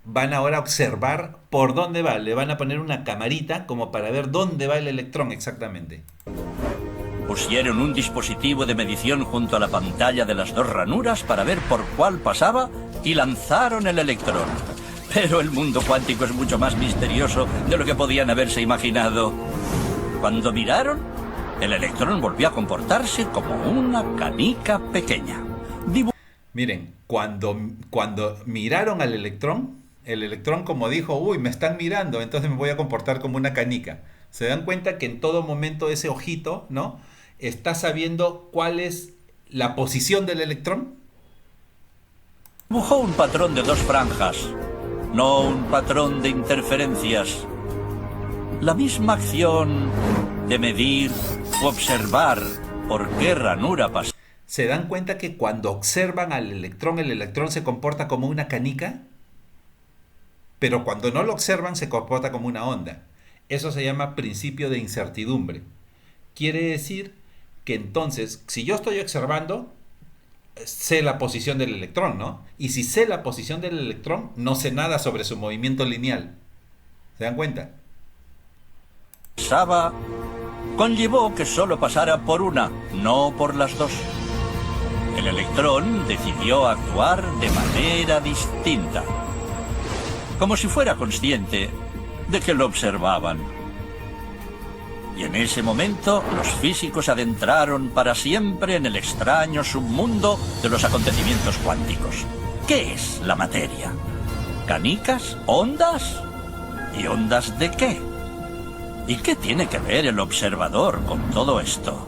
Speaker 3: van ahora a observar por dónde va. Le van a poner una camarita como para ver dónde va el electrón exactamente.
Speaker 5: Pusieron un dispositivo de medición junto a la pantalla de las dos ranuras para ver por cuál pasaba y lanzaron el electrón. Pero el mundo cuántico es mucho más misterioso de lo que podían haberse imaginado. Cuando miraron, el electrón volvió a comportarse como una canica pequeña.
Speaker 3: Miren, cuando miraron al electrón, el electrón como dijo, uy, me están mirando, entonces me voy a comportar como una canica. Se dan cuenta que en todo momento ese ojito, ¿no?, está sabiendo cuál es la posición del electrón.
Speaker 5: Dibujó un patrón de dos franjas, no un patrón de interferencias. La misma acción de medir u observar por qué ranura pasa.
Speaker 3: ¿Se dan cuenta que cuando observan al electrón, el electrón se comporta como una canica? Pero cuando no lo observan, se comporta como una onda. Eso se llama principio de incertidumbre. Quiere decir que entonces, si yo estoy observando, sé la posición del electrón, ¿no? Y si sé la posición del electrón, no sé nada sobre su movimiento lineal. ¿Se dan cuenta?
Speaker 5: Pasaba conllevó que solo pasara por una, no por las dos. El electrón decidió actuar de manera distinta, como si fuera consciente de que lo observaban. Y en ese momento, los físicos adentraron para siempre en el extraño submundo de los acontecimientos cuánticos. ¿Qué es la materia? ¿Canicas? ¿Ondas? ¿Y ondas de qué? ¿Y qué tiene que ver el observador con todo esto?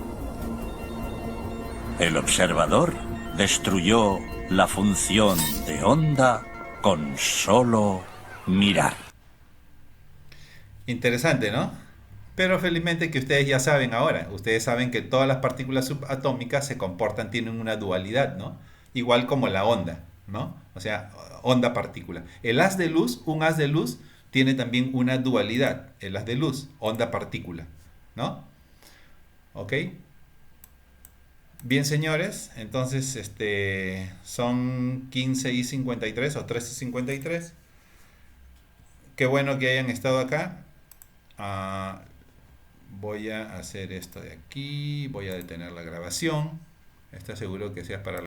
Speaker 5: El observador destruyó la función de onda con solo mirar.
Speaker 3: Interesante, ¿no? Pero felizmente que ustedes ya saben ahora. Ustedes saben que todas las partículas subatómicas se comportan, tienen una dualidad, ¿no? Igual como la onda, ¿no? O sea, onda-partícula. El haz de luz, un haz de luz, tiene también una dualidad. El haz de luz, onda-partícula, ¿no? ¿Ok? Bien, señores. Entonces, son 15:53 o 13:53. Qué bueno que hayan estado acá. Voy a hacer esto de aquí, voy a detener la grabación. Está seguro que sea para